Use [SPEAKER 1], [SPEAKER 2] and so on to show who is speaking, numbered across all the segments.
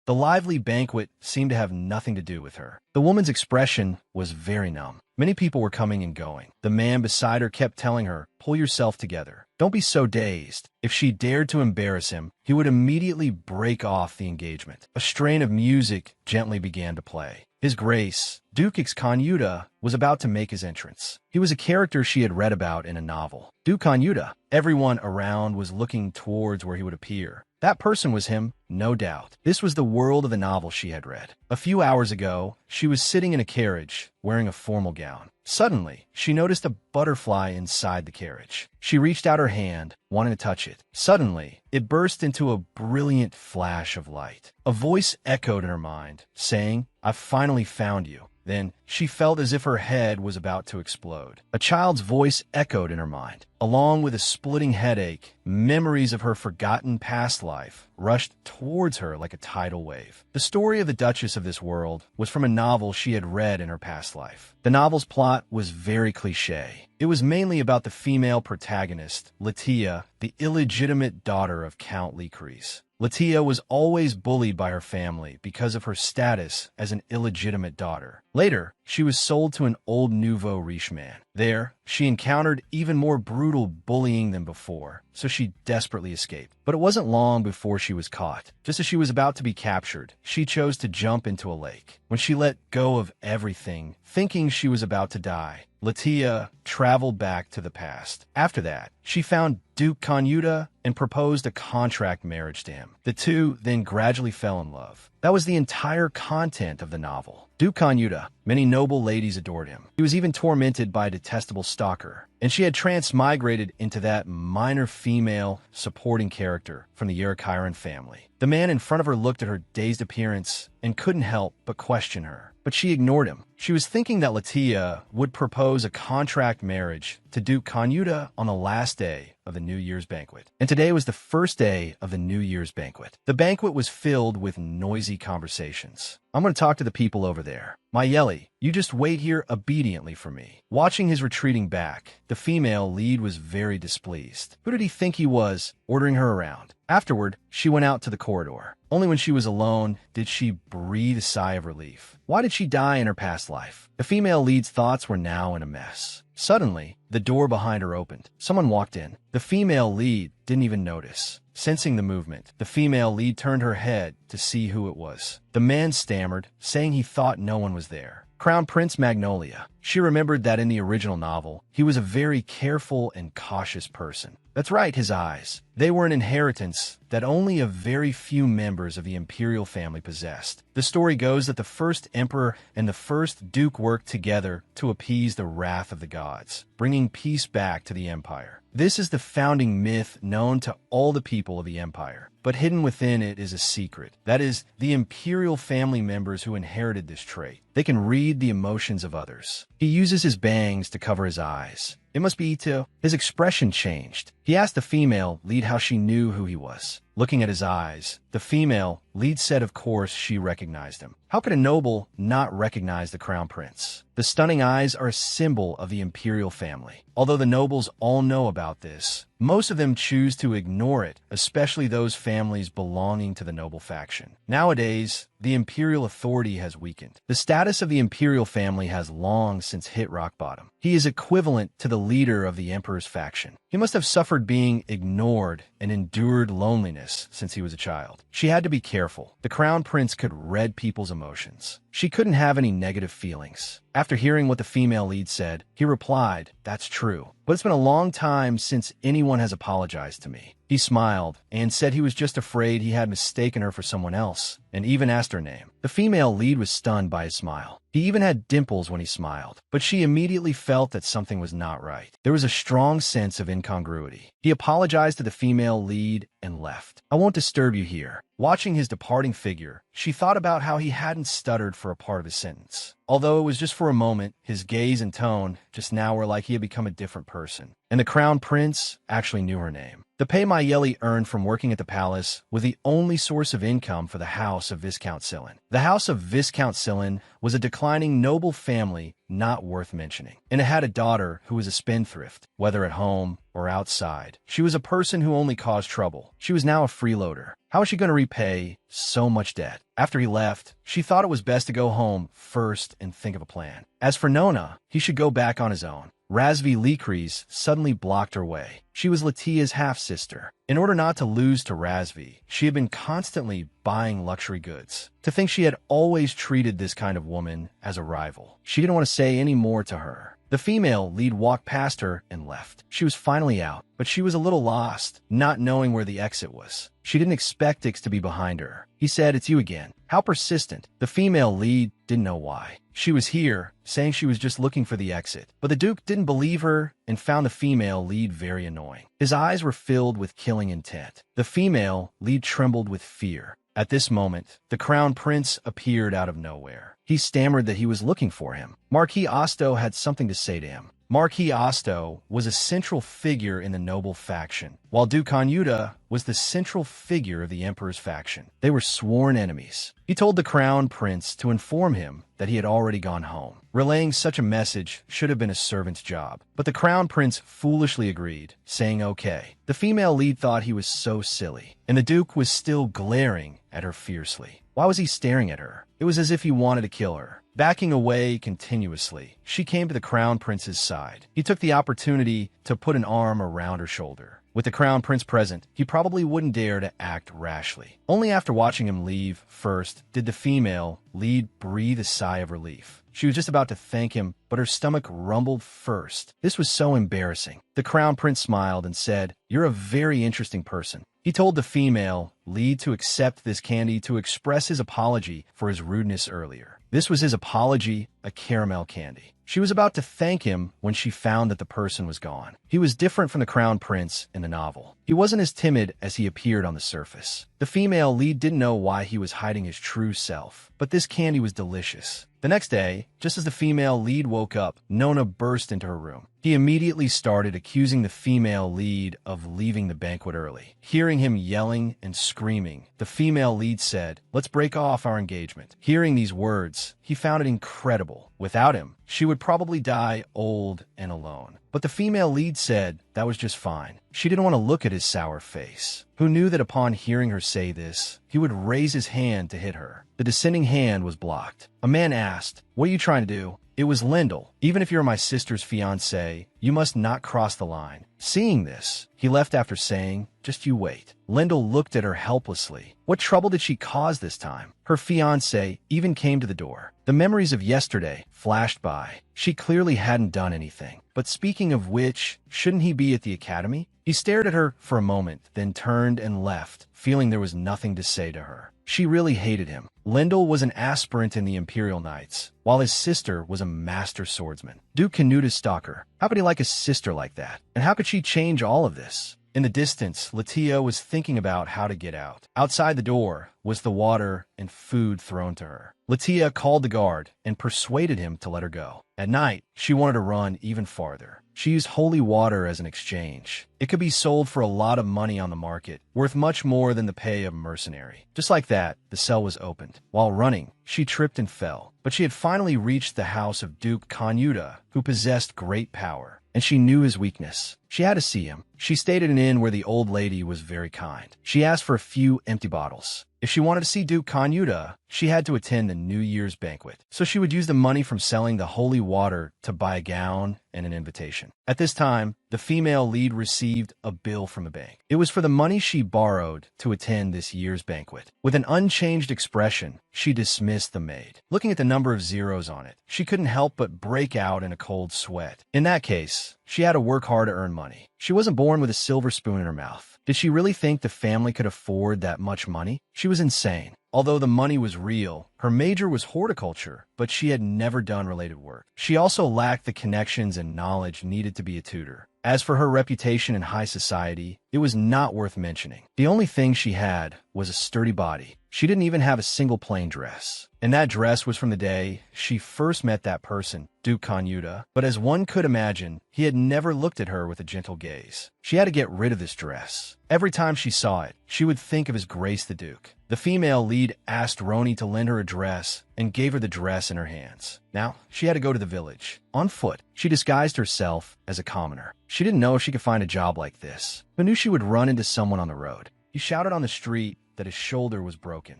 [SPEAKER 1] The lively banquet seemed to have nothing to do with her. The woman's expression was very numb. Many people were coming and going. The man beside her kept telling her, "Pull yourself together. Don't be so dazed." If she dared to embarrass him, he would immediately break off the engagement. A strain of music gently began to play. His Grace, Duke Kanyuda, was about to make his entrance. He was a character she had read about in a novel. Duke Kanyuda. Everyone around was looking towards where he would appear. That person was him, no doubt. This was the world of the novel she had read. A few hours ago, she was sitting in a carriage, wearing a formal gown. Suddenly, she noticed a butterfly inside the carriage. She reached out her hand, wanting to touch it. Suddenly, it burst into a brilliant flash of light. A voice echoed in her mind, saying, "I've finally found you." Then, she felt as if her head was about to explode. A child's voice echoed in her mind. Along with a splitting headache, memories of her forgotten past life rushed towards her like a tidal wave. The story of the Duchess of this world was from a novel she had read in her past life. The novel's plot was very cliché. It was mainly about the female protagonist, Latia, the illegitimate daughter of Count Licres. Latia was always bullied by her family because of her status as an illegitimate daughter. Later, she was sold to an old nouveau riche man. There, she encountered even more brutal bullying than before, so she desperately escaped. But it wasn't long before she was caught. Just as she was about to be captured, she chose to jump into a lake. When she let go of everything, thinking she was about to die, Latia traveled back to the past. After that, she found Duke Kanyuda and proposed a contract marriage to him. The two then gradually fell in love. That was the entire content of the novel. Duke Kanyuda, many noble ladies adored him. He was even tormented by a detestable stalker, and she had transmigrated into that minor female supporting character from the Yerikairan family. The man in front of her looked at her dazed appearance and couldn't help but question her. But she ignored him. She was thinking that Latia would propose a contract marriage to Duke Kanyuda on the last day of the New Year's banquet. And today was the first day of the New Year's banquet. The banquet was filled with noisy conversations. "I'm going to talk to the people over there. Mayeli, you just wait here obediently for me." Watching his retreating back, the female lead was very displeased. Who did he think he was, ordering her around? Afterward, she went out to the corridor. Only when she was alone did she breathe a sigh of relief. Why did she die in her past life? The female lead's thoughts were now in a mess. Suddenly, the door behind her opened. Someone walked in. The female lead didn't even notice. Sensing the movement, the female lead turned her head to see who it was. The man stammered, saying he thought no one was there. Crown Prince Magnolia. She remembered that in the original novel, he was a very careful and cautious person. That's right, his eyes. They were an inheritance that only a very few members of the imperial family possessed. The story goes that the first emperor and the first duke worked together to appease the wrath of the gods, bringing peace back to the empire. This is the founding myth known to all the people of the empire, but hidden within it is a secret. That is, the imperial family members who inherited this trait. They can read the emotions of others. He uses his bangs to cover his eyes. It must be to... His expression changed. He asked the female lead how she knew who he was. Looking at his eyes, the female lead said of course she recognized him. How could a noble not recognize the crown prince? The stunning eyes are a symbol of the imperial family. Although the nobles all know about this, most of them choose to ignore it, especially those families belonging to the noble faction. Nowadays, the imperial authority has weakened. The status of the imperial family has long since hit rock bottom. He is equivalent to the leader of the emperor's faction. He must have suffered being ignored and endured loneliness since he was a child. She had to be careful. The crown prince could read people's emotions. She couldn't have any negative feelings. After hearing what the female lead said, he replied, "That's true. But it's been a long time since anyone has apologized to me." He smiled and said he was just afraid he had mistaken her for someone else, and even asked her name. The female lead was stunned by his smile. He even had dimples when he smiled, but she immediately felt that something was not right. There was a strong sense of incongruity. He apologized to the female lead and left. "I won't disturb you here." Watching his departing figure, she thought about how he hadn't stuttered for a part of his sentence. Although it was just for a moment, his gaze and tone just now were like he had become a different person. And the crown prince actually knew her name. The pay Mayeli earned from working at the palace was the only source of income for the house of Viscount Sillin. The house of Viscount Sillin was a declining noble family not worth mentioning, and it had a daughter who was a spendthrift, whether at home or outside. She was a person who only caused trouble. She was now a freeloader. How was she going to repay so much debt? After he left, she thought it was best to go home first and think of a plan. As for Nona, he should go back on his own. Razvi Likris suddenly blocked her way. She was Latia's half-sister. In order not to lose to Razvi, she had been constantly buying luxury goods. To think she had always treated this kind of woman as a rival. She didn't want to say any more to her. The female lead walked past her and left. She was finally out, but she was a little lost, not knowing where the exit was. She didn't expect Dix to be behind her. He said, "It's you again." How persistent. The female lead didn't know why. She was here, saying she was just looking for the exit. But the Duke didn't believe her and found the female lead very annoying. His eyes were filled with killing intent. The female lead trembled with fear. At this moment, the crown prince appeared out of nowhere. He stammered that he was looking for him. Marquis Osto had something to say to him. Marquis Osto was a central figure in the noble faction, while Duke Kanyuda was the central figure of the emperor's faction. They were sworn enemies. He told the crown prince to inform him that he had already gone home. Relaying such a message should have been a servant's job, but the crown prince foolishly agreed, saying okay. The female lead thought he was so silly, and the duke was still glaring at her fiercely. Why was he staring at her? It was as if he wanted to kill her. Backing away continuously, she came to the crown prince's side. He took the opportunity to put an arm around her shoulder. With the crown prince present, he probably wouldn't dare to act rashly. Only after watching him leave first did the female lead breathe a sigh of relief. She was just about to thank him, but her stomach rumbled first. This was so embarrassing. The crown prince smiled and said, "You're a very interesting person." He told the female lead to accept this candy to express his apology for his rudeness earlier. This was his apology, a caramel candy. She was about to thank him when she found that the person was gone. He was different from the crown prince in the novel. He wasn't as timid as he appeared on the surface. The female lead didn't know why he was hiding his true self, but this candy was delicious. The next day, just as the female lead woke up, Nona burst into her room. He immediately started accusing the female lead of leaving the banquet early. Hearing him yelling and screaming, the female lead said, "Let's break off our engagement." Hearing these words, he found it incredible. Without him, she would probably die old and alone. But the female lead said that was just fine. She didn't want to look at his sour face. Who knew that upon hearing her say this, he would raise his hand to hit her. The descending hand was blocked. A man asked, "What are you trying to do?" It was Lindell. "Even if you're my sister's fiancé, you must not cross the line." Seeing this, he left after saying, "Just you wait." Lindell looked at her helplessly. What trouble did she cause this time? Her fiancé even came to the door. The memories of yesterday flashed by. She clearly hadn't done anything. But speaking of which, shouldn't he be at the academy? He stared at her for a moment, then turned and left, feeling there was nothing to say to her. She really hated him. Lindell was an aspirant in the Imperial Knights, while his sister was a master swordsman. Duke Canute's stalker. How could he like a sister like that? And how could she change all of this? In the distance, Latia was thinking about how to get out. Outside the door was the water and food thrown to her. Latia called the guard and persuaded him to let her go. At night, she wanted to run even farther. She used holy water as an exchange. It could be sold for a lot of money on the market, worth much more than the pay of a mercenary. Just like that, the cell was opened. While running, she tripped and fell. But she had finally reached the house of Duke Kanyuda, who possessed great power. And she knew his weakness. She had to see him. She stayed at an inn where the old lady was very kind. She asked for a few empty bottles. If she wanted to see Duke Kanyuda, she had to attend the New Year's banquet. So she would use the money from selling the holy water to buy a gown and an invitation. At this time, the female lead received a bill from the bank. It was for the money she borrowed to attend this year's banquet. With an unchanged expression, she dismissed the maid. Looking at the number of zeros on it, she couldn't help but break out in a cold sweat. In that case, she had to work hard to earn money. She wasn't born with a silver spoon in her mouth. Did she really think the family could afford that much money? She was insane. Although the money was real, her major was horticulture, but she had never done related work. She also lacked the connections and knowledge needed to be a tutor. As for her reputation in high society, it was not worth mentioning. The only thing she had was a sturdy body. She didn't even have a single plain dress. And that dress was from the day she first met that person, Duke Kanyuda. But as one could imagine, he had never looked at her with a gentle gaze. She had to get rid of this dress. Every time she saw it, she would think of his Grace the Duke. The female lead asked Roni to lend her a dress and gave her the dress in her hands. Now, she had to go to the village. On foot, she disguised herself as a commoner. She didn't know if she could find a job like this, but knew she would run into someone on the road. He shouted on the street that his shoulder was broken.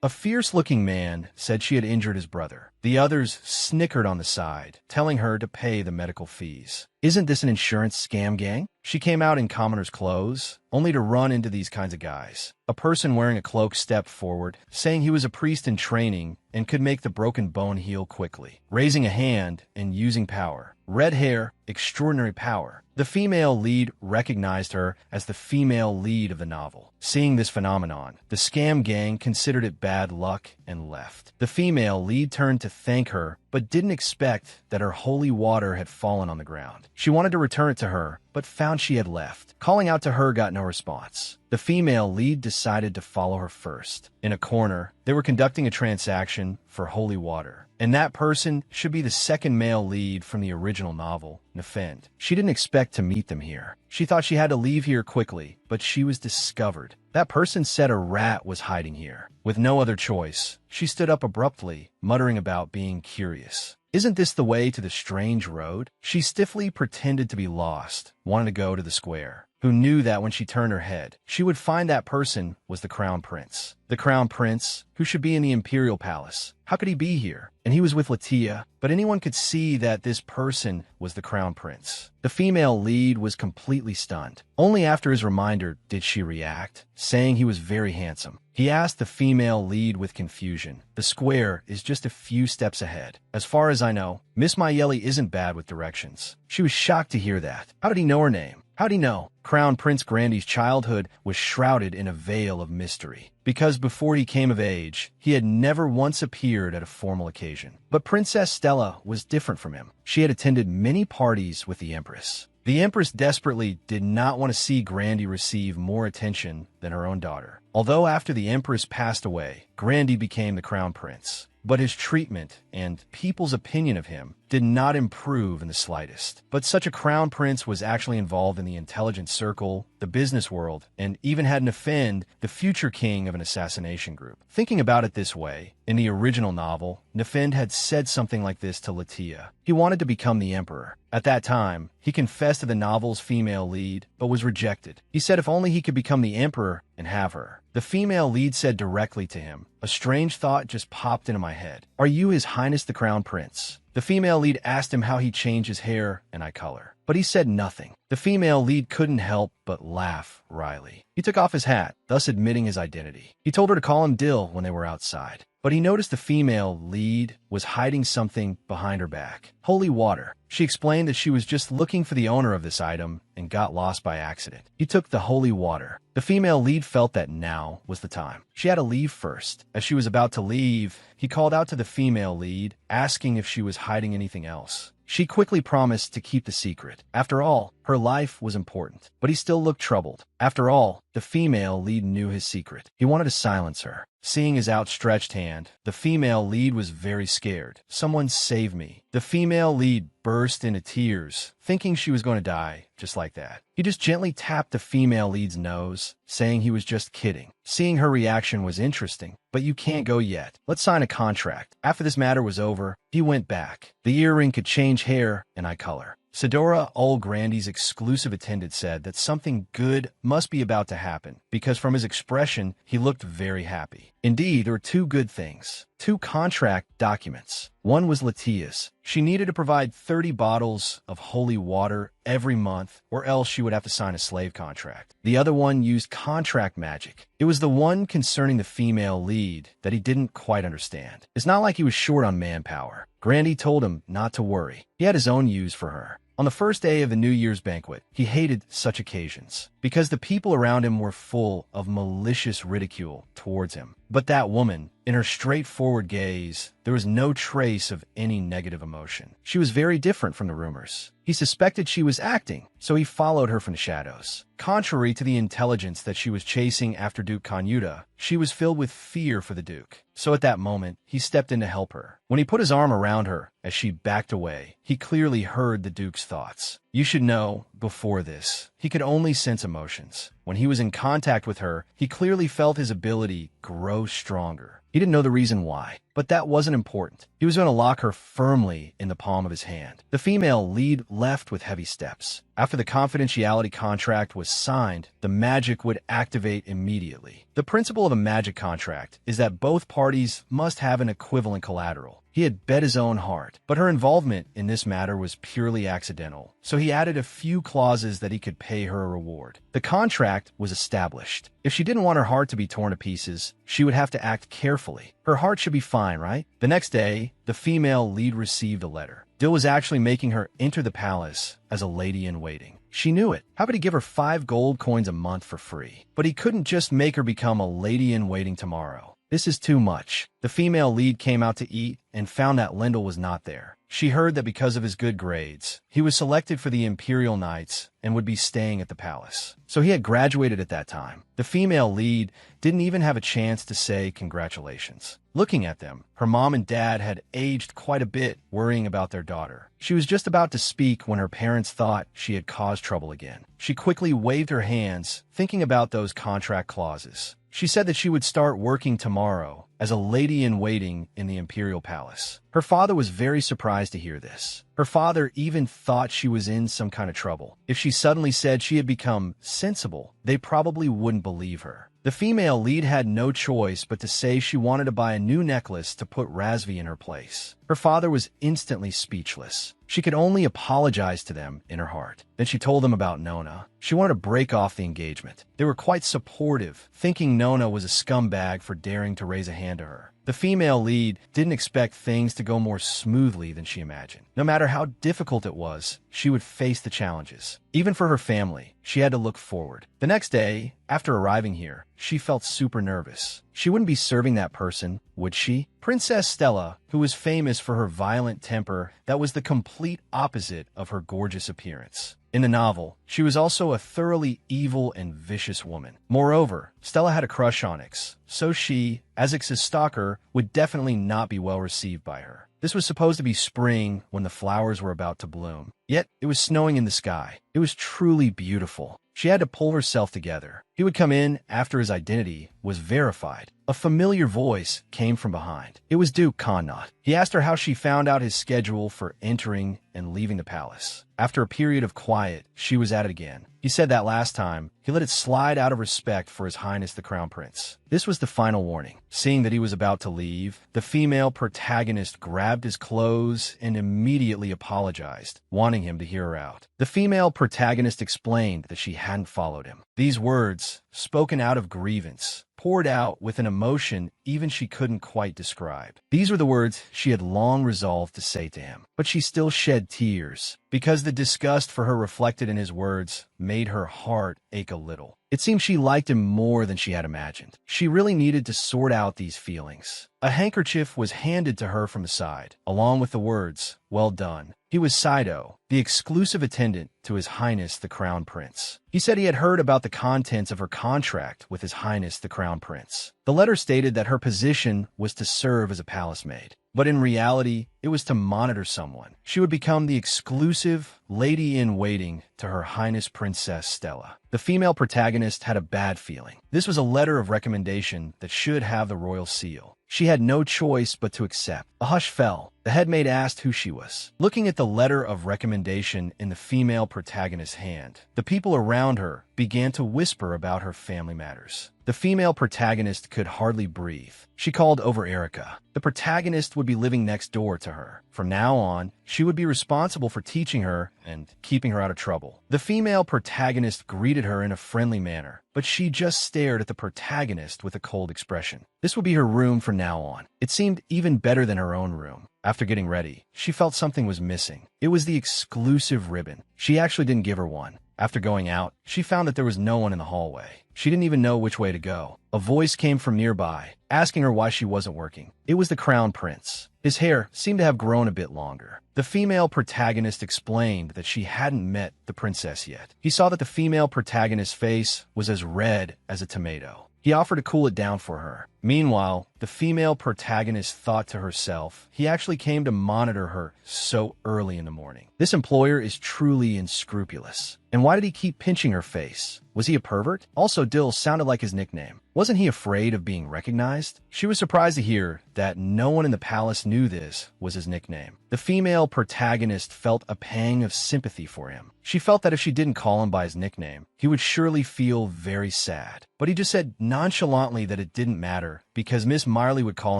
[SPEAKER 1] A fierce-looking man said she had injured his brother. The others snickered on the side, telling her to pay the medical fees. Isn't this an insurance scam gang? She came out in commoner's clothes, only to run into these kinds of guys. A person wearing a cloak stepped forward, saying he was a priest in training and could make the broken bone heal quickly, raising a hand and using power. Red hair, extraordinary power. The female lead recognized her as the female lead of the novel. Seeing this phenomenon, the scam gang considered it bad luck and left. The female lead turned to thank her, but didn't expect that her holy water had fallen on the ground. She wanted to return it to her, but found she had left. Calling out to her got no response. The female lead decided to follow her first. In a corner, they were conducting a transaction for holy water, and that person should be the second male lead from the original novel, Nefend. She didn't expect to meet them here. She thought she had to leave here quickly, but she was discovered. That person said a rat was hiding here. With no other choice, she stood up abruptly, muttering about being curious. Isn't this the way to the strange road? She stiffly pretended to be lost, wanted to go to the square. Who knew that when she turned her head, she would find that person was the crown prince. The crown prince, who should be in the imperial palace. How could he be here? And he was with Latia, but anyone could see that this person was the crown prince. The female lead was completely stunned. Only after his reminder did she react, saying he was very handsome. He asked the female lead with confusion. The square is just a few steps ahead. As far as I know, Miss Mayeli isn't bad with directions. She was shocked to hear that. How did he know her name? How'd he know? Crown Prince Grandy's childhood was shrouded in a veil of mystery, because before he came of age, he had never once appeared at a formal occasion. But Princess Stella was different from him. She had attended many parties with the Empress. The Empress desperately did not want to see Grandy receive more attention than her own daughter. Although after the Empress passed away, Grandy became the Crown Prince. But his treatment and people's opinion of him did not improve in the slightest. But such a crown prince was actually involved in the intelligence circle, the business world, and even had Nefend, the future king of an assassination group. Thinking about it this way, in the original novel, Nefend had said something like this to Latia. He wanted to become the emperor. At that time, he confessed to the novel's female lead, but was rejected. He said if only he could become the emperor and have her. The female lead said directly to him, "A strange thought just popped into my head. Are you His Highness the Crown Prince?" The female lead asked him how he changed his hair and eye color, but he said nothing. The female lead couldn't help but laugh wryly. He took off his hat, thus admitting his identity. He told her to call him Dill when they were outside, but he noticed the female lead was hiding something behind her back. Holy water. She explained that she was just looking for the owner of this item and got lost by accident. He took the holy water. The female lead felt that now was the time. She had to leave first. As she was about to leave, he called out to the female lead, asking if she was hiding anything else. She quickly promised to keep the secret. After all, her life was important, but he still looked troubled. After all, the female lead knew his secret. He wanted to silence her. Seeing his outstretched hand, the female lead was very scared. "Someone save me." The female lead burst into tears, thinking she was going to die, just like that. He just gently tapped the female lead's nose, saying he was just kidding. Seeing her reaction was interesting, but you can't go yet. Let's sign a contract. After this matter was over, he went back. The earring could change hair and eye color. Sidora, old Grandy's exclusive attendant, said that something good must be about to happen, because from his expression, he looked very happy. Indeed, there were two good things. 2 contract documents. One was Latia's. She needed to provide 30 bottles of holy water every month, or else she would have to sign a slave contract. The other one used contract magic. It was the one concerning the female lead that he didn't quite understand. It's not like he was short on manpower. Grandy told him not to worry. He had his own use for her. On the first day of the New Year's banquet, he hated such occasions, because the people around him were full of malicious ridicule towards him. But that woman, in her straightforward gaze, there was no trace of any negative emotion. She was very different from the rumors. He suspected she was acting, so he followed her from the shadows. Contrary to the intelligence that she was chasing after Duke Kanyuda, she was filled with fear for the Duke. So at that moment, he stepped in to help her. When he put his arm around her as she backed away, he clearly heard the Duke's thoughts. You should know, before this, he could only sense emotions. When he was in contact with her, he clearly felt his ability grow stronger. He didn't know the reason why, but that wasn't important. He was going to lock her firmly in the palm of his hand. The female lead left with heavy steps. After the confidentiality contract was signed, the magic would activate immediately. The principle of a magic contract is that both parties must have an equivalent collateral. He had bet his own heart, but her involvement in this matter was purely accidental, so he added a few clauses that he could pay her a reward. The contract was established. If she didn't want her heart to be torn to pieces, she would have to act carefully. Her heart should be fine, right? The next day, the female lead received a letter. Dill was actually making her enter the palace as a lady-in-waiting. She knew it. How about he give her 5 gold coins a month for free? But he couldn't just make her become a lady-in-waiting tomorrow. This is too much. The female lead came out to eat and found that Lindell was not there. She heard that because of his good grades, he was selected for the Imperial Knights and would be staying at the palace. So he had graduated at that time. The female lead didn't even have a chance to say congratulations. Looking at them, her mom and dad had aged quite a bit, worrying about their daughter. She was just about to speak when her parents thought she had caused trouble again. She quickly waved her hands, thinking about those contract clauses. She said that she would start working tomorrow as a lady-in-waiting in the Imperial Palace. Her father was very surprised to hear this. Her father even thought she was in some kind of trouble. If she suddenly said she had become sensible, they probably wouldn't believe her. The female lead had no choice but to say she wanted to buy a new necklace to put Razvi in her place. Her father was instantly speechless. She could only apologize to them in her heart. Then she told them about Nona. She wanted to break off the engagement. They were quite supportive, thinking Nona was a scumbag for daring to raise a hand to her. The female lead didn't expect things to go more smoothly than she imagined. No matter how difficult it was, she would face the challenges. Even for her family, she had to look forward. The next day, after arriving here, she felt super nervous. She wouldn't be serving that person, would she? Princess Stella, who was famous for her violent temper that was the complete opposite of her gorgeous appearance. In the novel, she was also a thoroughly evil and vicious woman. Moreover, Stella had a crush on Ix, so she, as Ix's stalker, would definitely not be well received by her. This was supposed to be spring when the flowers were about to bloom. Yet, it was snowing in the sky. It was truly beautiful. She had to pull herself together. He would come in after his identity was verified. A familiar voice came from behind. It was Duke Connaught. He asked her how she found out his schedule for entering and leaving the palace. After a period of quiet, she was at it again. He said that last time, he let it slide out of respect for His Highness the Crown Prince. This was the final warning. Seeing that he was about to leave, the female protagonist grabbed his clothes and immediately apologized, wanting him to hear her out. The female protagonist explained that she hadn't followed him. These words, spoken out of grievance, poured out with an emotion even she couldn't quite describe. These were the words she had long resolved to say to him, but she still shed tears, because the disgust for her reflected in his words made her heart ache a little. It seemed she liked him more than she had imagined. She really needed to sort out these feelings. A handkerchief was handed to her from the side, along with the words, "Well done." He was Saido, the exclusive attendant to His Highness the Crown Prince. He said he had heard about the contents of her contract with His Highness the Crown Prince. The letter stated that her position was to serve as a palace maid, but in reality, it was to monitor someone. She would become the exclusive lady-in-waiting to Her Highness Princess Stella. The female protagonist had a bad feeling. This was a letter of recommendation that should have the royal seal. She had no choice but to accept. A hush fell. The headmaid asked who she was. Looking at the letter of recommendation in the female protagonist's hand, the people around her began to whisper about her family matters. The female protagonist could hardly breathe. She called over Erica. The protagonist would be living next door to her. From now on, she would be responsible for teaching her and keeping her out of trouble. The female protagonist greeted her in a friendly manner, but she just stared at the protagonist with a cold expression. This would be her room from now on. It seemed even better than her own room. After getting ready, she felt something was missing. It was the exclusive ribbon. She actually didn't give her one. After going out, she found that there was no one in the hallway. She didn't even know which way to go. A voice came from nearby, asking her why she wasn't working. It was the Crown Prince. His hair seemed to have grown a bit longer. The female protagonist explained that she hadn't met the princess yet. He saw that the female protagonist's face was as red as a tomato. He offered to cool it down for her. Meanwhile, the female protagonist thought to herself, he actually came to monitor her so early in the morning. This employer is truly unscrupulous. And why did he keep pinching her face? Was he a pervert? Also, Dill sounded like his nickname. Wasn't he afraid of being recognized? She was surprised to hear that no one in the palace knew this was his nickname. The female protagonist felt a pang of sympathy for him. She felt that if she didn't call him by his nickname, he would surely feel very sad. But he just said nonchalantly that it didn't matter because Miss Marley would call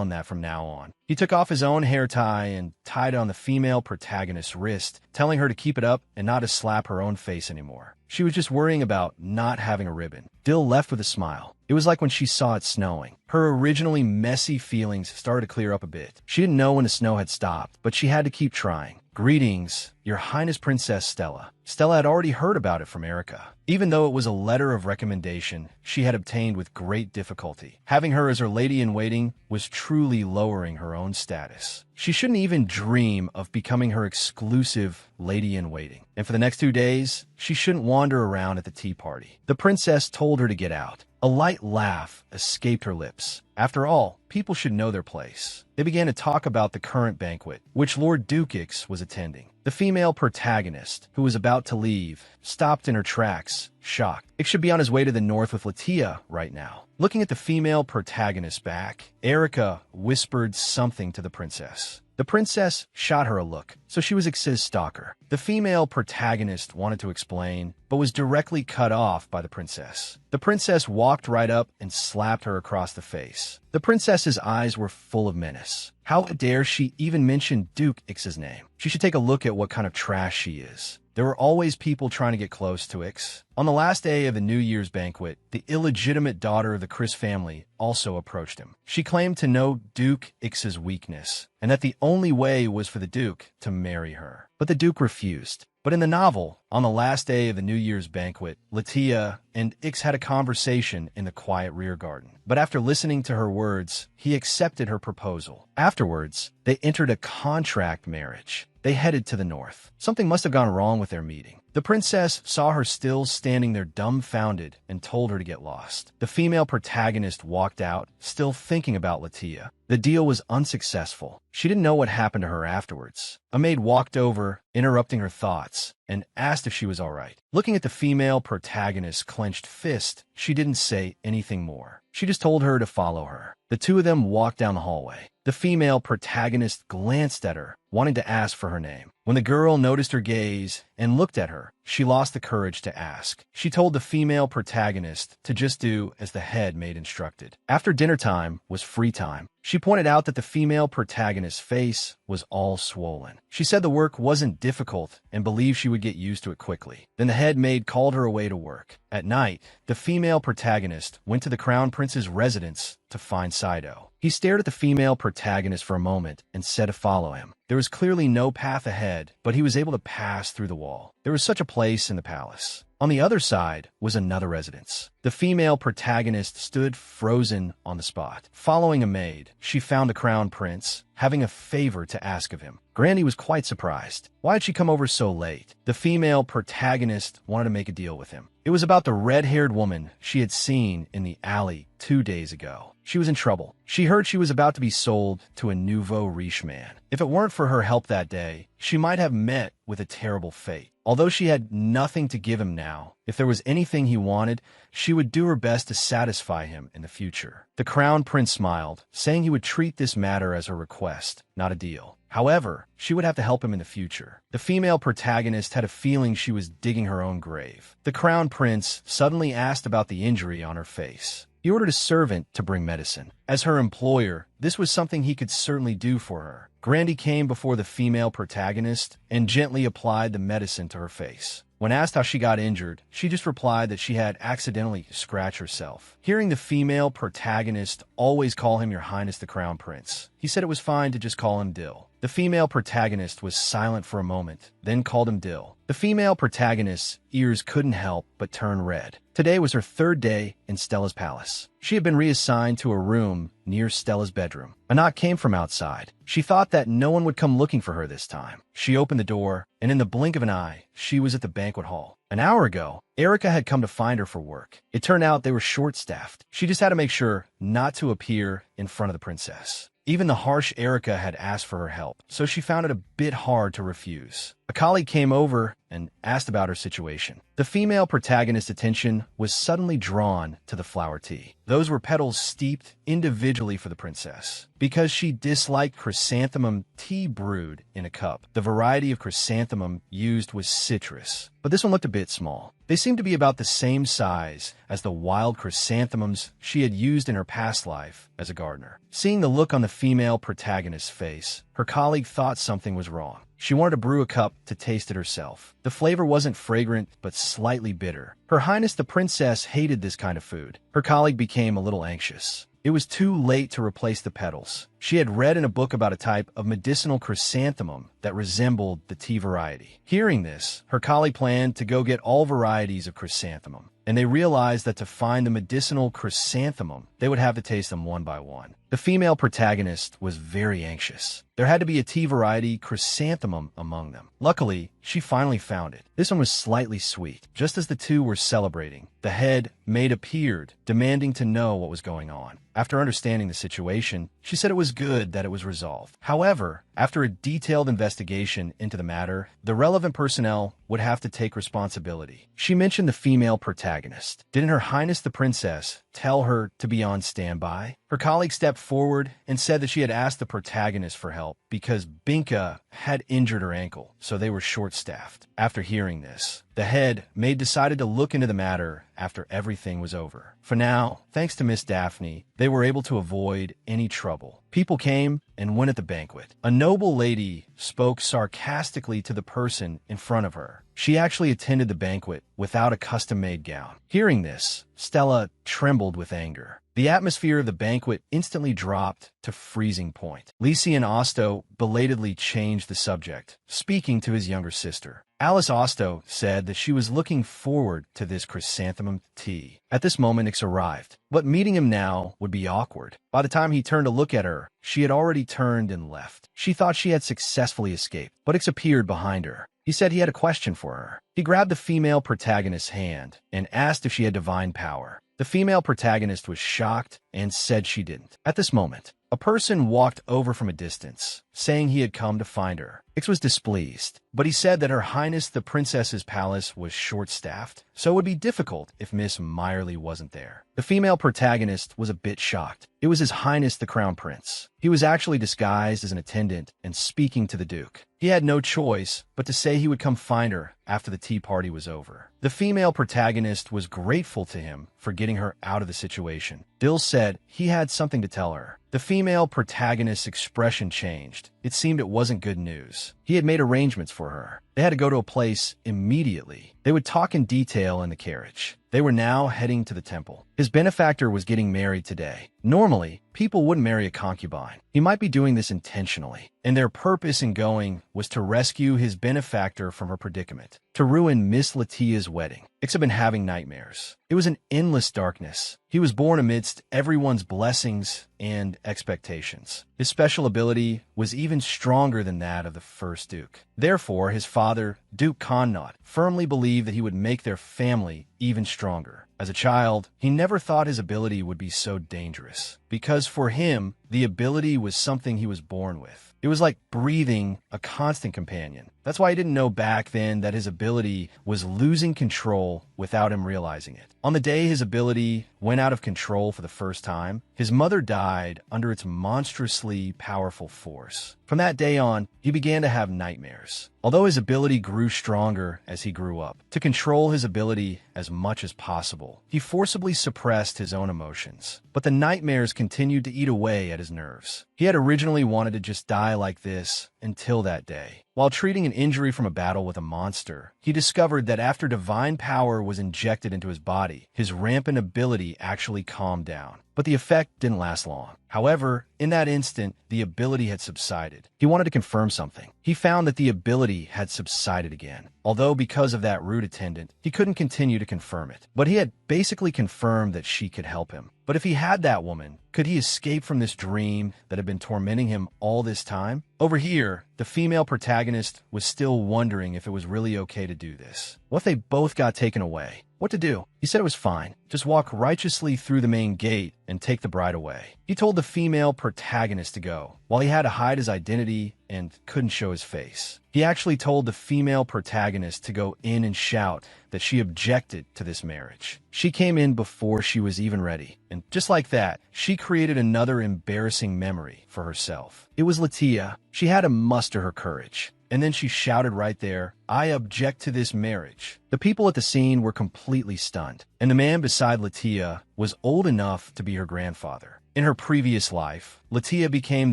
[SPEAKER 1] him that from now on. He took off his own hair tie and tied it on the female protagonist's wrist, telling her to keep it up and not to slap her own face anymore. She was just worrying about not having a ribbon. Dill left with a smile. It was like when she saw it snowing. Her originally messy feelings started to clear up a bit. She didn't know when the snow had stopped, but she had to keep trying. Greetings, Your Highness Princess Stella. Stella had already heard about it from Erica. Even though it was a letter of recommendation she had obtained with great difficulty, having her as her lady-in-waiting was truly lowering her own status. She shouldn't even dream of becoming her exclusive lady-in-waiting. And for the next 2 days, she shouldn't wander around at the tea party. The princess told her to get out. A light laugh escaped her lips. After all, people should know their place. They began to talk about the current banquet, which Lord Duchesses was attending. The female protagonist, who was about to leave, stopped in her tracks, shocked. It should be on his way to the north with Latia right now. Looking at the female protagonist's back, Erica whispered something to the princess. The princess shot her a look, so she was Ix's stalker. The female protagonist wanted to explain, but was directly cut off by the princess. The princess walked right up and slapped her across the face. The princess's eyes were full of menace. How dare she even mention Duke Ix's name? She should take a look at what kind of trash she is. There were always people trying to get close to Ix. On the last day of the New Year's banquet, the illegitimate daughter of the Chris family also approached him. She claimed to know Duke Ix's weakness, and that the only way was for the Duke to marry her. But the Duke refused. But in the novel, on the last day of the New Year's banquet, Latia and Ix had a conversation in the quiet rear garden. But after listening to her words, he accepted her proposal. Afterwards, they entered a contract marriage. They headed to the north. Something must have gone wrong with their meeting. The princess saw her still standing there dumbfounded and told her to get lost. The female protagonist walked out, still thinking about Latia. The deal was unsuccessful. She didn't know what happened to her afterwards. A maid walked over, interrupting her thoughts, and asked if she was all right. Looking at the female protagonist's clenched fist, she didn't say anything more. She just told her to follow her. The two of them walked down the hallway. The female protagonist glanced at her, wanting to ask for her name. When the girl noticed her gaze and looked at her, she lost the courage to ask. She told the female protagonist to just do as the head maid instructed. After dinner time was free time. She pointed out that the female protagonist's face was all swollen. She said the work wasn't difficult and believed she would get used to it quickly. Then the head maid called her away to work. At night, the female protagonist went to the Crown Prince's residence to find Saito. He stared at the female protagonist for a moment and said to follow him. There was clearly no path ahead, but he was able to pass through the wall. There was such a place in the palace. On the other side was another residence. The female protagonist stood frozen on the spot. Following a maid, she found the Crown Prince, having a favor to ask of him. Granny was quite surprised. Why had she come over so late? The female protagonist wanted to make a deal with him. It was about the red-haired woman she had seen in the alley 2 days ago. She was in trouble. She heard she was about to be sold to a nouveau riche man. If it weren't for her help that day, she might have met with a terrible fate. Although she had nothing to give him now, if there was anything he wanted, she would do her best to satisfy him in the future. The Crown Prince smiled, saying he would treat this matter as a request, not a deal. However, she would have to help him in the future. The female protagonist had a feeling she was digging her own grave. The Crown Prince suddenly asked about the injury on her face. He ordered a servant to bring medicine. As her employer, this was something he could certainly do for her. Grandy came before the female protagonist and gently applied the medicine to her face. When asked how she got injured, she just replied that she had accidentally scratched herself. Hearing the female protagonist always call him Your Highness the Crown Prince, he said it was fine to just call him Dill. The female protagonist was silent for a moment, then called him Dill. The female protagonist's ears couldn't help but turn red. Today was her third day in Stella's palace. She had been reassigned to a room near Stella's bedroom. A knock came from outside. She thought that no one would come looking for her this time. She opened the door, and in the blink of an eye, she was at the banquet hall. An hour ago, Erica had come to find her for work. It turned out they were short-staffed. She just had to make sure not to appear in front of the princess. Even the harsh Erica had asked for her help, so she found it a bit hard to refuse. A colleague came over and asked about her situation. The female protagonist's attention was suddenly drawn to the flower tea. Those were petals steeped individually for the princess. Because she disliked chrysanthemum tea brewed in a cup, the variety of chrysanthemum used was citrus, but this one looked a bit small. They seemed to be about the same size as the wild chrysanthemums she had used in her past life as a gardener. Seeing the look on the female protagonist's face, her colleague thought something was wrong. She wanted to brew a cup to taste it herself. The flavor wasn't fragrant, but slightly bitter. Her Highness the Princess hated this kind of food. Her colleague became a little anxious. It was too late to replace the petals. She had read in a book about a type of medicinal chrysanthemum that resembled the tea variety. Hearing this, her colleague planned to go get all varieties of chrysanthemum, and they realized that to find the medicinal chrysanthemum, they would have to taste them one by one. The female protagonist was very anxious. There had to be a tea variety chrysanthemum among them. Luckily, she finally found it. This one was slightly sweet. Just as the two were celebrating, the head maid appeared, demanding to know what was going on. After understanding the situation, she said it was good that it was resolved. However, after a detailed investigation into the matter, the relevant personnel would have to take responsibility. She mentioned the female protagonist. Didn't Her Highness the Princess tell her to be on standby? Her colleague stepped forward and said that she had asked the protagonist for help because Binka had injured her ankle, so they were short-staffed. After hearing this, the head maid decided to look into the matter after everything was over. For now, thanks to Miss Daphne, they were able to avoid any trouble. People came and went at the banquet. A noble lady spoke sarcastically to the person in front of her. She actually attended the banquet without a custom-made gown. Hearing this, Stella trembled with anger. The atmosphere of the banquet instantly dropped to freezing point. Lisi and Osto belatedly changed the subject, speaking to his younger sister. Alice Osto said that she was looking forward to this chrysanthemum tea. At this moment, Ix arrived, but meeting him now would be awkward. By the time he turned to look at her, she had already turned and left. She thought she had successfully escaped, but Ix appeared behind her. He said he had a question for her. He grabbed the female protagonist's hand and asked if she had divine power. The female protagonist was shocked and said she didn't. At this moment, a person walked over from a distance, saying he had come to find her. Ix was displeased, but he said that Her Highness the Princess's palace was short-staffed, so it would be difficult if Miss Meyerly wasn't there. The female protagonist was a bit shocked. It was His Highness the Crown Prince. He was actually disguised as an attendant and speaking to the Duke. He had no choice but to say he would come find her after the tea party was over. The female protagonist was grateful to him for getting her out of the situation. Dill said he had something to tell her. The female protagonist's expression changed. It seemed it wasn't good news. He had made arrangements for her. They had to go to a place immediately. They would talk in detail in the carriage. They were now heading to the temple. His benefactor was getting married today. Normally, people wouldn't marry a concubine. He might be doing this intentionally, and their purpose in going was to rescue his benefactor from her predicament, to ruin Miss Latia's wedding. Ix had been having nightmares. It was an endless darkness. He was born amidst everyone's blessings and expectations. His special ability was even stronger than that of the first Duke. Therefore, his father, Duke Connaught, firmly believed that he would make their family even stronger. As a child, he never thought his ability would be so dangerous, because for him, the ability was something he was born with. It was like breathing a constant companion. That's why he didn't know back then that his ability was losing control without him realizing it. On the day his ability went out of control for the first time, his mother died under its monstrously powerful force. From that day on, he began to have nightmares. Although his ability grew stronger as he grew up, to control his ability as much as possible, he forcibly suppressed his own emotions. But the nightmares continued to eat away at his nerves. He had originally wanted to just die like this until that day. While treating an injury from a battle with a monster, he discovered that after divine power was injected into his body, his rampant ability actually calmed down. But the effect didn't last long. However, in that instant, the ability had subsided. He wanted to confirm something. He found that the ability had subsided again. Although because of that rude attendant, he couldn't continue to confirm it. But he had basically confirmed that she could help him. But if he had that woman, could he escape from this dream that had been tormenting him all this time? Over here, the female protagonist was still wondering if it was really okay to do this. What if they both got taken away? What to do? He said it was fine. Just walk righteously through the main gate and take the bride away. He told the female protagonist to go, while he had to hide his identity and couldn't show his face. He actually told the female protagonist to go in and shout that she objected to this marriage. She came in before she was even ready, and just like that, she created another embarrassing memory for herself. It was Latia. She had to muster her courage. And then she shouted right there, "I object to this marriage." The people at the scene were completely stunned, and the man beside Latia was old enough to be her grandfather. In her previous life, Latia became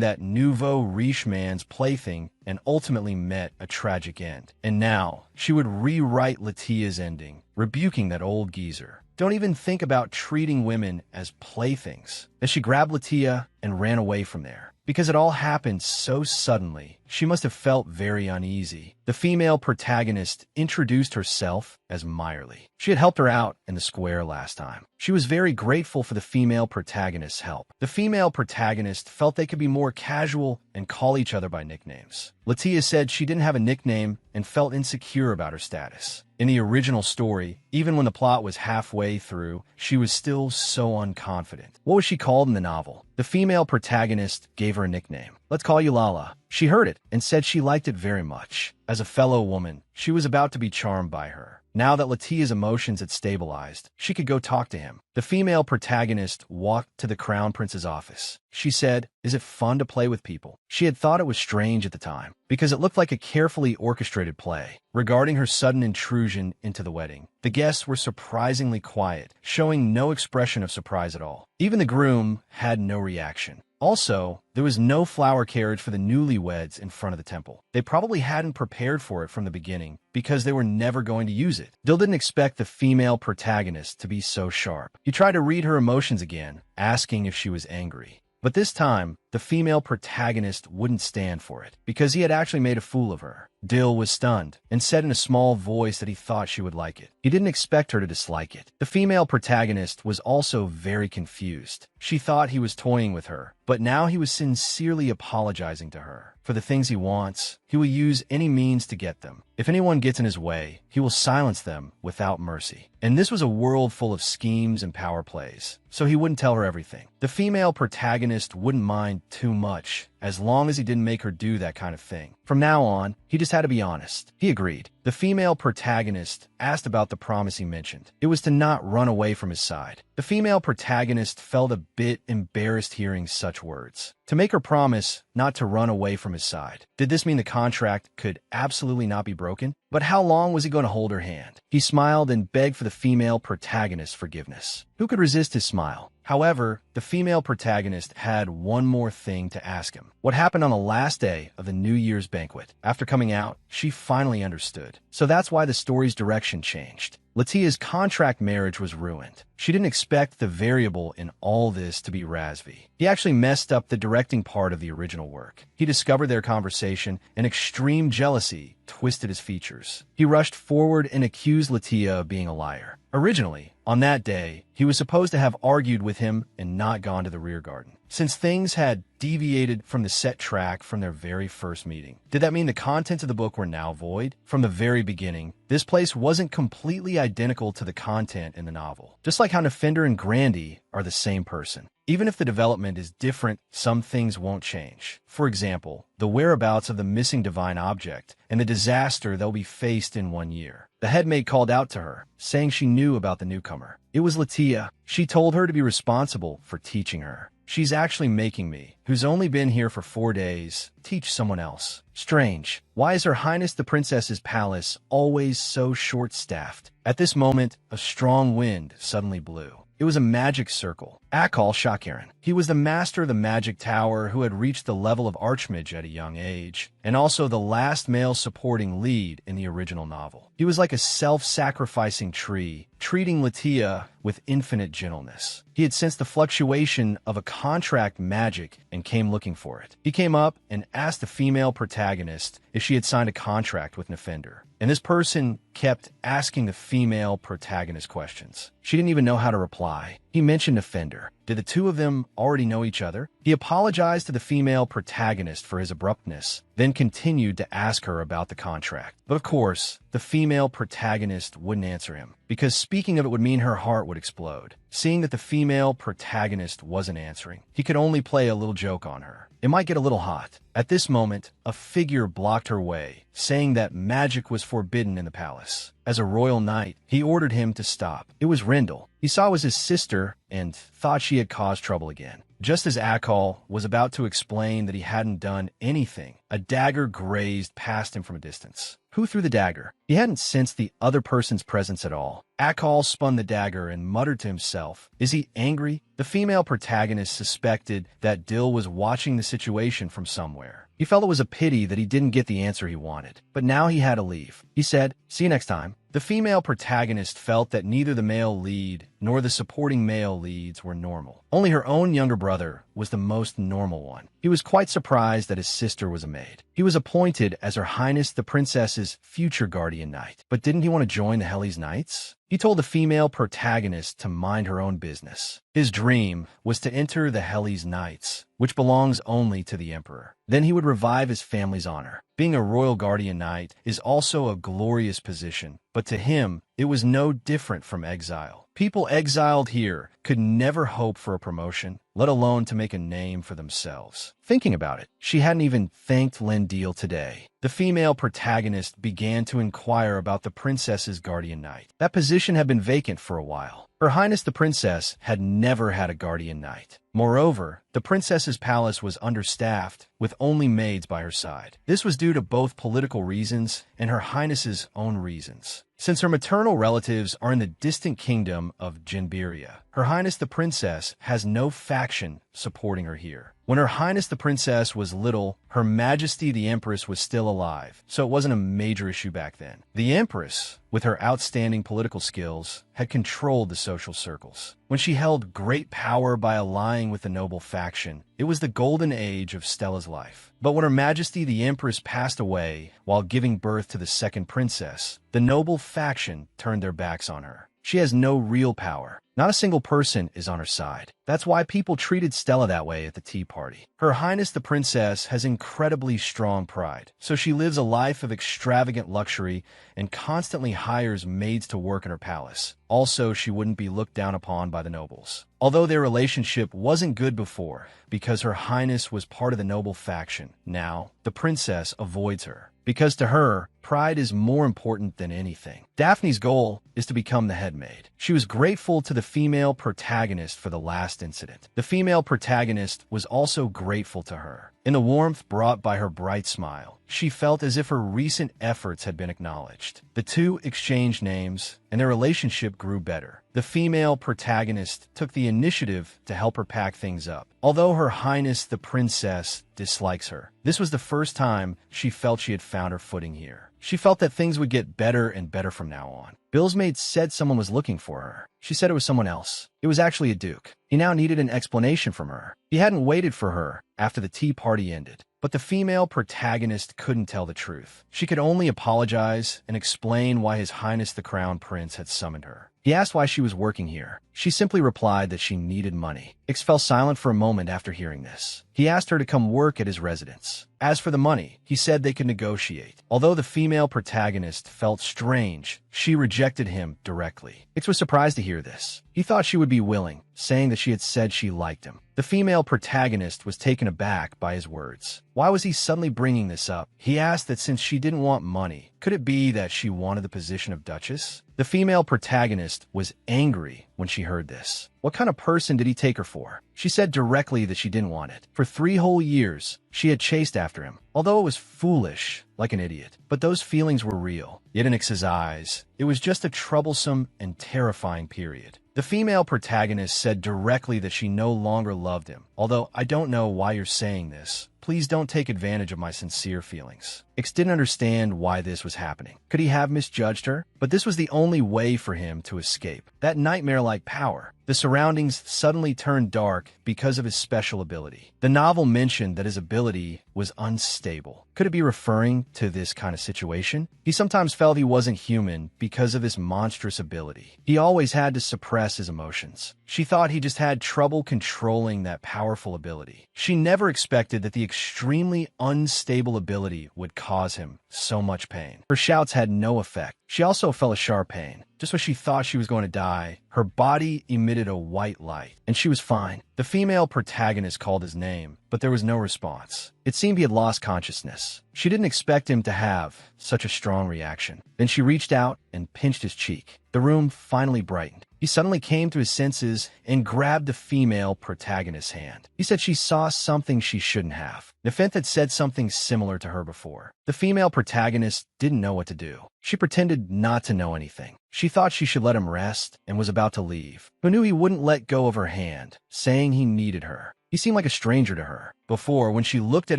[SPEAKER 1] that nouveau riche man's plaything and ultimately met a tragic end. And now, she would rewrite Latia's ending, rebuking that old geezer. Don't even think about treating women as playthings. As she grabbed Latia and ran away from there. Because it all happened so suddenly, she must have felt very uneasy. The female protagonist introduced herself as Meyerly. She had helped her out in the square last time. She was very grateful for the female protagonist's help. The female protagonist felt they could be more casual and call each other by nicknames. Latia said she didn't have a nickname and felt insecure about her status. In the original story, even when the plot was halfway through, she was still so unconfident. What was she called in the novel? The female protagonist gave her a nickname. "Let's call you Lala." She heard it and said she liked it very much. As a fellow woman, she was about to be charmed by her. Now that Latia's emotions had stabilized, she could go talk to him. The female protagonist walked to the Crown Prince's office. She said, "Is it fun to play with people?" She had thought it was strange at the time, because it looked like a carefully orchestrated play. Regarding her sudden intrusion into the wedding, the guests were surprisingly quiet, showing no expression of surprise at all. Even the groom had no reaction. Also, there was no flower carriage for the newlyweds in front of the temple. They probably hadn't prepared for it from the beginning because they were never going to use it. Dill didn't expect the female protagonist to be so sharp. He tried to read her emotions again, asking if she was angry. But this time, the female protagonist wouldn't stand for it, because he had actually made a fool of her. Dill was stunned, and said in a small voice that he thought she would like it. He didn't expect her to dislike it. The female protagonist was also very confused. She thought he was toying with her, but now he was sincerely apologizing to her. For the things he wants, he will use any means to get them. If anyone gets in his way, he will silence them without mercy. And this was a world full of schemes and power plays, so he wouldn't tell her everything. The female protagonist wouldn't mind too much, as long as he didn't make her do that kind of thing. From now on, he just had to be honest. He agreed. The female protagonist asked about the promise he mentioned. It was to not run away from his side. The female protagonist felt a bit embarrassed hearing such words. To make her promise not to run away from his side. Did this mean the contract could absolutely not be broken? But how long was he going to hold her hand? He smiled and begged for the female protagonist's forgiveness. Who could resist his smile? However, the female protagonist had one more thing to ask him. What happened on the last day of the New Year's banquet? After coming out, she finally understood. So that's why the story's direction changed. Latia's contract marriage was ruined. She didn't expect the variable in all this to be Razvi. He actually messed up the directing part of the original work. He discovered their conversation, and extreme jealousy twisted his features. He rushed forward and accused Latia of being a liar. Originally, on that day, he was supposed to have argued with him and not gone to the rear garden. Since things had deviated from the set track from their very first meeting, did that mean the contents of the book were now void? From the very beginning, this place wasn't completely identical to the content in the novel. Just like how Nefender and Grandy are the same person. Even if the development is different, some things won't change. For example, the whereabouts of the missing divine object and the disaster they'll be faced in 1 year. The headmaid called out to her, saying she knew about the newcomer. It was Latia. She told her to be responsible for teaching her. She's actually making me, who's only been here for 4 days, teach someone else. Strange. Why is Her Highness the Princess's palace always so short-staffed? At this moment, a strong wind suddenly blew. It was a magic circle. Akal Shakaran. He was the master of the magic tower who had reached the level of archmage at a young age, and also the last male supporting lead in the original novel. He was like a self-sacrificing tree, treating Latia with infinite gentleness. He had sensed the fluctuation of a contract magic and came looking for it. He came up and asked the female protagonist if she had signed a contract with an offender. And this person kept asking the female protagonist questions. She didn't even know how to reply. He mentioned offender. Did the two of them already know each other? He apologized to the female protagonist for his abruptness, then continued to ask her about the contract. But of course, the female protagonist wouldn't answer him, because speaking of it would mean her heart would explode. Seeing that the female protagonist wasn't answering, he could only play a little joke on her. It might get a little hot. At this moment, a figure blocked her way, saying that magic was forbidden in the palace. As a royal knight, he ordered him to stop. It was Rendell. He saw it was his sister and thought she had caused trouble again. Just as Akal was about to explain that he hadn't done anything, a dagger grazed past him from a distance. Who threw the dagger? He hadn't sensed the other person's presence at all. Akal spun the dagger and muttered to himself, "Is he angry?" The female protagonist suspected that Dill was watching the situation from somewhere. He felt it was a pity that he didn't get the answer he wanted, but now he had to leave. He said, "See you next time." The female protagonist felt that neither the male lead nor the supporting male leads were normal. Only her own younger brother was the most normal one. He was quite surprised that his sister was a maid. He was appointed as Her Highness the Princess's future guardian knight. But didn't he want to join the Helly's Knights? He told the female protagonist to mind her own business. His dream was to enter the Helly's Knights, which belongs only to the Emperor. Then he would revive his family's honor. Being a royal guardian knight is also a glorious position, but to him, it was no different from exile. People exiled here could never hope for a promotion, let alone to make a name for themselves. Thinking about it, she hadn't even thanked Lendil today. The female protagonist began to inquire about the princess's guardian knight. That position had been vacant for a while. Her Highness the Princess had never had a guardian knight. Moreover, the princess's palace was understaffed, with only maids by her side. This was due to both political reasons and Her Highness's own reasons. Since her maternal relatives are in the distant kingdom of Jinberia, Her Highness the Princess has no faction supporting her here. When Her Highness the Princess was little, Her Majesty the Empress was still alive, so it wasn't a major issue back then. The Empress, with her outstanding political skills, had controlled the social circles. When she held great power by allying with the noble faction, it was the golden age of Stella's life. But when Her Majesty the Empress passed away while giving birth to the second princess, the noble faction turned their backs on her. She has no real power. Not a single person is on her side. That's why people treated Stella that way at the tea party. Her Highness the Princess has incredibly strong pride, so she lives a life of extravagant luxury and constantly hires maids to work in her palace. Also, she wouldn't be looked down upon by the nobles. Although their relationship wasn't good before, because Her Highness was part of the noble faction, now the princess avoids her. Because to her, pride is more important than anything. Daphne's goal is to become the head maid. She was grateful to the female protagonist for the last incident. The female protagonist was also grateful to her. In the warmth brought by her bright smile, she felt as if her recent efforts had been acknowledged. The two exchanged names, and their relationship grew better. The female protagonist took the initiative to help her pack things up. Although Her Highness the Princess dislikes her, this was the first time she felt she had found her footing here. She felt that things would get better and better from now on. Bill's maid said someone was looking for her. She said it was someone else. It was actually a duke. He now needed an explanation from her. He hadn't waited for her after the tea party ended. But the female protagonist couldn't tell the truth. She could only apologize and explain why His Highness the Crown Prince had summoned her. He asked why she was working here. She simply replied that she needed money. Ix fell silent for a moment after hearing this. He asked her to come work at his residence. As for the money, he said they could negotiate. Although the female protagonist felt strange, she rejected him directly. Ix was surprised to hear this. He thought she would be willing, saying that she had said she liked him. The female protagonist was taken aback by his words. Why was he suddenly bringing this up? He asked that since she didn't want money, could it be that she wanted the position of Duchess? The female protagonist was angry when she heard this. What kind of person did he take her for? She said directly that she didn't want it. For 3 whole years, she had chased after him, although it was foolish, like an idiot. But those feelings were real. Yet in Ix's eyes, it was just a troublesome and terrifying period. The female protagonist said directly that she no longer loved him. Although I don't know why you're saying this. Please don't take advantage of my sincere feelings. Ix didn't understand why this was happening. Could he have misjudged her? But this was the only way for him to escape. That nightmare-like power. The surroundings suddenly turned dark because of his special ability. The novel mentioned that his ability was unstable. Could it be referring to this kind of situation? He sometimes felt he wasn't human because of this monstrous ability. He always had to suppress his emotions. She thought he just had trouble controlling that powerful ability. She never expected that the extremely unstable ability would cause him so much pain. Her shouts had no effect. She also felt a sharp pain. Just when she thought she was going to die, her body emitted a white light, and she was fine. The female protagonist called his name, but there was no response. It seemed he had lost consciousness. She didn't expect him to have such a strong reaction. Then she reached out and pinched his cheek. The room finally brightened. He suddenly came to his senses and grabbed the female protagonist's hand. He said she saw something she shouldn't have. Nefent had said something similar to her before. The female protagonist didn't know what to do. She pretended not to know anything. She thought she should let him rest and was about to leave. Who knew he wouldn't let go of her hand, saying he needed her. He seemed like a stranger to her. Before, when she looked at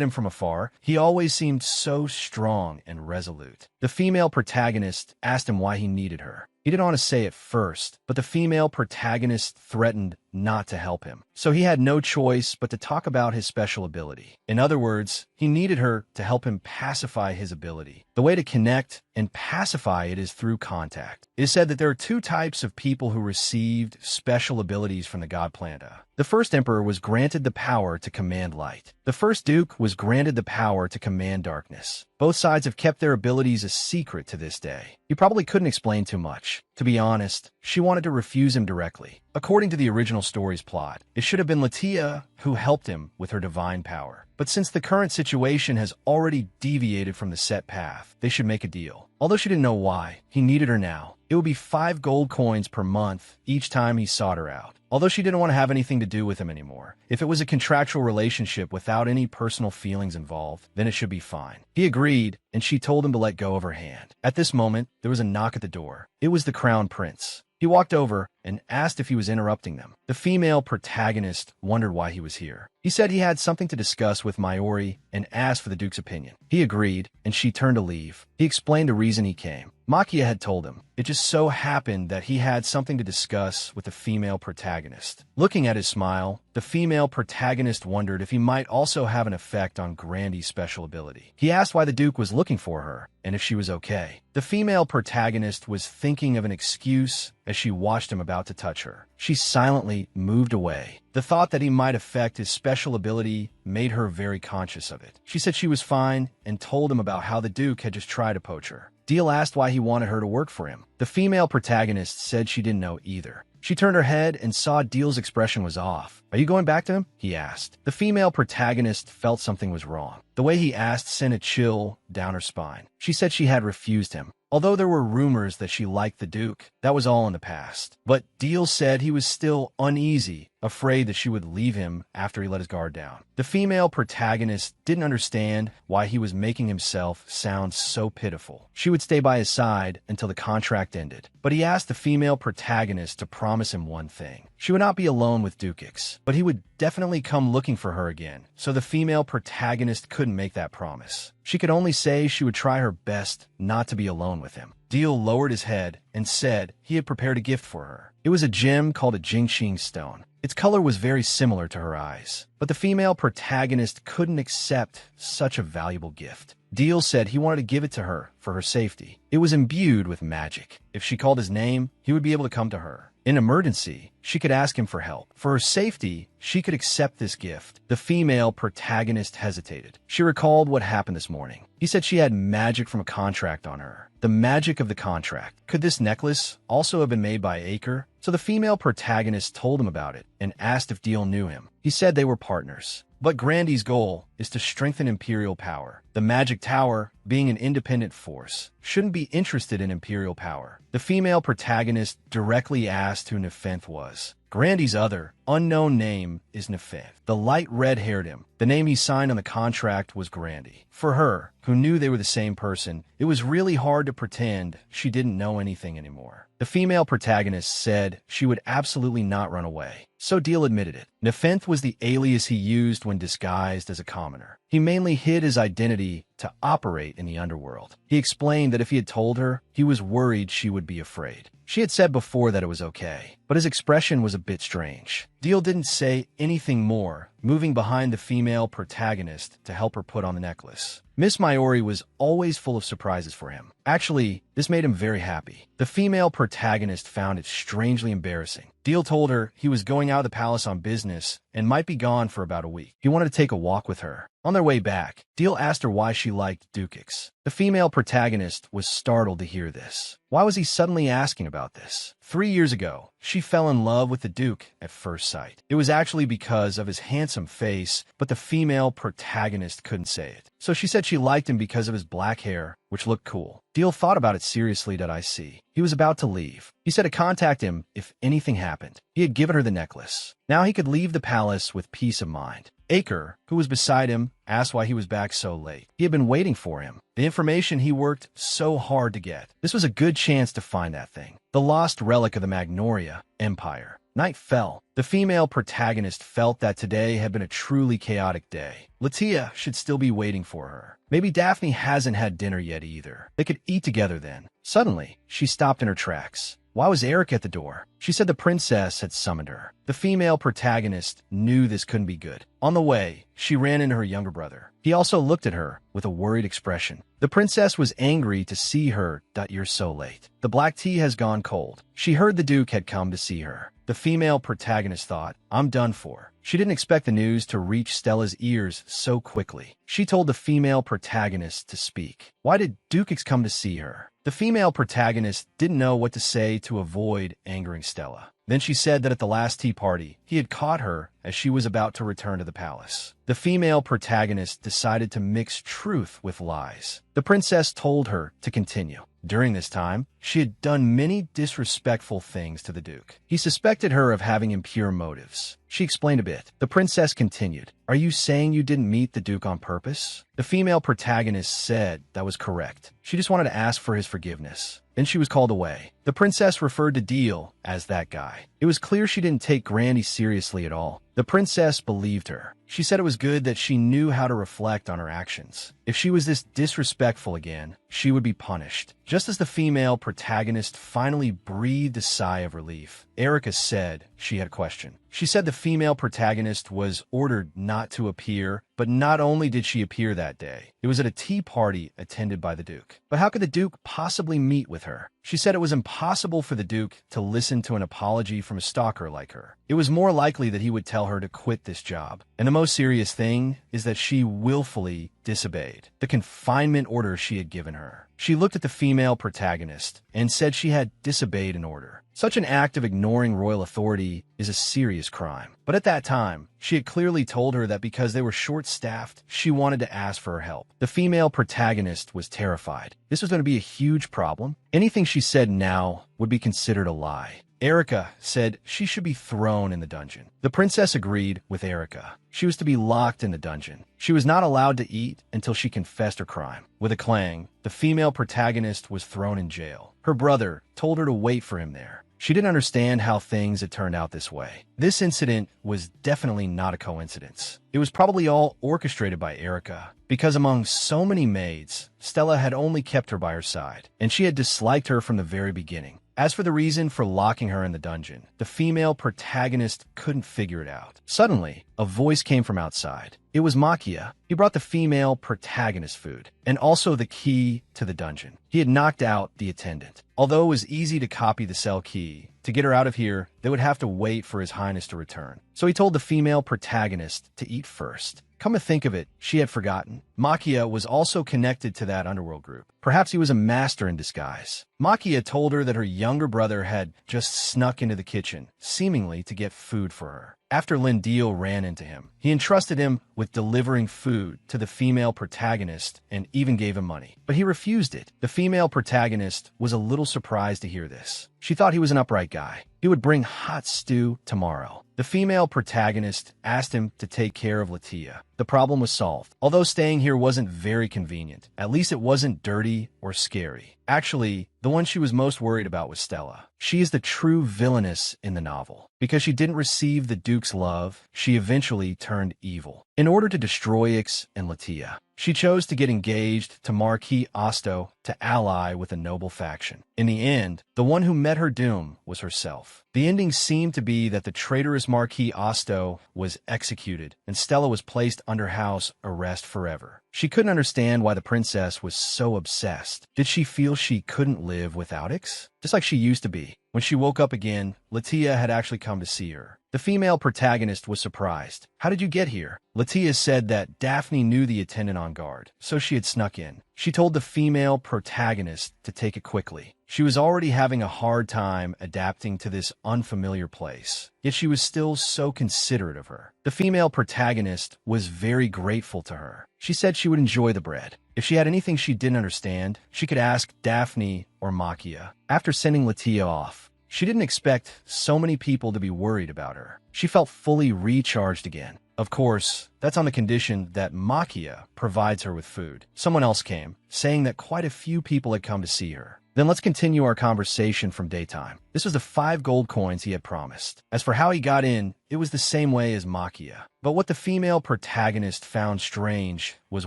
[SPEAKER 1] him from afar, he always seemed so strong and resolute. The female protagonist asked him why he needed her. He didn't want to say it first, but the female protagonist threatened not to help him. So he had no choice but to talk about his special ability. In other words, he needed her to help him pacify his ability. The way to connect and pacify it is through contact. It is said that there are two types of people who received special abilities from the god Planta. The first emperor was granted the power to command light. The first duke was granted the power to command darkness. Both sides have kept their abilities a secret to this day. He probably couldn't explain too much. To be honest, she wanted to refuse him directly. According to the original story's plot, it should have been Latia who helped him with her divine power. But since the current situation has already deviated from the set path, they should make a deal. Although she didn't know why, he needed her now. It would be 5 gold coins per month each time he sought her out. Although she didn't want to have anything to do with him anymore. If it was a contractual relationship without any personal feelings involved, then it should be fine. He agreed, and she told him to let go of her hand. At this moment, there was a knock at the door. It was the crown prince. He walked over and asked if he was interrupting them. The female protagonist wondered why he was here. He said he had something to discuss with Mayuri and asked for the duke's opinion. He agreed, and she turned to leave. He explained the reason he came. Makia had told him. It just so happened that he had something to discuss with the female protagonist. Looking at his smile, the female protagonist wondered if he might also have an effect on Grandy's special ability. He asked why the duke was looking for her and if she was okay. The female protagonist was thinking of an excuse as she watched him about to touch her. She silently moved away. The thought that he might affect his special ability made her very conscious of it. She said she was fine and told him about how the duke had just tried to poach her. Deal asked why he wanted her to work for him. The female protagonist said she didn't know either. She turned her head and saw Deal's expression was off. Are you going back to him? He asked. The female protagonist felt something was wrong. The way he asked sent a chill down her spine. She said she had refused him. Although there were rumors that she liked the Duke, that was all in the past. But Deal said he was still uneasy, afraid that she would leave him after he let his guard down. The female protagonist didn't understand why he was making himself sound so pitiful. She would stay by his side until the contract ended. But he asked the female protagonist to promise him one thing. She would not be alone with Dukix, but he would definitely come looking for her again. So the female protagonist couldn't make that promise. She could only say she would try her best not to be alone with him. Deal lowered his head and said he had prepared a gift for her. It was a gem called a Jingxing stone. Its color was very similar to her eyes, but the female protagonist couldn't accept such a valuable gift. Deal said he wanted to give it to her for her safety. It was imbued with magic. If she called his name, he would be able to come to her. In emergency, she could ask him for help. For her safety, she could accept this gift. The female protagonist hesitated. She recalled what happened this morning. He said she had magic from a contract on her. The magic of the contract. Could this necklace also have been made by Acre? So the female protagonist told him about it and asked if Deal knew him. He said they were partners. But Grandy's goal is to strengthen imperial power. The magic tower, being an independent force, shouldn't be interested in imperial power. The female protagonist directly asked who Nepenthe was. Grandy's other, unknown name is Nepenthe. The light red-haired him. The name he signed on the contract was Grandy. For her, who knew they were the same person, it was really hard to pretend she didn't know anything anymore. The female protagonist said she would absolutely not run away, so Deal admitted it. Nepenthe was the alias he used when disguised as a commoner. He mainly hid his identity to operate in the underworld. He explained that if he had told her, he was worried she would be afraid. She had said before that it was okay, but his expression was a bit strange. Deal didn't say anything more, moving behind the female protagonist to help her put on the necklace. Miss Mayuri was always full of surprises for him. Actually, this made him very happy. The female protagonist found it strangely embarrassing. Deal told her he was going out of the palace on business and might be gone for about a week. He wanted to take a walk with her. On their way back, Deal asked her why she liked duchesses. The female protagonist was startled to hear this. Why was he suddenly asking about this? 3 years ago, she fell in love with the Duke at first sight. It was actually because of his handsome face, but the female protagonist couldn't say it. So she said she liked him because of his black hair, which looked cool. Deal thought about it seriously. I see. He was about to leave. He said to contact him if anything happened. He had given her the necklace. Now he could leave the palace with peace of mind. Acre, who was beside him, asked why he was back so late. He had been waiting for him. The information he worked so hard to get. This was a good chance to find that thing. The lost relic of the Magnoria Empire. Night fell. The female protagonist felt that today had been a truly chaotic day. Latia should still be waiting for her. Maybe Daphne hasn't had dinner yet either. They could eat together then. Suddenly, she stopped in her tracks. Why was Eric at the door? She said the princess had summoned her. The female protagonist knew this couldn't be good. On the way, she ran into her younger brother. He also looked at her with a worried expression. The princess was angry to see her. You're so late. The black tea has gone cold. She heard the Duke had come to see her. The female protagonist thought, I'm done for. She didn't expect the news to reach Stella's ears so quickly. She told the female protagonist to speak. Why did Dukex come to see her? The female protagonist didn't know what to say to avoid angering Stella. Then she said that at the last tea party, he had caught her as she was about to return to the palace. The female protagonist decided to mix truth with lies. The princess told her to continue. During this time, she had done many disrespectful things to the Duke. He suspected her of having impure motives. She explained a bit. The princess continued, Are you saying you didn't meet the Duke on purpose? The female protagonist said that was correct. She just wanted to ask for his forgiveness. Then she was called away. The princess referred to Deal as that guy. It was clear she didn't take Grandy seriously at all. The princess believed her. She said it was good that she knew how to reflect on her actions. If she was this disrespectful again, she would be punished. Just as the female protagonist finally breathed a sigh of relief, Erica said she had a question. She said the female protagonist was ordered not to appear, but not only did she appear that day, it was at a tea party attended by the Duke. But how could the Duke possibly meet with her? She said it was impossible for the Duke to listen to an apology from a stalker like her. It was more likely that he would tell her to quit this job. And the most serious thing is that she willfully disobeyed the confinement order she had given her. She looked at the female protagonist and said she had disobeyed an order. Such an act of ignoring royal authority is a serious crime. But at that time, she had clearly told her that because they were short-staffed, she wanted to ask for her help. The female protagonist was terrified. This was going to be a huge problem. Anything she said now would be considered a lie. Erica said she should be thrown in the dungeon. The princess agreed with Erica. She was to be locked in the dungeon. She was not allowed to eat until she confessed her crime. With a clang, the female protagonist was thrown in jail. Her brother told her to wait for him there. She didn't understand how things had turned out this way. This incident was definitely not a coincidence. It was probably all orchestrated by Erica, because among so many maids, Stella had only kept her by her side, and she had disliked her from the very beginning. As for the reason for locking her in the dungeon, the female protagonist couldn't figure it out. Suddenly, a voice came from outside. It was Makia. He brought the female protagonist food, and also the key to the dungeon. He had knocked out the attendant. Although it was easy to copy the cell key, to get her out of here, they would have to wait for His Highness to return. So he told the female protagonist to eat first. Come to think of it, she had forgotten. Makia was also connected to that underworld group. Perhaps he was a master in disguise. Makia told her that her younger brother had just snuck into the kitchen, seemingly to get food for her. After Lindil ran into him, he entrusted him with delivering food to the female protagonist and even gave him money. But he refused it. The female protagonist was a little surprised to hear this. She thought he was an upright guy. He would bring hot stew tomorrow. The female protagonist asked him to take care of Latia. The problem was solved. Although staying here wasn't very convenient, at least it wasn't dirty or scary. Actually, the one she was most worried about was Stella. She is the true villainess in the novel. Because she didn't receive the Duke's love, she eventually turned evil. In order to destroy Ix and Latia, she chose to get engaged to Marquis Osto to ally with a noble faction. In the end, the one who met her doom was herself. The ending seemed to be that the traitorous Marquis Osto was executed and Stella was placed under house arrest forever. She couldn't understand why the princess was so obsessed. Did she feel she couldn't live without Ix? Just like she used to be. When she woke up again, Latia had actually come to see her. The female protagonist was surprised. How did you get here? Latia said that Daphne knew the attendant on guard, so she had snuck in. She told the female protagonist to take it quickly. She was already having a hard time adapting to this unfamiliar place, yet she was still so considerate of her. The female protagonist was very grateful to her. She said she would enjoy the bread. If she had anything she didn't understand, she could ask Daphne or Makia. After sending Latia off, she didn't expect so many people to be worried about her. She felt fully recharged again. Of course, that's on the condition that Makia provides her with food. Someone else came, saying that quite a few people had come to see her. Then let's continue our conversation from daytime. This was the 5 gold coins he had promised. As for how he got in, it was the same way as Makia. But what the female protagonist found strange was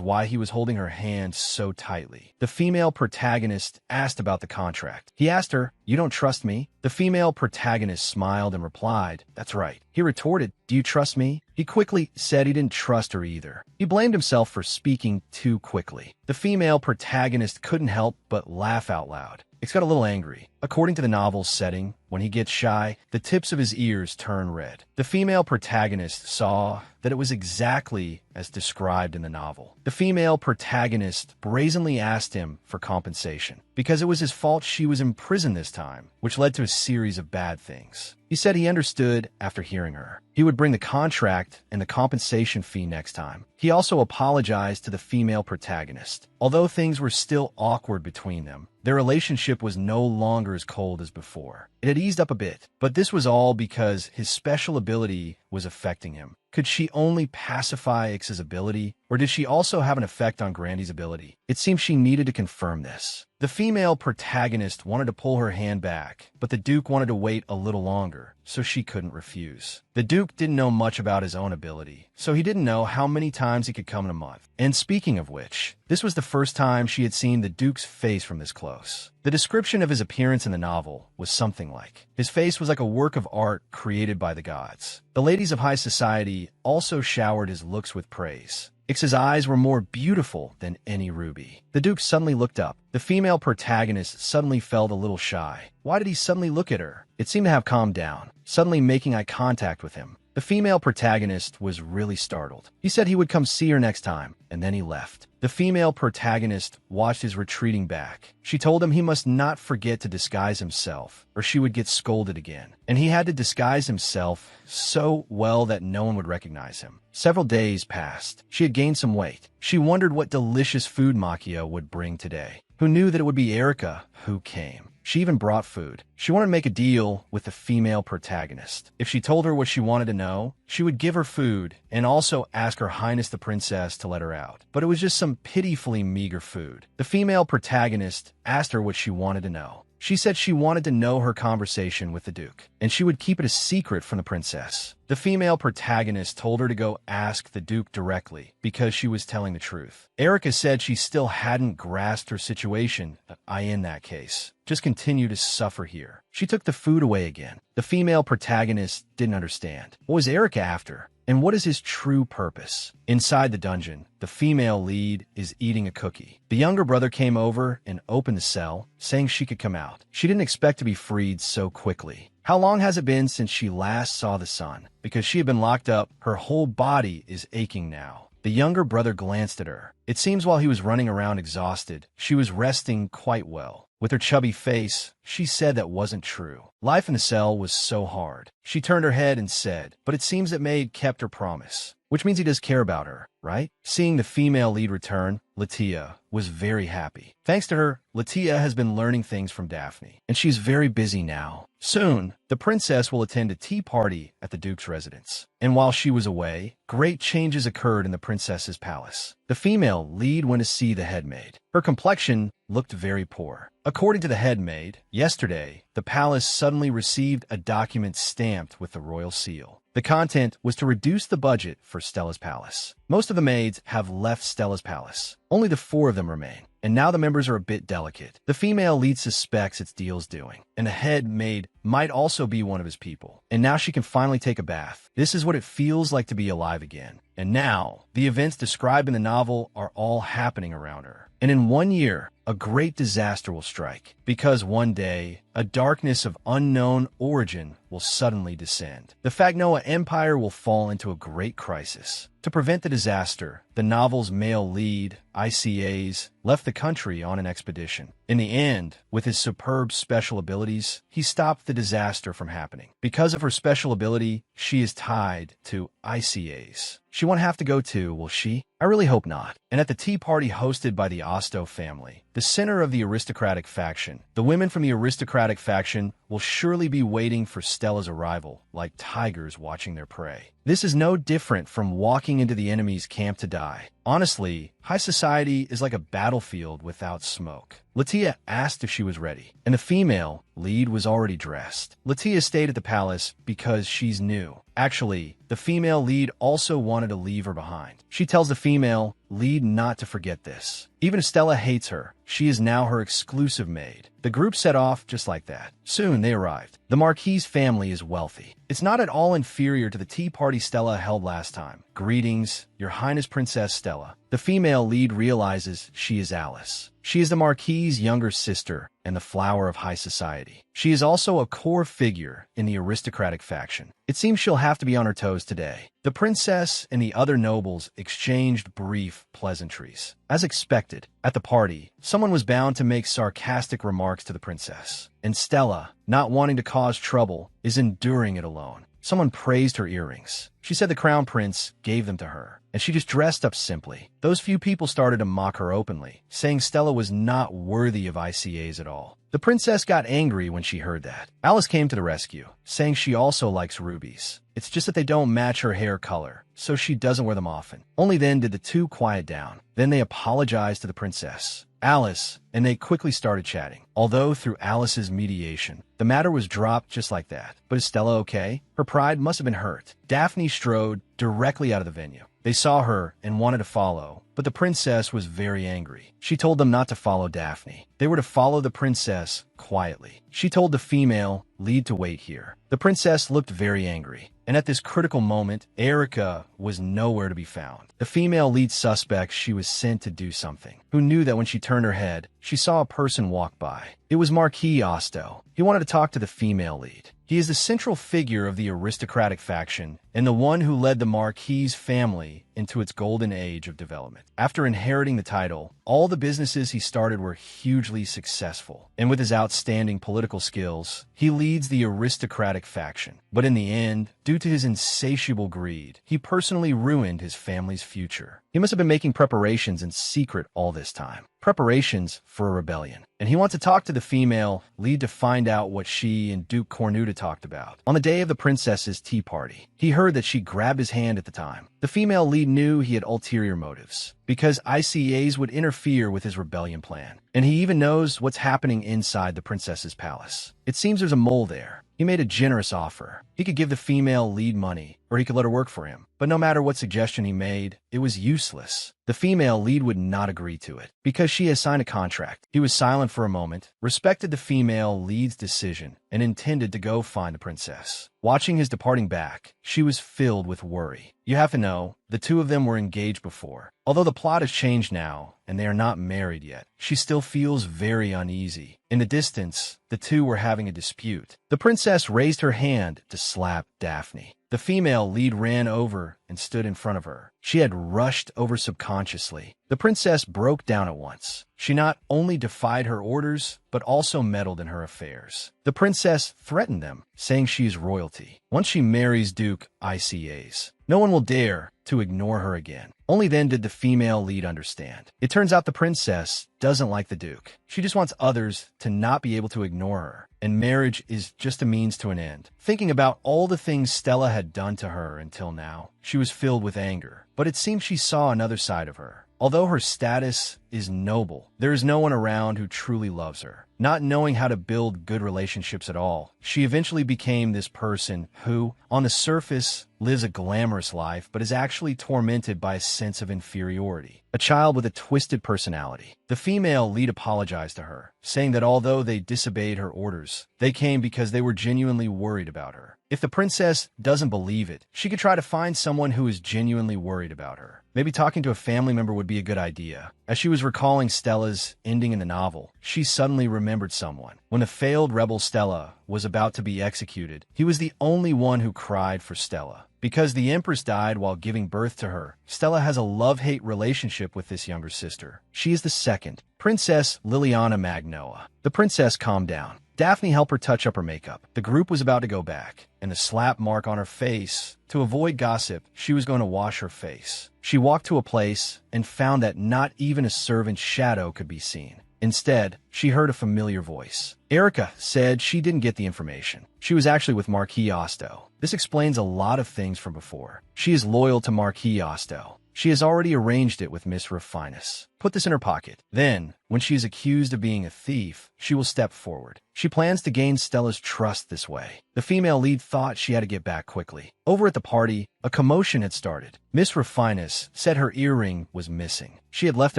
[SPEAKER 1] why he was holding her hand so tightly. The female protagonist asked about the contract. He asked her, "You don't trust me?" The female protagonist smiled and replied, "That's right." He retorted, "Do you trust me?" He quickly said he didn't trust her either. He blamed himself for speaking too quickly. The female protagonist couldn't help but laugh out loud. It got a little angry. According to the novel's setting, when he gets shy, the tips of his ears turn red. The female protagonist saw that it was exactly as described in the novel. The female protagonist brazenly asked him for compensation because it was his fault she was imprisoned this time, which led to a series of bad things. He said he understood after hearing her. He would bring the contract and the compensation fee next time. He also apologized to the female protagonist. Although things were still awkward between them, their relationship was no longer as cold as before. It had eased up a bit, but this was all because his special ability was affecting him. Could she only pacify Ix's ability, or did she also have an effect on Grandy's ability? It seemed she needed to confirm this. The female protagonist wanted to pull her hand back, but the Duke wanted to wait a little longer, so she couldn't refuse. The Duke didn't know much about his own ability, so he didn't know how many times he could come in a month. And speaking of which, this was the first time she had seen the Duke's face from this close. The description of his appearance in the novel was something like, his face was like a work of art created by the gods. The ladies of high society also showered his looks with praise. Ix's eyes were more beautiful than any ruby. The Duke suddenly looked up. The female protagonist suddenly felt a little shy. Why did he suddenly look at her? It seemed to have calmed down, suddenly making eye contact with him. The female protagonist was really startled. He said he would come see her next time, and then he left. The female protagonist watched his retreating back. She told him he must not forget to disguise himself, or she would get scolded again. And he had to disguise himself so well that no one would recognize him. Several days passed. She had gained some weight. She wondered what delicious food Makia would bring today. Who knew that it would be Erica who came? She even brought food. She wanted to make a deal with the female protagonist. If she told her what she wanted to know, she would give her food and also ask Her Highness the Princess to let her out. But it was just some pitifully meager food. The female protagonist asked her what she wanted to know. She said she wanted to know her conversation with the Duke, and she would keep it a secret from the princess. The female protagonist told her to go ask the Duke directly because she was telling the truth. Erica said she still hadn't grasped her situation. In that case, just continue to suffer here. She took the food away again. The female protagonist didn't understand. What was Erica after? And what is his true purpose? Inside the dungeon, the female lead is eating a cookie. The younger brother came over and opened the cell, saying she could come out. She didn't expect to be freed so quickly. How long has it been since she last saw the sun? Because she had been locked up, her whole body is aching now. The younger brother glanced at her. It seems while he was running around exhausted, she was resting quite well. With her chubby face, she said that wasn't true. Life in the cell was so hard. She turned her head and said, but it seems that Maid kept her promise. Which means he does care about her, right? Seeing the female lead return, Latia was very happy. Thanks to her, Latia has been learning things from Daphne, and she's very busy now. Soon, the princess will attend a tea party at the Duke's residence. And while she was away, great changes occurred in the princess's palace. The female lead went to see the head maid. Her complexion looked very poor. According to the head maid, yesterday, the palace suddenly received a document stamped with the royal seal. The content was to reduce the budget for Stella's palace. Most of the maids have left Stella's palace. Only the 4 of them remain, and now the members are a bit delicate. The female lead suspects it's Deal's doing, and the head maid might also be one of his people. And now she can finally take a bath. This is what it feels like to be alive again. And now, the events described in the novel are all happening around her. And in 1 year, a great disaster will strike, because one day, a darkness of unknown origin will suddenly descend. The Fagnoa Empire will fall into a great crisis. To prevent the disaster, the novel's male lead, ICAs, left the country on an expedition. In the end, with his superb special abilities, he stopped the disaster from happening. Because of her special ability, she is tied to ICAs. She won't have to go too, will she? I really hope not. And at the tea party hosted by the Osto family, the center of the aristocratic faction, the women from the aristocratic faction will surely be waiting for Stella's arrival, like tigers watching their prey. This is no different from walking into the enemy's camp to die. Honestly, high society is like a battlefield without smoke. Latia asked if she was ready, and the female lead was already dressed. Latia stayed at the palace because she's new. Actually, the female lead also wanted to leave her behind. She tells the female lead not to forget this. Even if Stella hates her, she is now her exclusive maid. The group set off just like that. Soon they arrived. The Marquis family is wealthy. It's not at all inferior to the tea party Stella held last time. Greetings, Your Highness Princess Stella. The female lead realizes she is Alice. She is the Marquis's younger sister and the flower of high society. She is also a core figure in the aristocratic faction. It seems she'll have to be on her toes today. The princess and the other nobles exchanged brief pleasantries. As expected, at the party, someone was bound to make sarcastic remarks to the princess. And Stella, not wanting to cause trouble, is enduring it alone. Someone praised her earrings. She said the crown prince gave them to her, and she just dressed up simply. Those few people started to mock her openly, saying Stella was not worthy of ICAs at all. The princess got angry when she heard that. Alice came to the rescue, saying she also likes rubies. It's just that they don't match her hair color, so she doesn't wear them often. Only then did the two quiet down. Then they apologized to the princess, Alice, and they quickly started chatting. Although through Alice's mediation, the matter was dropped just like that. But is Stella okay? Her pride must have been hurt. Daphne strode directly out of the venue. They saw her and wanted to follow, but the princess was very angry. She told them not to follow Daphne. They were to follow the princess quietly. She told the female lead to wait here. The princess looked very angry, and at this critical moment, Erica was nowhere to be found. The female lead suspect she was sent to do something, who knew that when she turned her head, she saw a person walk by. It was Marquis Osto. He wanted to talk to the female lead. He is the central figure of the aristocratic faction and the one who led the Marquis family into its golden age of development. After inheriting the title, all the businesses he started were hugely successful, and with his outstanding political skills, he leads the aristocratic faction. But in the end, due to his insatiable greed, he personally ruined his family's future. He must have been making preparations in secret all this time. Preparations for a rebellion. And he wants to talk to the female lead to find out what she and Duke Cornuta talked about. On the day of the princess's tea party, he heard that she grabbed his hand at the time. The female lead knew he had ulterior motives, because ICAs would interfere with his rebellion plan. And he even knows what's happening inside the princess's palace. It seems there's a mole there. He made a generous offer. He could give the female lead money, or he could let her work for him. But no matter what suggestion he made, it was useless. The female lead would not agree to it, because she has signed a contract. He was silent for a moment, respected the female lead's decision, and intended to go find the princess. Watching his departing back, she was filled with worry. You have to know, the two of them were engaged before. Although the plot has changed now, and they are not married yet, she still feels very uneasy. In the distance, the two were having a dispute. The princess raised her hand to slap Daphne. The female lead ran over and stood in front of her. She had rushed over subconsciously. The princess broke down at once. She not only defied her orders, but also meddled in her affairs. The princess threatened them, saying she is royalty. Once she marries Duke ICAs, no one will dare to ignore her again. Only then did the female lead understand. It turns out the princess doesn't like the Duke. She just wants others to not be able to ignore her, and marriage is just a means to an end. Thinking about all the things Stella had done to her until now, she was filled with anger, but it seemed she saw another side of her. Although her status is noble, there is no one around who truly loves her. Not knowing how to build good relationships at all, she eventually became this person who, on the surface, lives a glamorous life but is actually tormented by a sense of inferiority. A child with a twisted personality. The female lead apologized to her, saying that although they disobeyed her orders, they came because they were genuinely worried about her. If the princess doesn't believe it, she could try to find someone who is genuinely worried about her. Maybe talking to a family member would be a good idea. As she was recalling Stella's ending in the novel, she suddenly remembered someone. When the failed rebel Stella was about to be executed, he was the only one who cried for Stella. Because the Empress died while giving birth to her, Stella has a love-hate relationship with this younger sister. She is the second, Princess Liliana Magnoa. The princess calmed down. Daphne helped her touch up her makeup. The group was about to go back, and the slap mark on her face. To avoid gossip, she was going to wash her face. She walked to a place and found that not even a servant's shadow could be seen. Instead, she heard a familiar voice. Erica said she didn't get the information. She was actually with Marquis Osto. This explains a lot of things from before. She is loyal to Marquis Osto. She has already arranged it with Miss Rufinus. Put this in her pocket. Then, when she is accused of being a thief, she will step forward. She plans to gain Stella's trust this way. The female lead thought she had to get back quickly. Over at the party, a commotion had started. Miss Rufinus said her earring was missing. She had left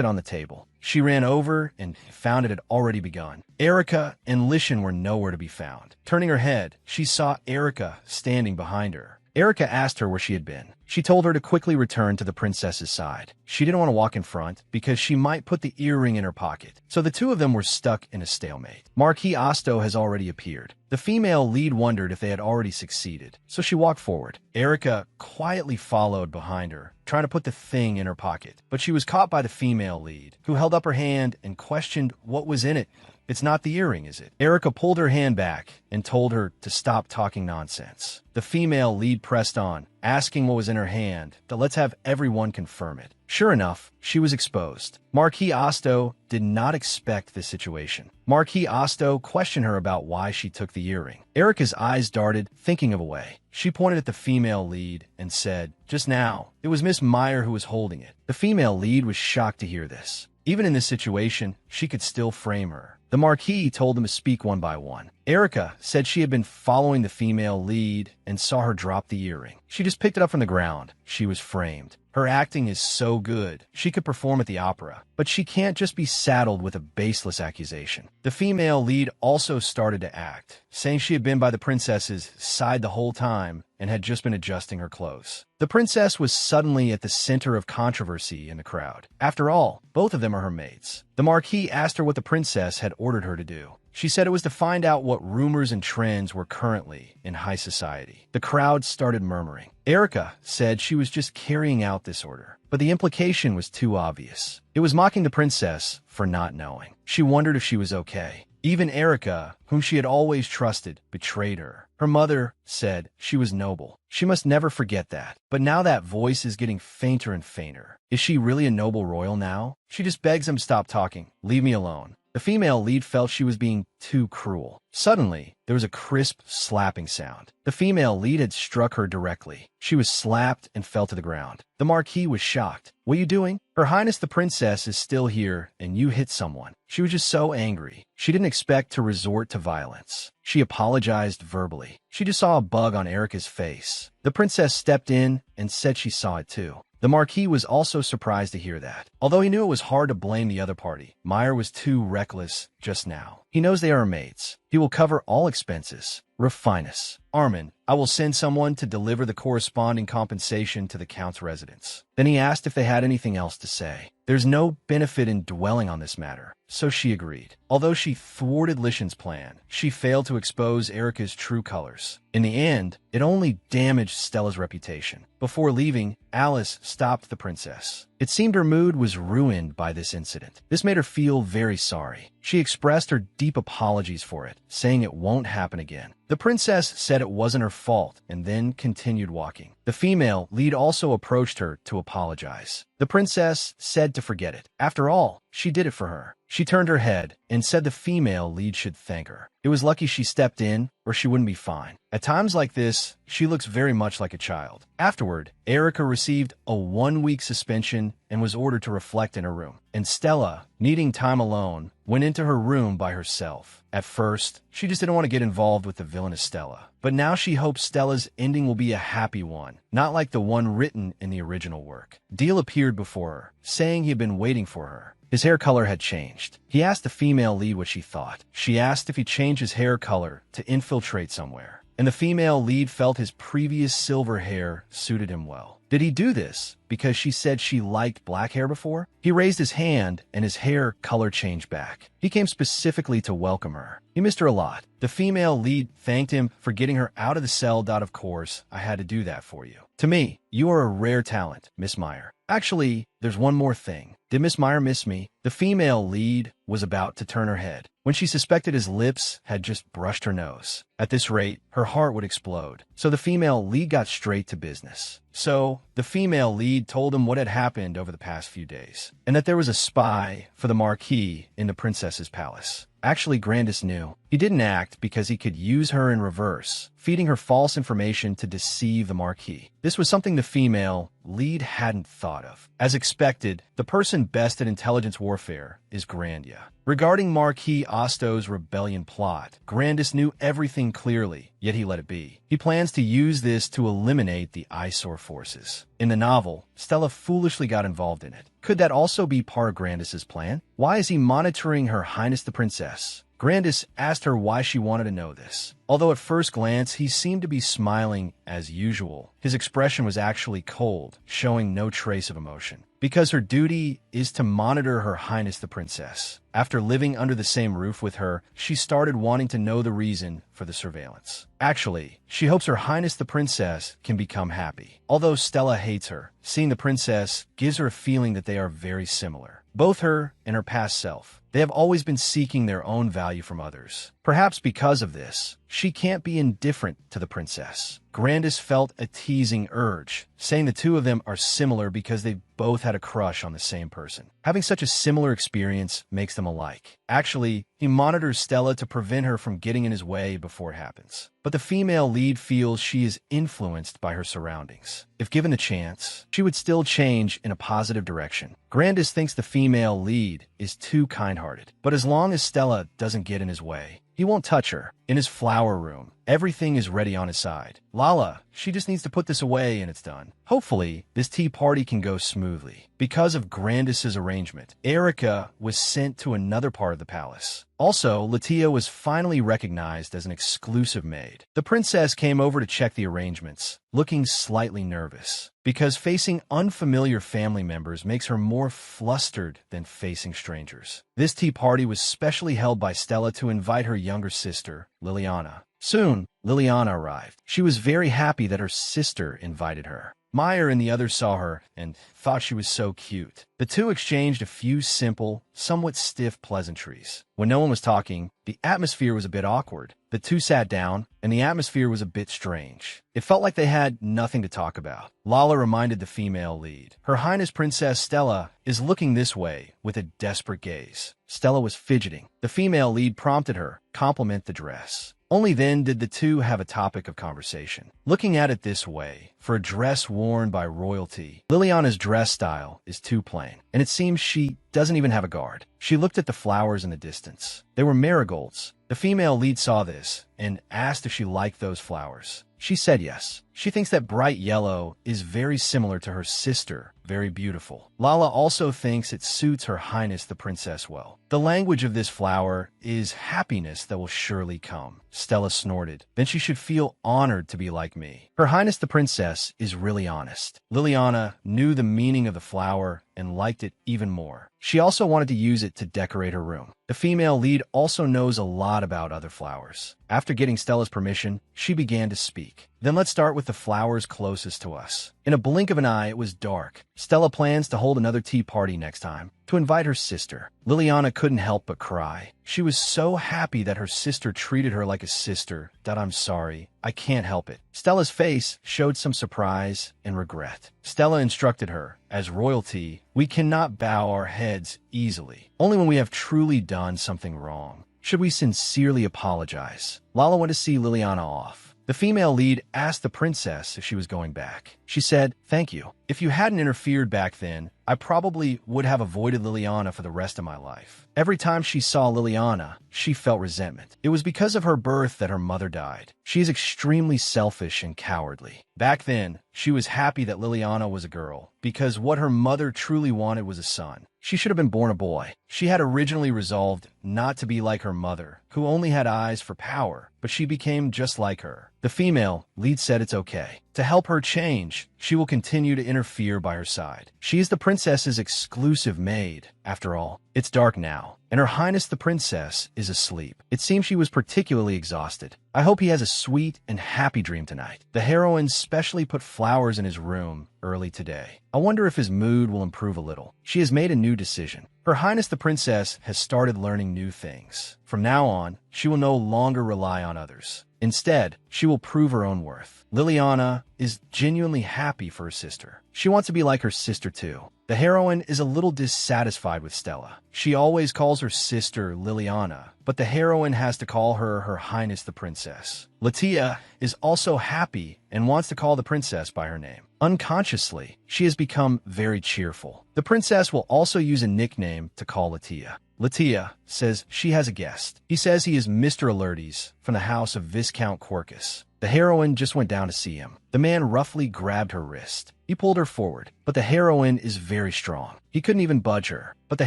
[SPEAKER 1] it on the table. She ran over and found it had already begun. Erica and Lishan were nowhere to be found. Turning her head, she saw Erica standing behind her. Erica asked her where she had been. She told her to quickly return to the princess's side. She didn't want to walk in front because she might put the earring in her pocket. So the two of them were stuck in a stalemate. Marquis Osto has already appeared. The female lead wondered if they had already succeeded, so she walked forward. Erica quietly followed behind her, trying to put the thing in her pocket. But she was caught by the female lead, who held up her hand and questioned what was in it. It's not the earring, is it? Erica pulled her hand back and told her to stop talking nonsense. The female lead pressed on, asking what was in her hand, that let's have everyone confirm it. Sure enough, she was exposed. Marquis Osto did not expect this situation. Marquis Osto questioned her about why she took the earring. Erica's eyes darted, thinking of a way. She pointed at the female lead and said, "Just now, it was Miss Meyer who was holding it." The female lead was shocked to hear this. Even in this situation, she could still frame her. The Marquis told them to speak one by one. Erica said she had been following the female lead and saw her drop the earring. She just picked it up from the ground. She was framed. Her acting is so good, she could perform at the opera. But she can't just be saddled with a baseless accusation. The female lead also started to act, saying she had been by the princess's side the whole time and had just been adjusting her clothes. The princess was suddenly at the center of controversy in the crowd. After all, both of them are her mates. The Marquis asked her what the princess had ordered her to do. She said it was to find out what rumors and trends were currently in high society. The crowd started murmuring. Erica said she was just carrying out this order, but the implication was too obvious. It was mocking the princess for not knowing. She wondered if she was okay. Even Erica, whom she had always trusted, betrayed her. Her mother said she was noble. She must never forget that. But now that voice is getting fainter and fainter. Is she really a noble royal now? She just begs them to stop talking. Leave me alone. The female lead felt she was being too cruel. Suddenly, there was a crisp slapping sound. The female lead had struck her directly. She was slapped and fell to the ground. The Marquis was shocked. "What are you doing?" "Her Highness the Princess is still here, and you hit someone." She was just so angry. She didn't expect to resort to violence. She apologized verbally. She just saw a bug on Erica's face. The princess stepped in and said she saw it too. The Marquis was also surprised to hear that. Although he knew it was hard to blame the other party, Meyer was too reckless just now. He knows they are mates. He will cover all expenses. Rufinus. "Armin, I will send someone to deliver the corresponding compensation to the Count's residence." Then he asked if they had anything else to say. There's no benefit in dwelling on this matter, so she agreed. Although she thwarted Lishan's plan, she failed to expose Erica's true colors. In the end, it only damaged Stella's reputation. Before leaving, Alice stopped the princess. It seemed her mood was ruined by this incident. This made her feel very sorry. She expressed her deep apologies for it, saying it won't happen again. The princess said it wasn't her fault and then continued walking. The female lead also approached her to apologize. The princess said to forget it. After all, she did it for her. She turned her head and said the female lead should thank her. It was lucky she stepped in, or she wouldn't be fine. At times like this, she looks very much like a child. Afterward, Erica received a 1-week suspension and was ordered to reflect in her room. And Stella, needing time alone, went into her room by herself. At first, she just didn't want to get involved with the villainous Stella. But now she hopes Stella's ending will be a happy one, not like the one written in the original work. Deal appeared before her, saying he had been waiting for her. His hair color had changed. He asked the female lead what she thought. She asked if he changed his hair color to infiltrate somewhere. And the female lead felt his previous silver hair suited him well. Did he do this because she said she liked black hair before? He raised his hand and his hair color changed back. He came specifically to welcome her. He missed her a lot. The female lead thanked him for getting her out of the cell. Of course, I had to do that for you. To me, you are a rare talent, Miss Meyer. Actually, there's one more thing. Did Miss Meyer miss me? The female lead was about to turn her head when she suspected his lips had just brushed her nose. At this rate, her heart would explode. So the female lead got straight to business. So the female lead told him what had happened over the past few days, and that there was a spy for the Marquis in the princess's palace. Actually, Grandis knew. He didn't act because he could use her in reverse, feeding her false information to deceive the Marquis. This was something the female lead hadn't thought of. As expected, the person best at intelligence warfare is Grandia. Regarding Marquis Osto's rebellion plot, Grandis knew everything clearly, yet he let it be. He plans to use this to eliminate the eyesore forces. In the novel, Stella foolishly got involved in it. Could that also be part of Grandis's plan? Why is he monitoring Her Highness the Princess? Grandis asked her why she wanted to know this. Although at first glance he seemed to be smiling as usual, his expression was actually cold, showing no trace of emotion. Because her duty is to monitor Her Highness the Princess. After living under the same roof with her, she started wanting to know the reason for the surveillance. Actually, she hopes Her Highness the Princess can become happy. Although Stella hates her, seeing the princess gives her a feeling that they are very similar. Both her and her past self. They have always been seeking their own value from others. Perhaps because of this, she can't be indifferent to the princess. Grandis felt a teasing urge, saying the two of them are similar because they've both had a crush on the same person. Having such a similar experience makes them alike. Actually, he monitors Stella to prevent her from getting in his way before it happens. But the female lead feels she is influenced by her surroundings. If given the chance, she would still change in a positive direction. Grandis thinks the female lead is too kind-hearted, but as long as Stella doesn't get in his way, he won't touch her. In his flower room, everything is ready on his side. Lala, she just needs to put this away and it's done. Hopefully, this tea party can go smoothly. Because of Grandis's arrangement, Erica was sent to another part of the palace. Also, Latia was finally recognized as an exclusive maid. The princess came over to check the arrangements, looking slightly nervous, because facing unfamiliar family members makes her more flustered than facing strangers. This tea party was specially held by Stella to invite her younger sister, Liliana. Soon, Liliana arrived. She was very happy that her sister invited her. Meyer and the others saw her and thought she was so cute. The two exchanged a few simple, somewhat stiff pleasantries. When no one was talking, the atmosphere was a bit awkward. The two sat down, and the atmosphere was a bit strange. It felt like they had nothing to talk about. Lala reminded the female lead. Her Highness Princess Stella is looking this way with a desperate gaze. Stella was fidgeting. The female lead prompted her, compliment the dress. Only then did the two have a topic of conversation. Looking at it this way, for a dress worn by royalty, Liliana's dress style is too plain, and it seems she doesn't even have a guard. She looked at the flowers in the distance. They were marigolds. The female lead saw this and asked if she liked those flowers. She said yes. She thinks that bright yellow is very similar to her sister, very beautiful. Lala also thinks it suits Her Highness the Princess well. The language of this flower is happiness that will surely come. Stella snorted. Then she should feel honored to be like me. Her Highness the Princess is really honest. Liliana knew the meaning of the flower and liked it even more. She also wanted to use it to decorate her room. The female lead also knows a lot about other flowers. After getting Stella's permission, she began to speak. Then let's start with the flowers closest to us. In a blink of an eye, it was dark. Stella plans to hold another tea party next time, to invite her sister. Liliana couldn't help but cry. She was so happy that her sister treated her like a sister that I'm sorry, I can't help it. Stella's face showed some surprise and regret. Stella instructed her, as royalty, we cannot bow our heads easily. Only when we have truly done something wrong should we sincerely apologize. Lala went to see Liliana off. The female lead asked the princess if she was going back. She said, thank you. If you hadn't interfered back then, I probably would have avoided Liliana for the rest of my life. Every time she saw Liliana, she felt resentment. It was because of her birth that her mother died. She is extremely selfish and cowardly. Back then, she was happy that Liliana was a girl, because what her mother truly wanted was a son. She should have been born a boy. She had originally resolved not to be like her mother, who only had eyes for power, but she became just like her. The female lead said it's okay. To help her change, she will continue to interfere by her side. She is the princess's exclusive maid. After all, it's dark now, and Her Highness the Princess is asleep. It seems she was particularly exhausted. I hope he has a sweet and happy dream tonight. The heroine specially put flowers in his room early today. I wonder if his mood will improve a little. She has made a new decision. Her Highness the Princess has started learning new things. From now on, she will no longer rely on others. Instead, she will prove her own worth. Liliana is genuinely happy for her sister. She wants to be like her sister too. The heroine is a little dissatisfied with Stella. She always calls her sister Liliana, but the heroine has to call her Her Highness the Princess. Latia is also happy and wants to call the princess by her name. Unconsciously, she has become very cheerful. The princess will also use a nickname to call Latia. Latia says she has a guest. He says he is Mr. Alertes from the house of Viscount Quercus. The heroine just went down to see him. The man roughly grabbed her wrist. He pulled her forward, but the heroine is very strong. He couldn't even budge her, but the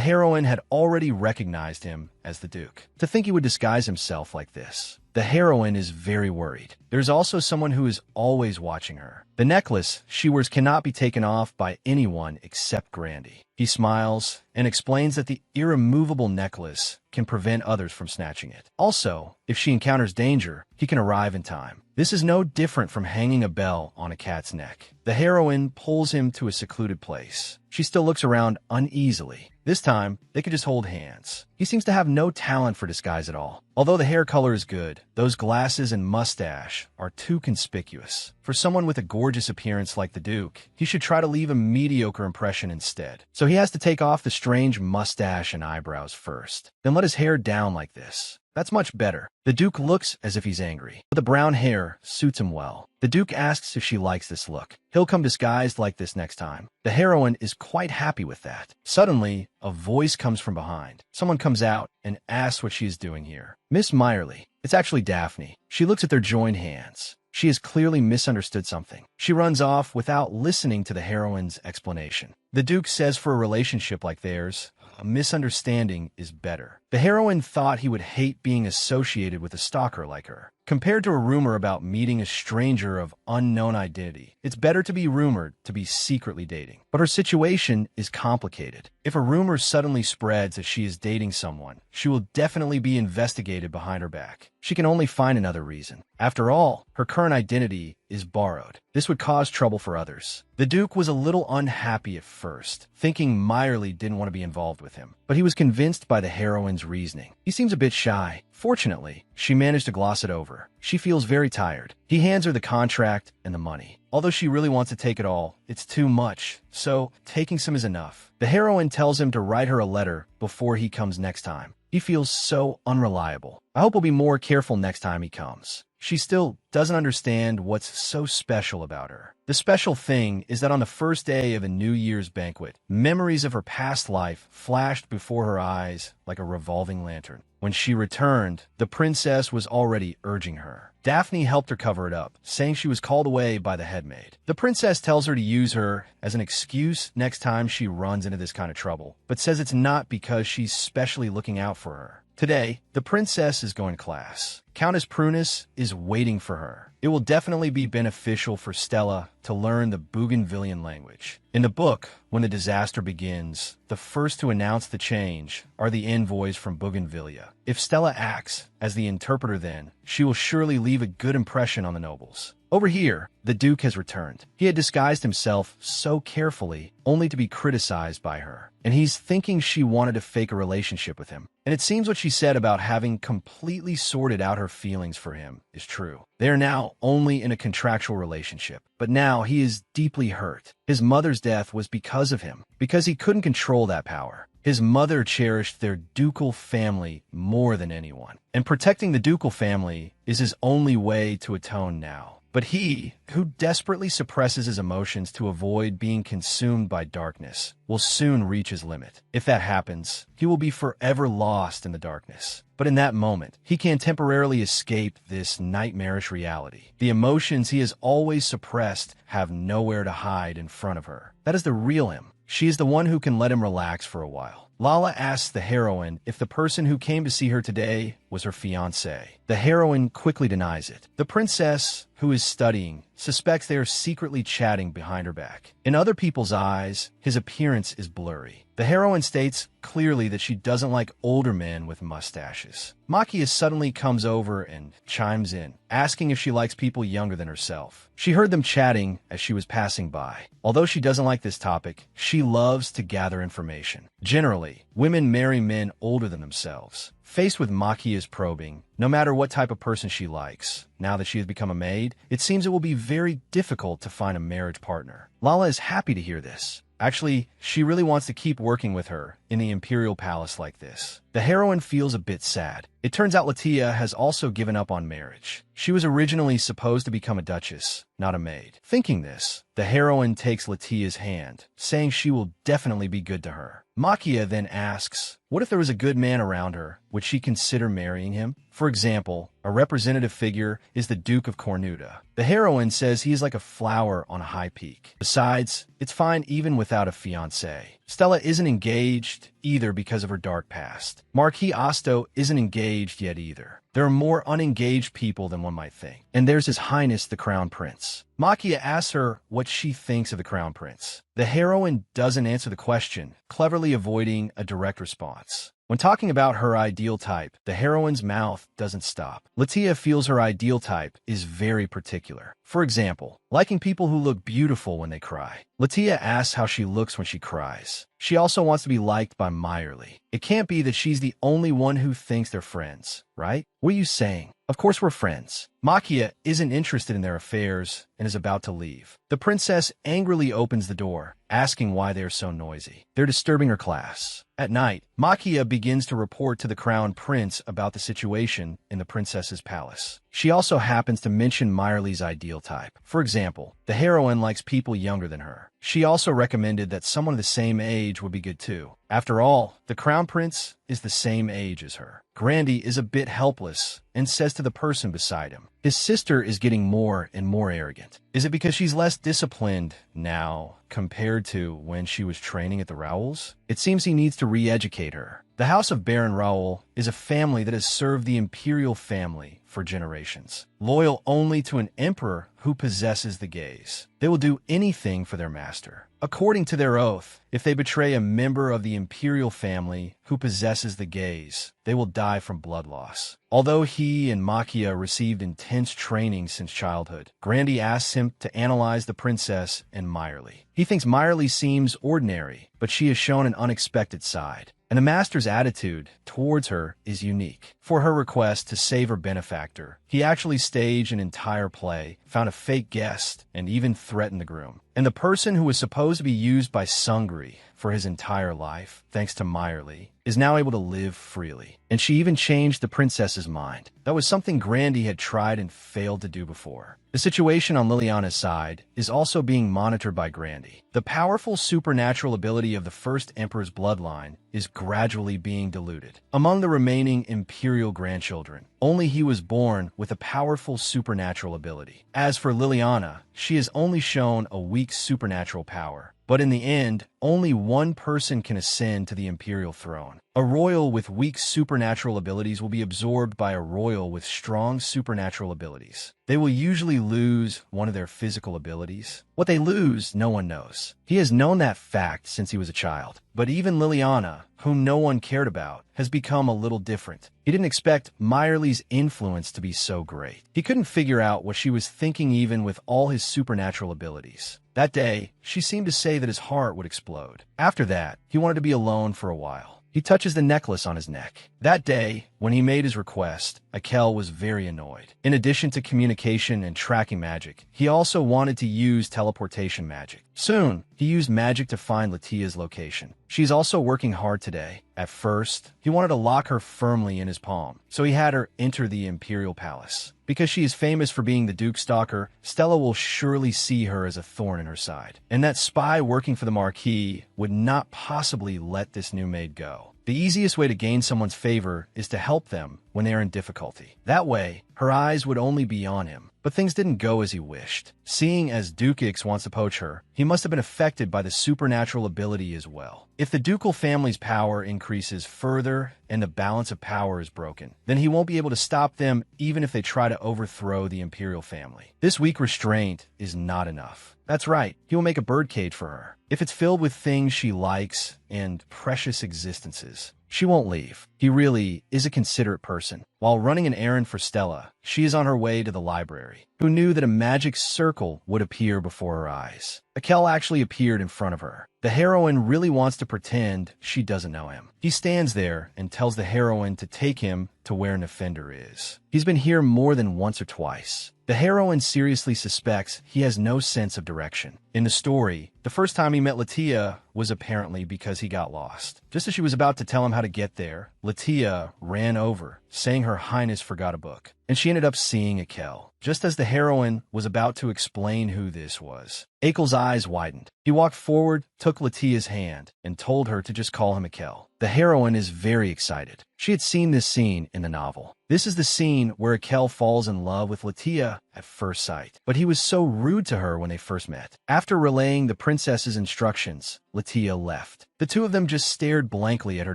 [SPEAKER 1] heroine had already recognized him as the Duke. To think he would disguise himself like this. The heroine is very worried. There's also someone who is always watching her. The necklace she wears cannot be taken off by anyone except Grandy. He smiles and explains that the irremovable necklace can prevent others from snatching it. Also, if she encounters danger, he can arrive in time. This is no different from hanging a bell on a cat's neck. The heroine pulls him to a secluded place. She still looks around uneasily. This time, they could just hold hands. He seems to have no talent for disguise at all. Although the hair color is good, those glasses and mustache are too conspicuous. For someone with a gorgeous appearance like the Duke, he should try to leave a mediocre impression instead. So he has to take off the strange mustache and eyebrows first, then let his hair down like this. That's much better. The Duke looks as if he's angry, but the brown hair suits him well. The Duke asks if she likes this look. He'll come disguised like this next time. The heroine is quite happy with that. Suddenly, a voice comes from behind. Someone comes out and asks what she is doing here. Miss Meyerly. It's actually Daphne. She looks at their joined hands. She has clearly misunderstood something. She runs off without listening to the heroine's explanation. The Duke says for a relationship like theirs, a misunderstanding is better. The heroine thought he would hate being associated with a stalker like her. Compared to a rumor about meeting a stranger of unknown identity, it's better to be rumored to be secretly dating. But her situation is complicated. If a rumor suddenly spreads that she is dating someone, she will definitely be investigated behind her back. She can only find another reason. After all, her current identity is borrowed. This would cause trouble for others. The Duke was a little unhappy at first, thinking Meyerly didn't want to be involved with him, but he was convinced by the heroine's reasoning. He seems a bit shy. Fortunately, she managed to gloss it over. She feels very tired. He hands her the contract and the money. Although she really wants to take it all, it's too much, so taking some is enough. The heroine tells him to write her a letter before he comes next time. He feels so unreliable. I hope he'll be more careful next time he comes. she still doesn't understand what's so special about her. The special thing is that on the first day of a New Year's banquet, memories of her past life flashed before her eyes like a revolving lantern. When she returned, the princess was already urging her. Daphne helped her cover it up, saying she was called away by the headmaid. The princess tells her to use her as an excuse next time she runs into this kind of trouble, but says it's not because she's specially looking out for her. Today, the princess is going to class. Countess Prunus is waiting for her. It will definitely be beneficial for Stella to learn the Bougainvillean language. In the book, when the disaster begins, the first to announce the change are the envoys from Bougainvillea. If Stella acts as the interpreter then, she will surely leave a good impression on the nobles. Over here, the Duke has returned. He had disguised himself so carefully, only to be criticized by her. And he's thinking she wanted to fake a relationship with him. And it seems what she said about having completely sorted out her feelings for him is true. They are now only in a contractual relationship. But now he is deeply hurt. His mother's death was because of him, because he couldn't control that power. His mother cherished their ducal family more than anyone. And protecting the ducal family is his only way to atone now. But he, who desperately suppresses his emotions to avoid being consumed by darkness, will soon reach his limit. If that happens, he will be forever lost in the darkness. But in that moment, he can temporarily escape this nightmarish reality. The emotions he has always suppressed have nowhere to hide in front of her. That is the real him. She is the one who can let him relax for a while. Lala asks the heroine if the person who came to see her today was her fiancé. The heroine quickly denies it. The princess, who is studying, suspects they are secretly chatting behind her back. In other people's eyes, his appearance is blurry. The heroine states clearly that she doesn't like older men with mustaches. Makia suddenly comes over and chimes in, asking if she likes people younger than herself. She heard them chatting as she was passing by. Although she doesn't like this topic, she loves to gather information. Generally, women marry men older than themselves. Faced with Makia's probing, no matter what type of person she likes, now that she has become a maid, it seems it will be very difficult to find a marriage partner. Lala is happy to hear this. Actually, she really wants to keep working with her in the imperial palace like this. The heroine feels a bit sad. It turns out Latia has also given up on marriage. She was originally supposed to become a duchess, not a maid. Thinking this, the heroine takes Latia's hand, saying she will definitely be good to her. Makia then asks, what if there was a good man around her? Would she consider marrying him? For example, a representative figure is the Duke of Cornuda. The heroine says he is like a flower on a high peak. Besides, it's fine even without a fiancé. Stella isn't engaged either because of her dark past. Marquis Asto isn't engaged yet either. There are more unengaged people than one might think. And there's His Highness the Crown Prince. Makia asks her what she thinks of the Crown Prince. The heroine doesn't answer the question, cleverly avoiding a direct response. When talking about her ideal type, the heroine's mouth doesn't stop. Latia feels her ideal type is very particular. For example, liking people who look beautiful when they cry. Latia asks how she looks when she cries. She also wants to be liked by Meyerly. It can't be that she's the only one who thinks they're friends, right? What are you saying? Of course we're friends. Makia isn't interested in their affairs and is about to leave. The princess angrily opens the door, asking why they are so noisy. They're disturbing her class. At night, Makia begins to report to the crown prince about the situation in the princess's palace. She also happens to mention Meyerly's ideal type. For example, the heroine likes people younger than her. She also recommended that someone the same age would be good too. After all, the crown prince is the same age as her. Grandy is a bit helpless and says to the person beside him, his sister is getting more and more arrogant. Is it because she's less disciplined now compared to when she was training at the Rowells? It seems he needs to re-educate her. The House of Baron Rowell is a family that has served the imperial family for generations, loyal only to an emperor who possesses the gaze. They will do anything for their master. According to their oath, if they betray a member of the imperial family who possesses the gaze, they will die from blood loss. Although he and Makia received intense training since childhood, Grandy asks him to analyze the princess and Meyerly. He thinks Meyerly seems ordinary, but she has shown an unexpected side. And the master's attitude towards her is unique. For her request to save her benefactor, he actually staged an entire play, found a fake guest, and even threatened the groom. And the person who was supposed to be used by Sungri for his entire life, thanks to Meyerly, is now able to live freely. And she even changed the princess's mind. That was something Grandy had tried and failed to do before. The situation on Liliana's side is also being monitored by Grandy. The powerful supernatural ability of the first emperor's bloodline is gradually being diluted. Among the remaining imperial grandchildren, only he was born with a powerful supernatural ability. As for Liliana, she has only shown a weak supernatural power. But in the end, only one person can ascend to the imperial throne. A royal with weak supernatural abilities will be absorbed by a royal with strong supernatural abilities. They will usually lose one of their physical abilities. What they lose, no one knows. He has known that fact since he was a child. But even Liliana, whom no one cared about, has become a little different. He didn't expect Meyerly's influence to be so great. He couldn't figure out what she was thinking even with all his supernatural abilities. That day, she seemed to say that his heart would explode. After that, he wanted to be alone for a while. He touches the necklace on his neck. That day, when he made his request, Akel was very annoyed. In addition to communication and tracking magic, he also wanted to use teleportation magic. Soon, he used magic to find Latia's location. She's also working hard today. At first, he wanted to lock her firmly in his palm, so he had her enter the imperial palace. Because she is famous for being the Duke's stalker, Stella will surely see her as a thorn in her side. And that spy working for the Marquis would not possibly let this new maid go. The easiest way to gain someone's favor is to help them when they are in difficulty. That way, her eyes would only be on him. But things didn't go as he wished. Seeing as Dukix wants to poach her, he must have been affected by the supernatural ability as well. If the ducal family's power increases further and the balance of power is broken, then he won't be able to stop them even if they try to overthrow the imperial family. This weak restraint is not enough. That's right, he will make a birdcage for her. If it's filled with things she likes and precious existences, she won't leave. He really is a considerate person. While running an errand for Stella, she is on her way to the library. Who knew that a magic circle would appear before her eyes? Akel actually appeared in front of her. The heroine really wants to pretend she doesn't know him. He stands there and tells the heroine to take him to where Nefender is. He's been here more than once or twice. The heroine seriously suspects he has no sense of direction. In the story, the first time he met Latia was apparently because he got lost. Just as she was about to tell him how to get there, Latia ran over, saying her highness forgot a book, and she ended up seeing Akel. Just as the heroine was about to explain who this was, Akel's eyes widened. He walked forward, took Latia's hand, and told her to just call him Akel. The heroine is very excited. She had seen this scene in the novel. This is the scene where Akel falls in love with Latia at first sight, but he was so rude to her when they first met. After relaying the princess's instructions, Latia left. The two of them just stared blankly at her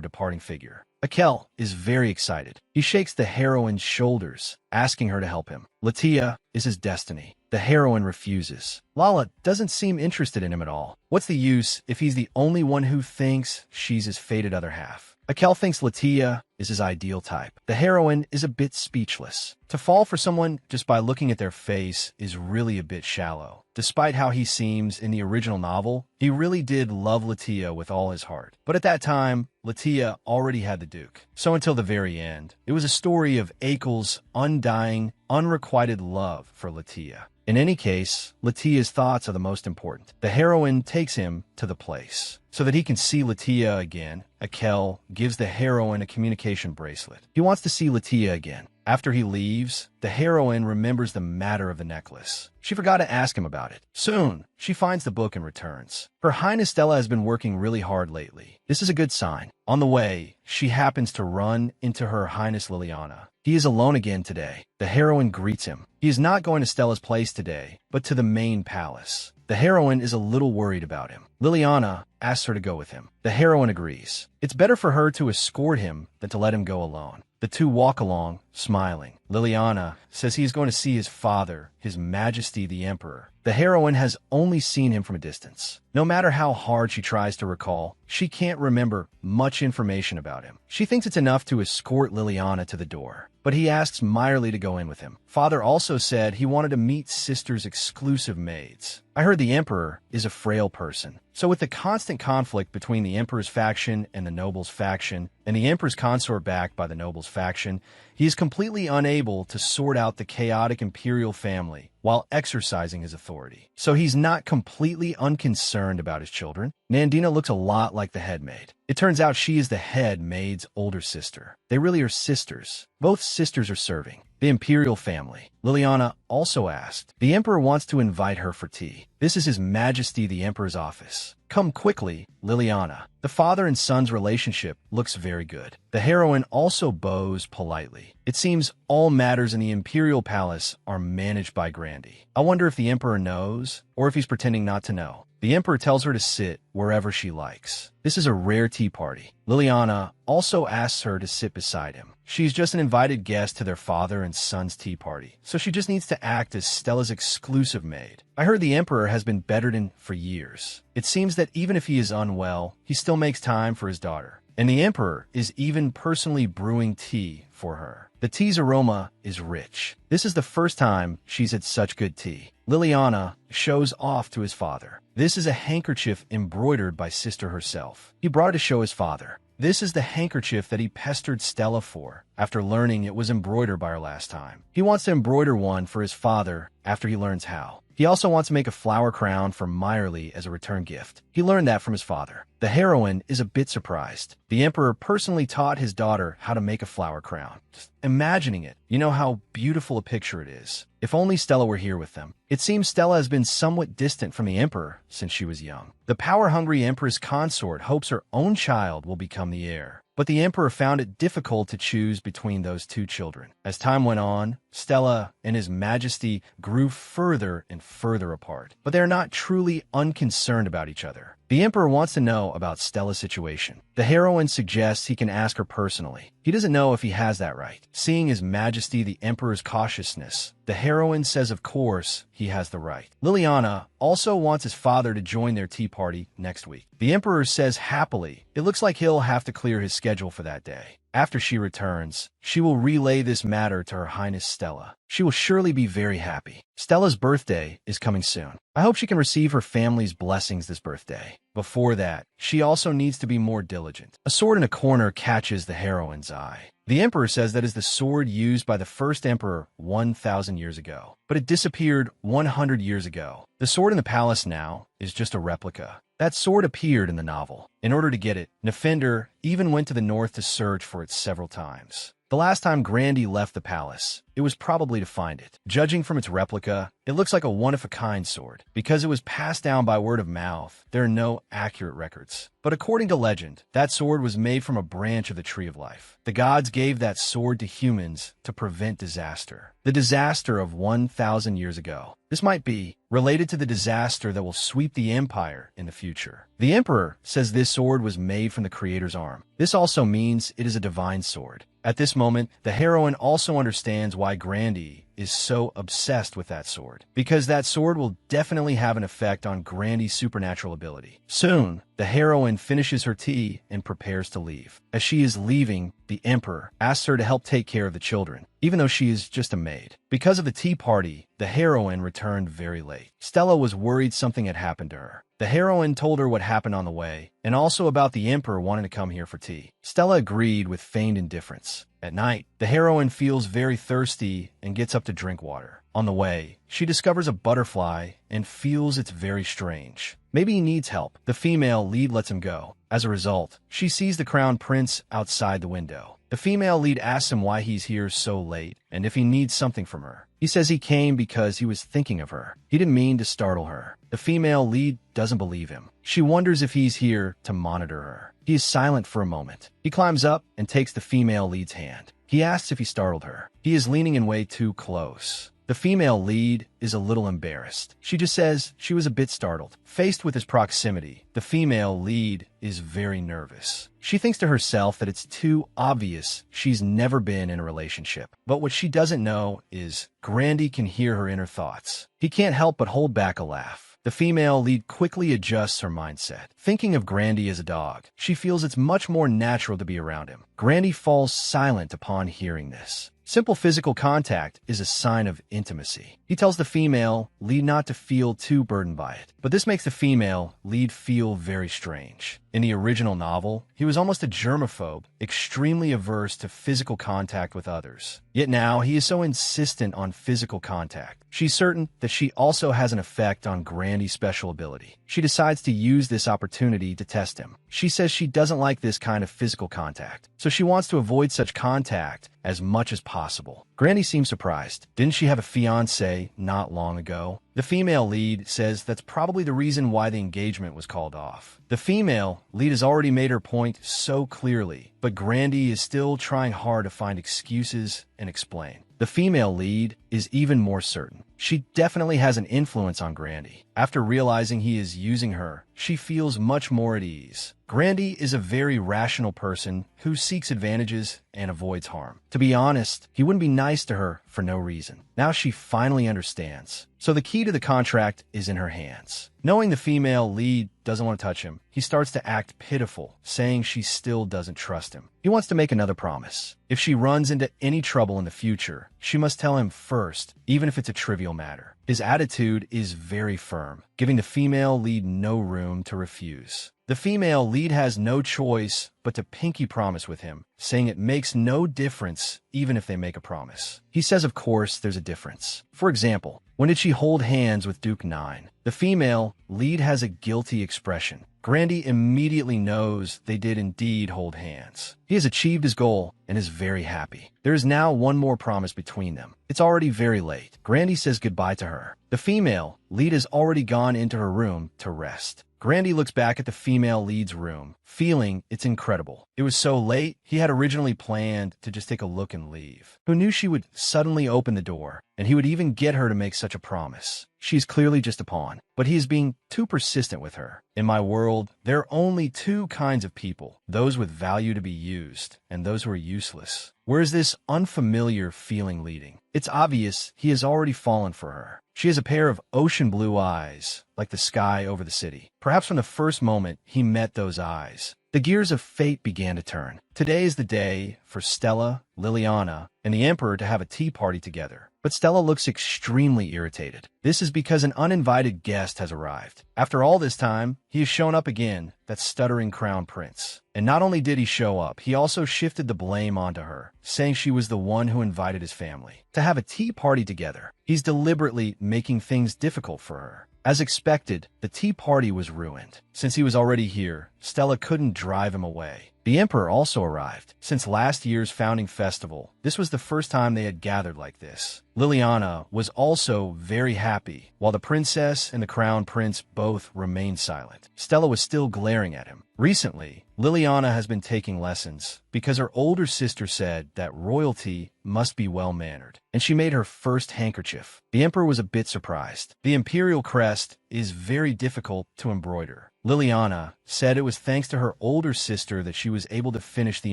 [SPEAKER 1] departing figure. Akel is very excited. He shakes the heroine's shoulders, asking her to help him. Latia is his destiny. The heroine refuses. Lala doesn't seem interested in him at all. What's the use if he's the only one who thinks she's his fated other half? Akel thinks Latia is his ideal type. The heroine is a bit speechless. To fall for someone just by looking at their face is really a bit shallow. Despite how he seems in the original novel, he really did love Latia with all his heart. But at that time, Latia already had the Duke. So until the very end, it was a story of Akel's undying, unrequited love for Latia. In any case, Latia's thoughts are the most important. The heroine takes him to the place. So that he can see Latia again, Akel gives the heroine a communication bracelet. He wants to see Latia again. After he leaves, the heroine remembers the matter of the necklace. She forgot to ask him about it. Soon, she finds the book and returns. Her Highness Stella has been working really hard lately. This is a good sign. On the way, she happens to run into Her Highness Liliana. He is alone again today. The heroine greets him. He is not going to Stella's place today, but to the main palace. The heroine is a little worried about him. Liliana asks her to go with him. The heroine agrees. It's better for her to escort him than to let him go alone. The two walk along, smiling. Liliana says he is going to see his father, His Majesty the Emperor. The heroine has only seen him from a distance. No matter how hard she tries to recall, she can't remember much information about him. She thinks it's enough to escort Liliana to the door. But he asks Meyerly to go in with him. Father also said he wanted to meet sister's exclusive maids. I heard the Emperor is a frail person. So with the constant conflict between the Emperor's faction and the nobles' faction, and the Emperor's consort backed by the nobles' faction, he is completely unable to sort out the chaotic imperial family while exercising his authority. So he's not completely unconcerned about his children. Nandina looks a lot like the head maid. It turns out she is the head maid's older sister. They really are sisters. Both sisters are serving the imperial family. Liliana also asked. The emperor wants to invite her for tea. This is His Majesty the Emperor's office. Come quickly, Liliana. The father and son's relationship looks very good. The heroine also bows politely. It seems all matters in the imperial palace are managed by Grandy. I wonder if the emperor knows, or if he's pretending not to know. The emperor tells her to sit wherever she likes. This is a rare tea party. Liliana also asks her to sit beside him. She's just an invited guest to their father and son's tea party, so she just needs to act as Stella's exclusive maid. I heard the emperor has been bedridden for years. It seems that even if he is unwell, he still makes time for his daughter. And the emperor is even personally brewing tea for her. The tea's aroma is rich. This is the first time she's had such good tea. Liliana shows off to his father. This is a handkerchief embroidered by Sister herself. He brought it to show his father. This is the handkerchief that he pestered Stella for after learning it was embroidered by her last time. He wants to embroider one for his father after he learns how. He also wants to make a flower crown for Meyerly as a return gift. He learned that from his father. The heroine is a bit surprised. The emperor personally taught his daughter how to make a flower crown. Just imagining it, you know how beautiful a picture it is. If only Stella were here with them. It seems Stella has been somewhat distant from the emperor since she was young. The power-hungry empress consort hopes her own child will become the heir. But the emperor found it difficult to choose between those two children. As time went on, Stella and His Majesty grew further and further apart. But they are not truly unconcerned about each other. The emperor wants to know about Stella's situation. The heroine suggests he can ask her personally. He doesn't know if he has that right. Seeing His Majesty the Emperor's cautiousness, the heroine says of course he has the right. Liliana also wants his father to join their tea party next week. The emperor says happily, it looks like he'll have to clear his schedule for that day. After she returns, she will relay this matter to Her Highness Stella. She will surely be very happy. Stella's birthday is coming soon. I hope she can receive her family's blessings this birthday. Before that, she also needs to be more diligent. A sword in a corner catches the heroine's eye. The emperor says that is the sword used by the first emperor 1,000 years ago, but it disappeared 100 years ago. The sword in the palace now is just a replica. That sword appeared in the novel. In order to get it, Nefender even went to the north to search for it several times. The last time Grandy left the palace, it was probably to find it. Judging from its replica, it looks like a one-of-a-kind sword. Because it was passed down by word of mouth, there are no accurate records. But according to legend, that sword was made from a branch of the Tree of Life. The gods gave that sword to humans to prevent disaster. The disaster of 1,000 years ago. This might be related to the disaster that will sweep the Empire in the future. The Emperor says this sword was made from the Creator's arm. This also means it is a divine sword. At this moment, the heroine also understands why Grandy is so obsessed with that sword, because that sword will definitely have an effect on Grandy's supernatural ability. Soon, the heroine finishes her tea and prepares to leave. As she is leaving, the emperor asks her to help take care of the children, even though she is just a maid. Because of the tea party, the heroine returned very late. Stella was worried something had happened to her. The heroine told her what happened on the way, and also about the emperor wanting to come here for tea. Stella agreed with feigned indifference. At night, the heroine feels very thirsty and gets up to drink water. On the way, she discovers a butterfly and feels it's very strange. Maybe he needs help. The female lead lets him go. As a result, she sees the crown prince outside the window. The female lead asks him why he's here so late and if he needs something from her. He says he came because he was thinking of her. He didn't mean to startle her. The female lead doesn't believe him. She wonders if he's here to monitor her. He is silent for a moment. He climbs up and takes the female lead's hand. He asks if he startled her. He is leaning in way too close. The female lead is a little embarrassed. She just says she was a bit startled. Faced with his proximity, the female lead is very nervous. She thinks to herself that it's too obvious she's never been in a relationship. But what she doesn't know is Grandy can hear her inner thoughts. He can't help but hold back a laugh. The female lead quickly adjusts her mindset. Thinking of Grandy as a dog, she feels it's much more natural to be around him. Grandy falls silent upon hearing this. Simple physical contact is a sign of intimacy. He tells the female lead not to feel too burdened by it, but this makes the female lead feel very strange. In the original novel, he was almost a germaphobe, extremely averse to physical contact with others. Yet now he is so insistent on physical contact. She's certain that she also has an effect on Grandy's special ability. She decides to use this opportunity to test him. She says she doesn't like this kind of physical contact, so she wants to avoid such contact as much as possible. Grandy seems surprised. Didn't she have a fiancé not long ago? The female lead says that's probably the reason why the engagement was called off. The female lead has already made her point so clearly, but Grandy is still trying hard to find excuses and explain. The female lead is even more certain. She definitely has an influence on Grandy. After realizing he is using her, she feels much more at ease. Grandy is a very rational person who seeks advantages and avoids harm. To be honest, he wouldn't be nice to her for no reason. Now she finally understands. So the key to the contract is in her hands. Knowing the female lead doesn't want to touch him, he starts to act pitiful, saying she still doesn't trust him. He wants to make another promise. If she runs into any trouble in the future, she must tell him first, even if it's a trivial matter. His attitude is very firm, giving the female lead no room to refuse. The female lead has no choice but to pinky promise with him, saying it makes no difference even if they make a promise. He says of course there's a difference. For example, when did she hold hands with Duke 9? The female lead has a guilty expression. Grandy immediately knows they did indeed hold hands. He has achieved his goal and is very happy. There is now one more promise between them. It's already very late. Grandy says goodbye to her. The female lead has already gone into her room to rest. Grandy looks back at the female lead's room, feeling it's incredible. It was so late, he had originally planned to just take a look and leave. Who knew she would suddenly open the door, and he would even get her to make such a promise? She's clearly just a pawn, but he is being too persistent with her. In my world, there are only two kinds of people, those with value to be used, and those who are useless. Where is this unfamiliar feeling leading? It's obvious he has already fallen for her. She has a pair of ocean blue eyes, like the sky over the city. Perhaps from the first moment he met those eyes, the gears of fate began to turn. Today is the day for Stella, Liliana, and the Emperor to have a tea party together. But Stella looks extremely irritated. This is because an uninvited guest has arrived. After all this time, he has shown up again, that stuttering crown prince. And not only did he show up, he also shifted the blame onto her, saying she was the one who invited his family to have a tea party together. He's deliberately making things difficult for her. As expected, the tea party was ruined. Since he was already here, Stella couldn't drive him away. The Emperor also arrived. Since last year's founding festival, this was the first time they had gathered like this. Liliana was also very happy, while the princess and the crown prince both remained silent. Stella was still glaring at him. Recently, Liliana has been taking lessons because her older sister said that royalty must be well-mannered, and she made her first handkerchief. The Emperor was a bit surprised. The imperial crest is very difficult to embroider. Liliana said it was thanks to her older sister that she was able to finish the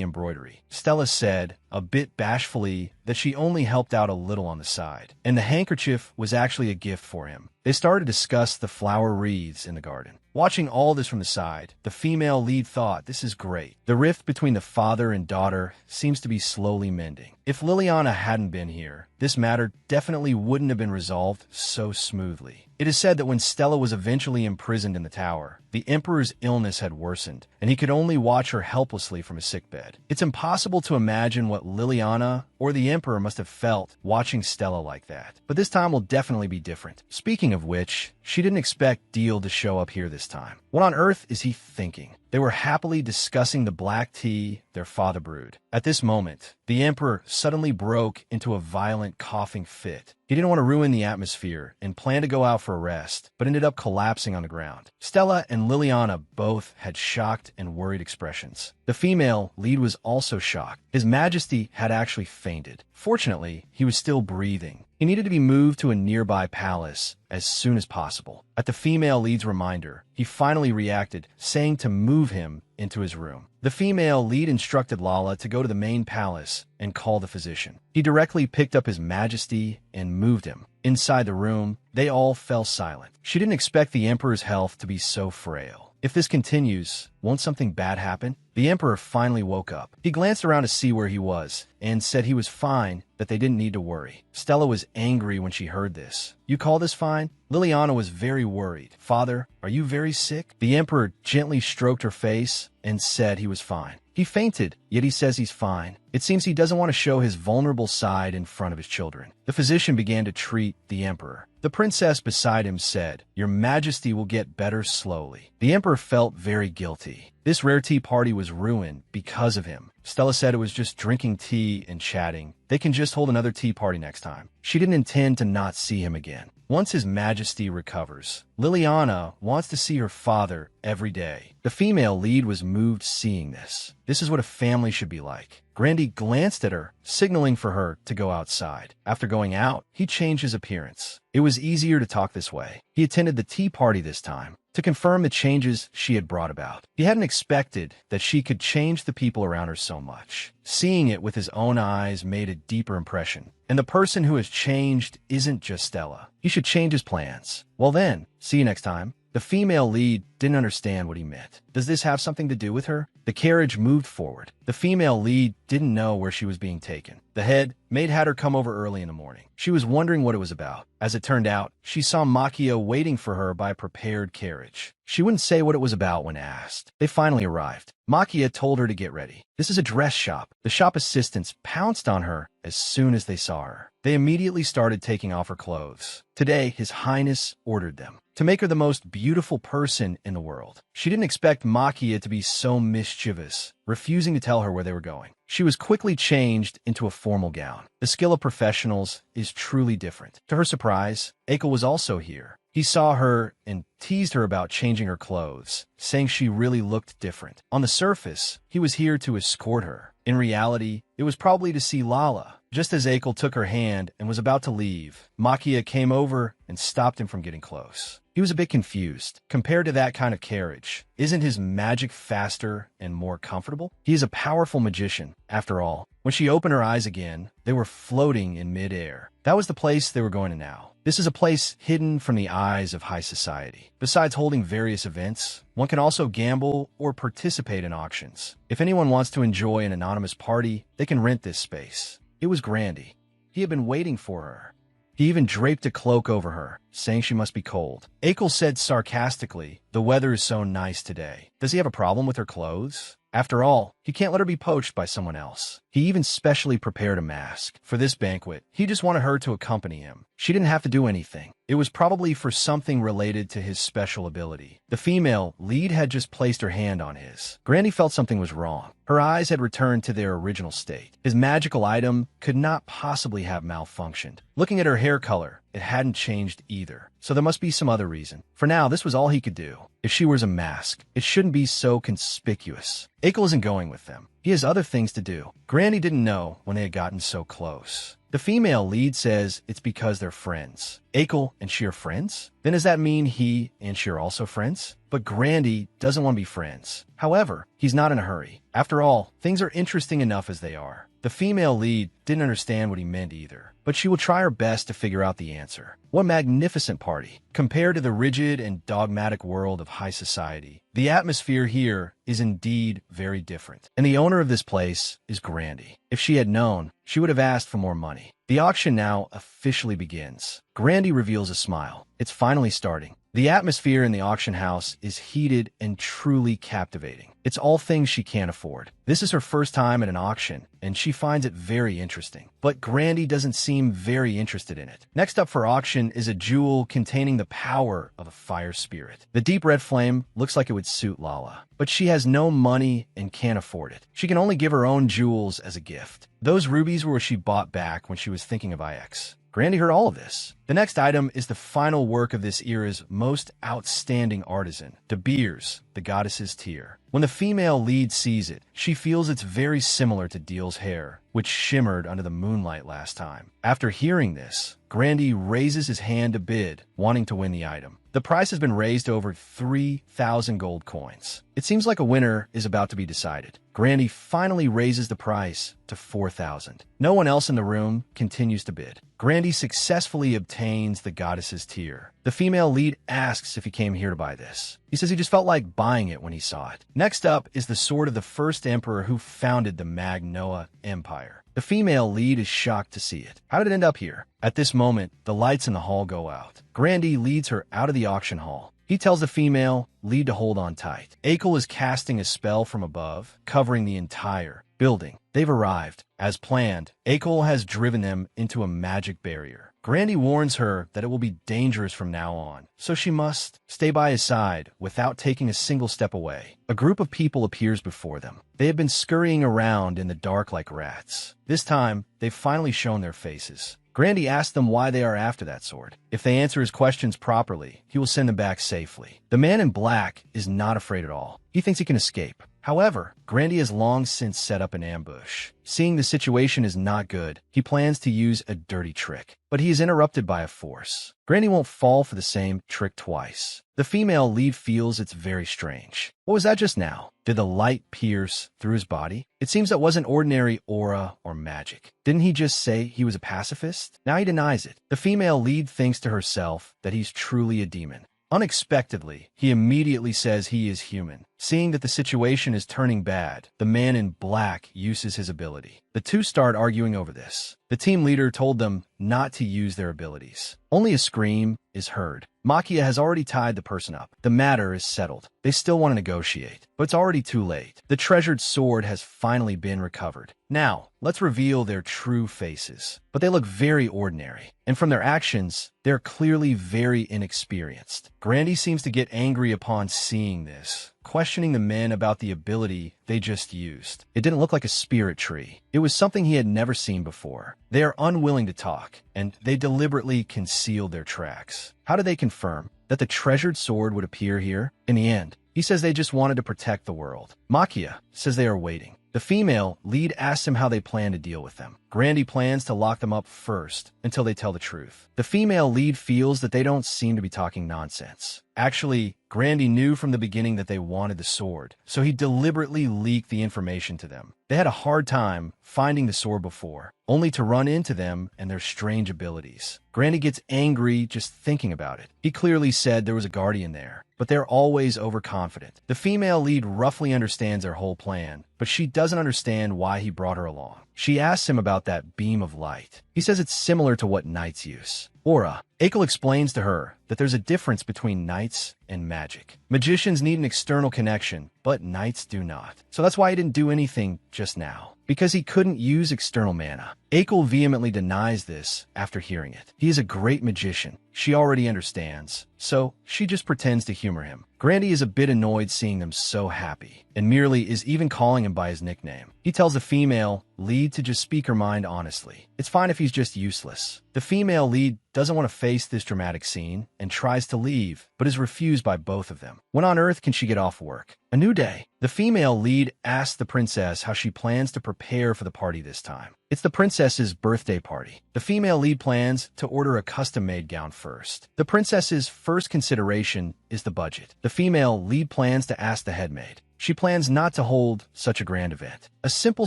[SPEAKER 1] embroidery. Stella said, a bit bashfully, that she only helped out a little on the side, and the handkerchief was actually a gift for him. They started to discuss the flower wreaths in the garden. Watching all this from the side, the female lead thought, this is great. The rift between the father and daughter seems to be slowly mending. If Liliana hadn't been here, this matter definitely wouldn't have been resolved so smoothly. It is said that when Stella was eventually imprisoned in the tower, the Emperor's illness had worsened, and he could only watch her helplessly from his sickbed. It's impossible to imagine what Liliana or the Emperor must have felt watching Stella like that. But this time will definitely be different. Speaking of which, she didn't expect Deal to show up here this time. What on earth is he thinking? They were happily discussing the black tea their father brewed. At this moment, the Emperor suddenly broke into a violent coughing fit. He didn't want to ruin the atmosphere and planned to go out for a rest, but ended up collapsing on the ground. Stella and Liliana both had shocked and worried expressions. The female lead was also shocked. His Majesty had actually fainted. Fortunately, he was still breathing. He needed to be moved to a nearby palace as soon as possible. At the female lead's reminder, he finally reacted, saying to move him into his room. The female lead instructed Lala to go to the main palace and call the physician. He directly picked up his Majesty and moved him. Inside the room, they all fell silent. She didn't expect the Emperor's health to be so frail. If this continues, won't something bad happen? The emperor finally woke up. He glanced around to see where he was and said he was fine, that they didn't need to worry. Stella was angry when she heard this. You call this fine? Liliana was very worried. Father, are you very sick? The emperor gently stroked her face and said he was fine. He fainted, yet he says he's fine. It seems he doesn't want to show his vulnerable side in front of his children. The physician began to treat the emperor. The princess beside him said, Your Majesty will get better slowly. The emperor felt very guilty. This rare tea party was ruined because of him. Stella said it was just drinking tea and chatting. They can just hold another tea party next time. She didn't intend to not see him again. Once His Majesty recovers, Liliana wants to see her father every day. The female lead was moved seeing this. This is what a family should be like. Grandy glanced at her, signaling for her to go outside. After going out, he changed his appearance. It was easier to talk this way. He attended the tea party this time to confirm the changes she had brought about. He hadn't expected that she could change the people around her so much. Seeing it with his own eyes made a deeper impression. And the person who has changed isn't just Stella. He should change his plans. Well then, see you next time. The female lead didn't understand what he meant. Does this have something to do with her? The carriage moved forward. The female lead didn't know where she was being taken. The head maid had her come over early in the morning. She was wondering what it was about. As it turned out, she saw Makia waiting for her by a prepared carriage. She wouldn't say what it was about when asked. They finally arrived. Makia told her to get ready. This is a dress shop. The shop assistants pounced on her as soon as they saw her. They immediately started taking off her clothes. Today, His Highness ordered them to make her the most beautiful person in the world. She didn't expect Makia to be so mischievous, refusing to tell her where they were going. She was quickly changed into a formal gown. The skill of professionals is truly different. To her surprise, Akel was also here. He saw her and teased her about changing her clothes, saying she really looked different. On the surface, he was here to escort her. In reality, it was probably to see Lala. Just as Akel took her hand and was about to leave, Makia came over and stopped him from getting close. He was a bit confused. Compared to that kind of carriage, isn't his magic faster and more comfortable? He is a powerful magician, after all. When she opened her eyes again, they were floating in mid-air. That was the place they were going to now. This is a place hidden from the eyes of high society. Besides holding various events, one can also gamble or participate in auctions. If anyone wants to enjoy an anonymous party, they can rent this space. It was Grandy. He had been waiting for her. He even draped a cloak over her, saying she must be cold. Akel said sarcastically, The weather is so nice today. Does he have a problem with her clothes? After all, he can't let her be poached by someone else. He even specially prepared a mask for this banquet. He just wanted her to accompany him. She didn't have to do anything. It was probably for something related to his special ability. The female lead had just placed her hand on his. Grandy felt something was wrong. Her eyes had returned to their original state. His magical item could not possibly have malfunctioned. Looking at her hair color, it hadn't changed either. So there must be some other reason. For now, this was all he could do. If she wears a mask, it shouldn't be so conspicuous. Akel isn't going with them. He has other things to do. Granny didn't know when they had gotten so close. The female lead says it's because they're friends. Akel and she are friends? Then does that mean he and she are also friends? But Grandy doesn't want to be friends. However, he's not in a hurry. After all, things are interesting enough as they are. The female lead didn't understand what he meant either, but she will try her best to figure out the answer. What magnificent party. Compared to the rigid and dogmatic world of high society, the atmosphere here is indeed very different. And the owner of this place is Grandy. If she had known, she would have asked for more money. The auction now officially begins. Grandy reveals a smile. It's finally starting. The atmosphere in the auction house is heated and truly captivating. It's all things she can't afford. This is her first time at an auction, and she finds it very interesting. But Grandy doesn't seem very interested in it. Next up for auction is a jewel containing the power of a fire spirit. The deep red flame looks like it would suit Lala, but she has no money and can't afford it. She can only give her own jewels as a gift. Those rubies were what she bought back when she was thinking of IX. Grandy heard all of this. The next item is the final work of this era's most outstanding artisan, De Beers, the goddess's tear. When the female lead sees it, she feels it's very similar to Deal's hair, which shimmered under the moonlight last time. After hearing this, Grandy raises his hand to bid, wanting to win the item. The price has been raised to over 3,000 gold coins. It seems like a winner is about to be decided. Grandy finally raises the price to 4,000. No one else in the room continues to bid. Grandy successfully obtains contains the goddess's tear. The female lead asks if he came here to buy this. He says he just felt like buying it when he saw it. Next up is the sword of the first emperor who founded the Manhwa Empire. The female lead is shocked to see it. How did it end up here? At this moment, the lights in the hall go out. Grandy leads her out of the auction hall. He tells the female lead to hold on tight. Akel is casting a spell from above, covering the entire building. They've arrived. As planned, Akel has driven them into a magic barrier. Grandy warns her that it will be dangerous from now on, so she must stay by his side without taking a single step away. A group of people appears before them. They have been scurrying around in the dark like rats. This time, they've finally shown their faces. Grandy asks them why they are after that sword. If they answer his questions properly, he will send them back safely. The man in black is not afraid at all. He thinks he can escape. However, Grandy has long since set up an ambush. Seeing the situation is not good, he plans to use a dirty trick, but he is interrupted by a force. Grandy won't fall for the same trick twice. The female lead feels it's very strange. What was that just now? Did the light pierce through his body? It seems that wasn't ordinary aura or magic. Didn't he just say he was a pacifist? Now he denies it. The female lead thinks to herself that he's truly a demon. Unexpectedly, he immediately says he is human. Seeing that the situation is turning bad, the man in black uses his ability. The two start arguing over this. The team leader told them not to use their abilities. Only a scream is heard. Makia has already tied the person up. The matter is settled. They still want to negotiate, but it's already too late. The treasured sword has finally been recovered. Now, let's reveal their true faces. But they look very ordinary, and from their actions, they're clearly very inexperienced. Grandy seems to get angry upon seeing this, questioning the men about the ability they just used. It didn't look like a spirit tree. It was something he had never seen before. They are unwilling to talk, and they deliberately concealed their tracks. How did they confirm that the treasured sword would appear here? In the end, he says they just wanted to protect the world. Makia says they are waiting. The female lead asks him how they plan to deal with them. Grandy plans to lock them up first until they tell the truth. The female lead feels that they don't seem to be talking nonsense. Actually, Grandy knew from the beginning that they wanted the sword, so he deliberately leaked the information to them. They had a hard time finding the sword before, only to run into them and their strange abilities. Grandy gets angry just thinking about it. He clearly said there was a guardian there, but they're always overconfident. The female lead roughly understands their whole plan, but she doesn't understand why he brought her along. She asks him about that beam of light. He says it's similar to what knights use. Aura. Akel explains to her that there's a difference between knights and magic. Magicians need an external connection, but knights do not. So that's why he didn't do anything just now, because he couldn't use external mana. Akel vehemently denies this after hearing it. He is a great magician. She already understands, so she just pretends to humor him. Grandy is a bit annoyed seeing them so happy, and merely is even calling him by his nickname. He tells the female lead to just speak her mind honestly. It's fine if he's just useless. The female lead doesn't want to face this dramatic scene and tries to leave, but is refused by both of them. When on Earth can she get off work? A new day. The female lead asks the princess how she plans to prepare for the party this time. It's the princess's birthday party. The female lead plans to order a custom-made gown first. The princess's first consideration is the budget. The female lead plans to ask the headmaid. She plans not to hold such a grand event. A simple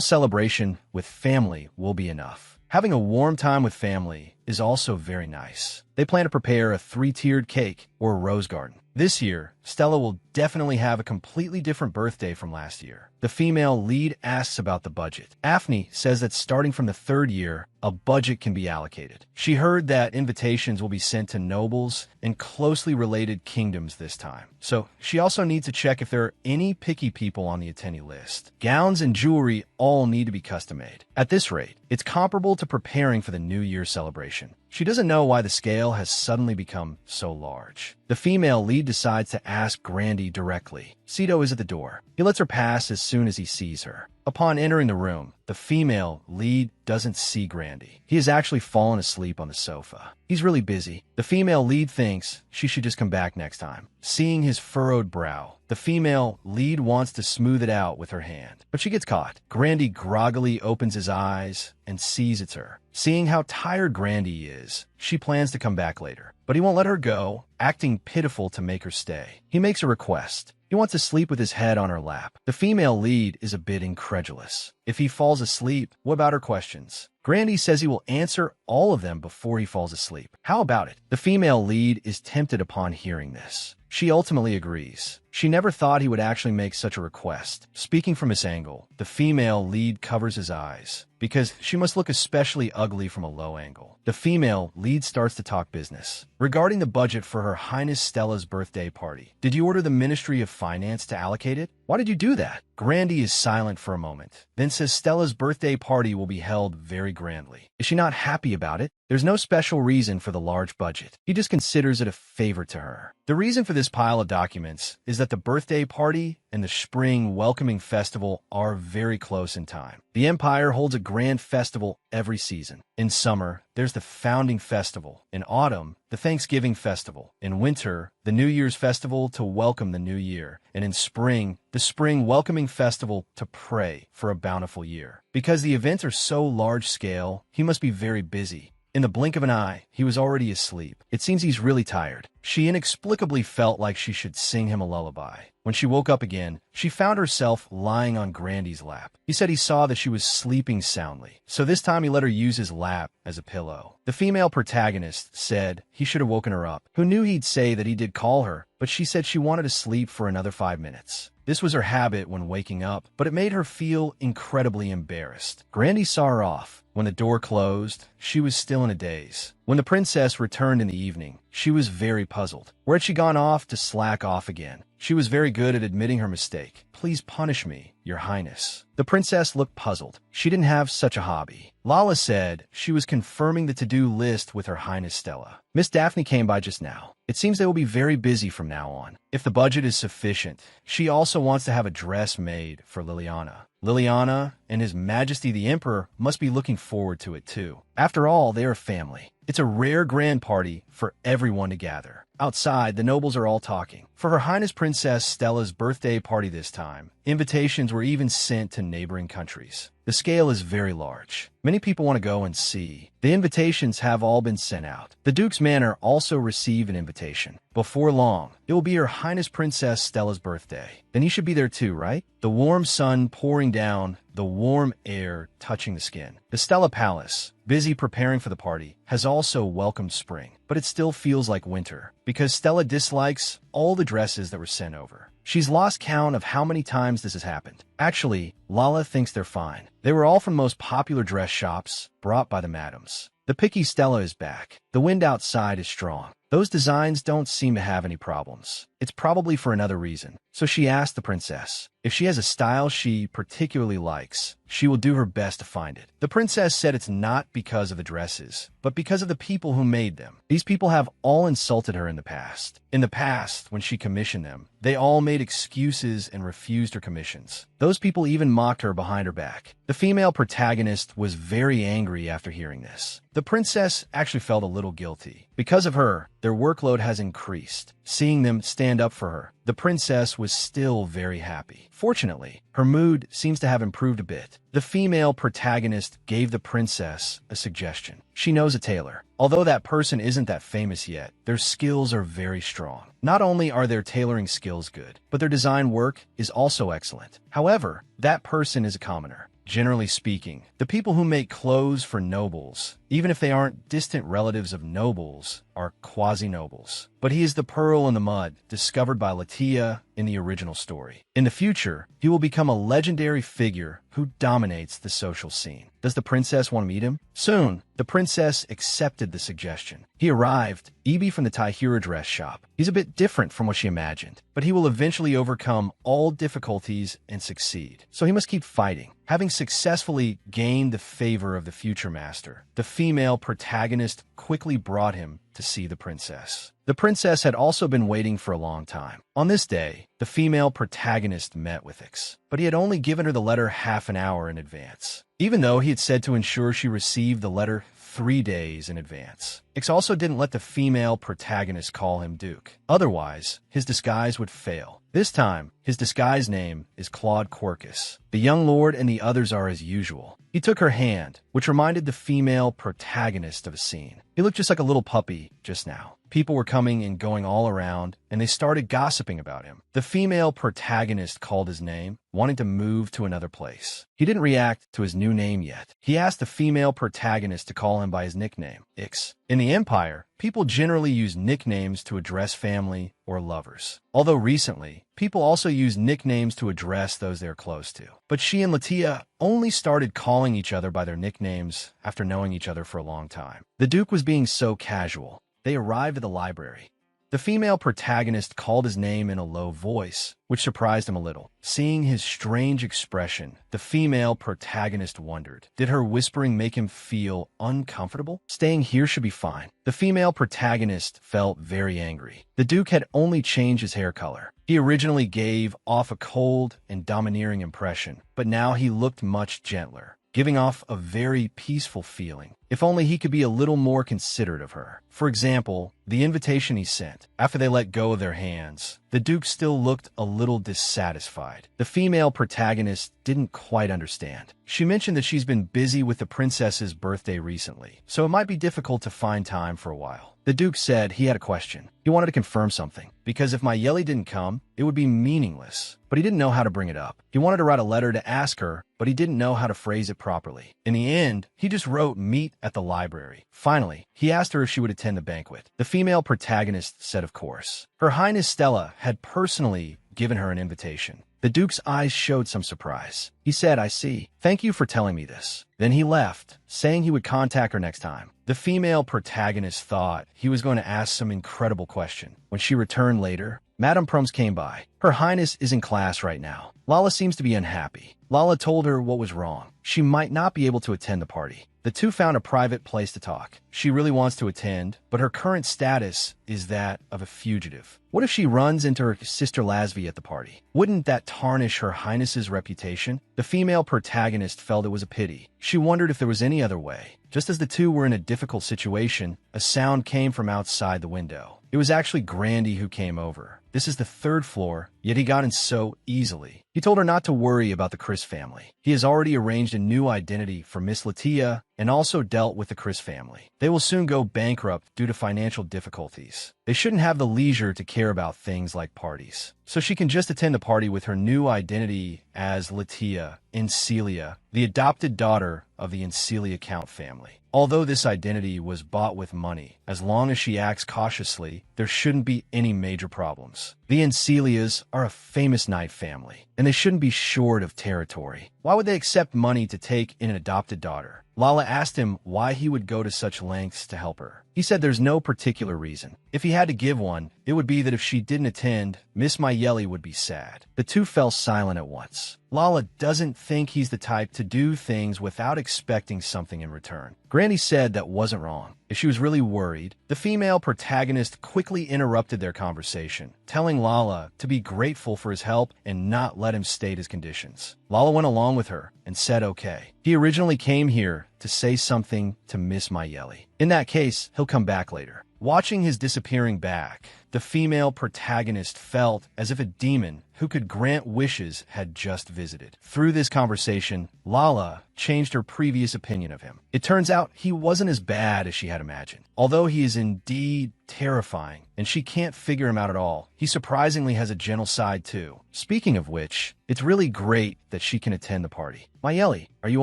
[SPEAKER 1] celebration with family will be enough. Having a warm time with family is also very nice. They plan to prepare a 3-tiered cake or a rose garden. This year, Stella will definitely have a completely different birthday from last year. The female lead asks about the budget. Afni says that starting from the 3rd year, a budget can be allocated. She heard that invitations will be sent to nobles and closely related kingdoms this time. So she also needs to check if there are any picky people on the attendee list. Gowns and jewelry all need to be custom made. At this rate, it's comparable to preparing for the New Year celebration. She doesn't know why the scale has suddenly become so large. The female lead decides to ask Grandy directly. Sito is at the door. He lets her pass as soon as he sees her. Upon entering the room, the female lead doesn't see Grandy. He has actually fallen asleep on the sofa. He's really busy. The female lead thinks she should just come back next time. Seeing his furrowed brow, the female lead wants to smooth it out with her hand, but she gets caught. Grandy groggily opens his eyes and sees it's her. Seeing how tired Grandy is, she plans to come back later, but he won't let her go, acting pitiful to make her stay. He makes a request. He wants to sleep with his head on her lap. The female lead is a bit incredulous. If he falls asleep, what about her questions? Grandy says he will answer all of them before he falls asleep. How about it? The female lead is tempted upon hearing this. She ultimately agrees. She never thought he would actually make such a request. Speaking from his angle, the female lead covers his eyes because she must look especially ugly from a low angle. The female lead starts to talk business. Regarding the budget for Her Highness Stella's birthday party, did you order the Ministry of Finance to allocate it? Why did you do that? Grandy is silent for a moment, then says Stella's birthday party will be held very grandly. Is she not happy about it? There's no special reason for the large budget. He just considers it a favor to her. The reason for this pile of documents is that the birthday party and the spring welcoming festival are very close in time. The Empire holds a grand festival every season. In summer, there's the Founding Festival. In autumn, the Thanksgiving Festival. In winter, the New Year's Festival to welcome the new year. And in spring, the Spring Welcoming Festival to pray for a bountiful year. Because the events are so large scale, he must be very busy. In the blink of an eye, he was already asleep. It seems he's really tired. She inexplicably felt like she should sing him a lullaby. When she woke up again, she found herself lying on Grandy's lap. He said he saw that she was sleeping soundly, so this time he let her use his lap as a pillow. The female protagonist said he should have woken her up. Who knew he'd say that he did call her, but she said she wanted to sleep for another 5 minutes. This was her habit when waking up, but it made her feel incredibly embarrassed. Grandy saw her off. When the door closed, she was still in a daze. When the princess returned in the evening, she was very puzzled. Where had she gone off to slack off again? She was very good at admitting her mistake. Please punish me, Your Highness. The princess looked puzzled. She didn't have such a hobby. Lala said she was confirming the to-do list with Her Highness Stella. Miss Daphne came by just now. It seems they will be very busy from now on. If the budget is sufficient, she also wants to have a dress made for Liliana. Liliana and His Majesty the Emperor must be looking forward to it too. After all, they are family. It's a rare grand party for everyone to gather. Outside, the nobles are all talking. For Her Highness Princess Stella's birthday party this time, invitations were even sent to neighboring countries. The scale is very large. Many people want to go and see. The invitations have all been sent out. The Duke's Manor also received an invitation. Before long, it will be Her Highness Princess Stella's birthday. Then he should be there too, right? The warm sun pouring down, the warm air touching the skin. The Stella Palace, busy preparing for the party, has also welcomed spring, but it still feels like winter because Stella dislikes all the dresses that were sent over. She's lost count of how many times this has happened. Actually, Lala thinks they're fine. They were all from the most popular dress shops brought by the madams. The picky Stella is back. The wind outside is strong. Those designs don't seem to have any problems. It's probably for another reason. So she asked the princess if she has a style she particularly likes. She will do her best to find it. The princess said it's not because of the dresses, but because of the people who made them. These people have all insulted her in the past. In the past, when she commissioned them, they all made excuses and refused her commissions. Those people even mocked her behind her back. The female protagonist was very angry after hearing this. The princess actually felt a little guilty. Because of her, their workload has increased. Seeing them stand up for her, the princess was still very happy. Fortunately, her mood seems to have improved a bit. The female protagonist gave the princess a suggestion. She knows a tailor. Although that person isn't that famous yet, their skills are very strong. Not only are their tailoring skills good, but their design work is also excellent. However, that person is a commoner. Generally speaking, the people who make clothes for nobles, even if they aren't distant relatives of nobles, are quasi-nobles. But he is the pearl in the mud, discovered by Latia in the original story. In the future, he will become a legendary figure who dominates the social scene. Does the princess want to meet him? Soon, the princess accepted the suggestion. He arrived, Ibi from the Tahira dress shop. He's a bit different from what she imagined, but he will eventually overcome all difficulties and succeed. So he must keep fighting. Having successfully gained the favor of the future master, the female protagonist quickly brought him to see the princess. The princess had also been waiting for a long time. On this day, the female protagonist met with Ix, but he had only given her the letter half an hour in advance, even though he had said to ensure she received the letter 3 days in advance. Ix also didn't let the female protagonist call him Duke. Otherwise, his disguise would fail. This time, his disguise name is Claude Quercus. The young lord and the others are as usual. He took her hand, which reminded the female protagonist of a scene. He looked just like a little puppy just now. People were coming and going all around, and they started gossiping about him. The female protagonist called his name, wanting to move to another place. He didn't react to his new name yet. He asked the female protagonist to call him by his nickname, Ix. In the Empire, people generally use nicknames to address family or lovers. Although recently, people also use nicknames to address those they're close to. But she and Latia only started calling each other by their nicknames after knowing each other for a long time. The Duke was being so casual. They arrived at the library. The female protagonist called his name in a low voice, which surprised him a little. Seeing his strange expression, the female protagonist wondered, did her whispering make him feel uncomfortable? Staying here should be fine. The female protagonist felt very angry. The Duke had only changed his hair color. He originally gave off a cold and domineering impression, but now he looked much gentler, giving off a very peaceful feeling. If only he could be a little more considerate of her. For example, the invitation he sent. After they let go of their hands, the Duke still looked a little dissatisfied. The female protagonist didn't quite understand. She mentioned that she's been busy with the princess's birthday recently, so it might be difficult to find time for a while. The Duke said he had a question. He wanted to confirm something, because if Mayeli didn't come, it would be meaningless. But he didn't know how to bring it up. He wanted to write a letter to ask her, but he didn't know how to phrase it properly. In the end, he just wrote meet at the library. Finally, he asked her if she would attend the banquet. The female protagonist said of course. Her Highness Stella had personally given her an invitation. The Duke's eyes showed some surprise. He said, I see. Thank you for telling me this. Then he left, saying he would contact her next time. The female protagonist thought he was going to ask some incredible question. When she returned later, Madame Proms came by. Her Highness is in class right now. Lala seems to be unhappy. Lala told her what was wrong. She might not be able to attend the party. The two found a private place to talk. She really wants to attend, but her current status is that of a fugitive. What if she runs into her sister Lasvi at the party? Wouldn't that tarnish her Highness's reputation? The female protagonist felt it was a pity. She wondered if there was any other way. Just as the two were in a difficult situation, a sound came from outside the window. It was actually Grandy who came over. This is the 3rd floor, yet he got in so easily. He told her not to worry about the Chris family. He has already arranged a new identity for Miss Latia and also dealt with the Chris family. They will soon go bankrupt due to financial difficulties. They shouldn't have the leisure to care about things like parties. So she can just attend the party with her new identity as Latia Incelia, the adopted daughter of the Incelia Count family. Although this identity was bought with money, as long as she acts cautiously, there shouldn't be any major problems. The Incelias are a famous knight family, and they shouldn't be short of territory. Why would they accept money to take in an adopted daughter? Lala asked him why he would go to such lengths to help her. He said there's no particular reason. If he had to give one, it would be that if she didn't attend, Miss Mayeli would be sad. The two fell silent at once. Lala doesn't think he's the type to do things without expecting something in return. Granny said that wasn't wrong. If she was really worried, the female protagonist quickly interrupted their conversation, telling Lala to be grateful for his help and not let him state his conditions. Lala went along with her and said okay. He originally came here to say something to Miss Mayeli. In that case, he'll come back later. Watching his disappearing back, the female protagonist felt as if a demon who could grant wishes had just visited. Through this conversation, Lala changed her previous opinion of him. It turns out he wasn't as bad as she had imagined. Although he is indeed terrifying, and she can't figure him out at all, he surprisingly has a gentle side too. Speaking of which, it's really great that she can attend the party. Mayeli, are you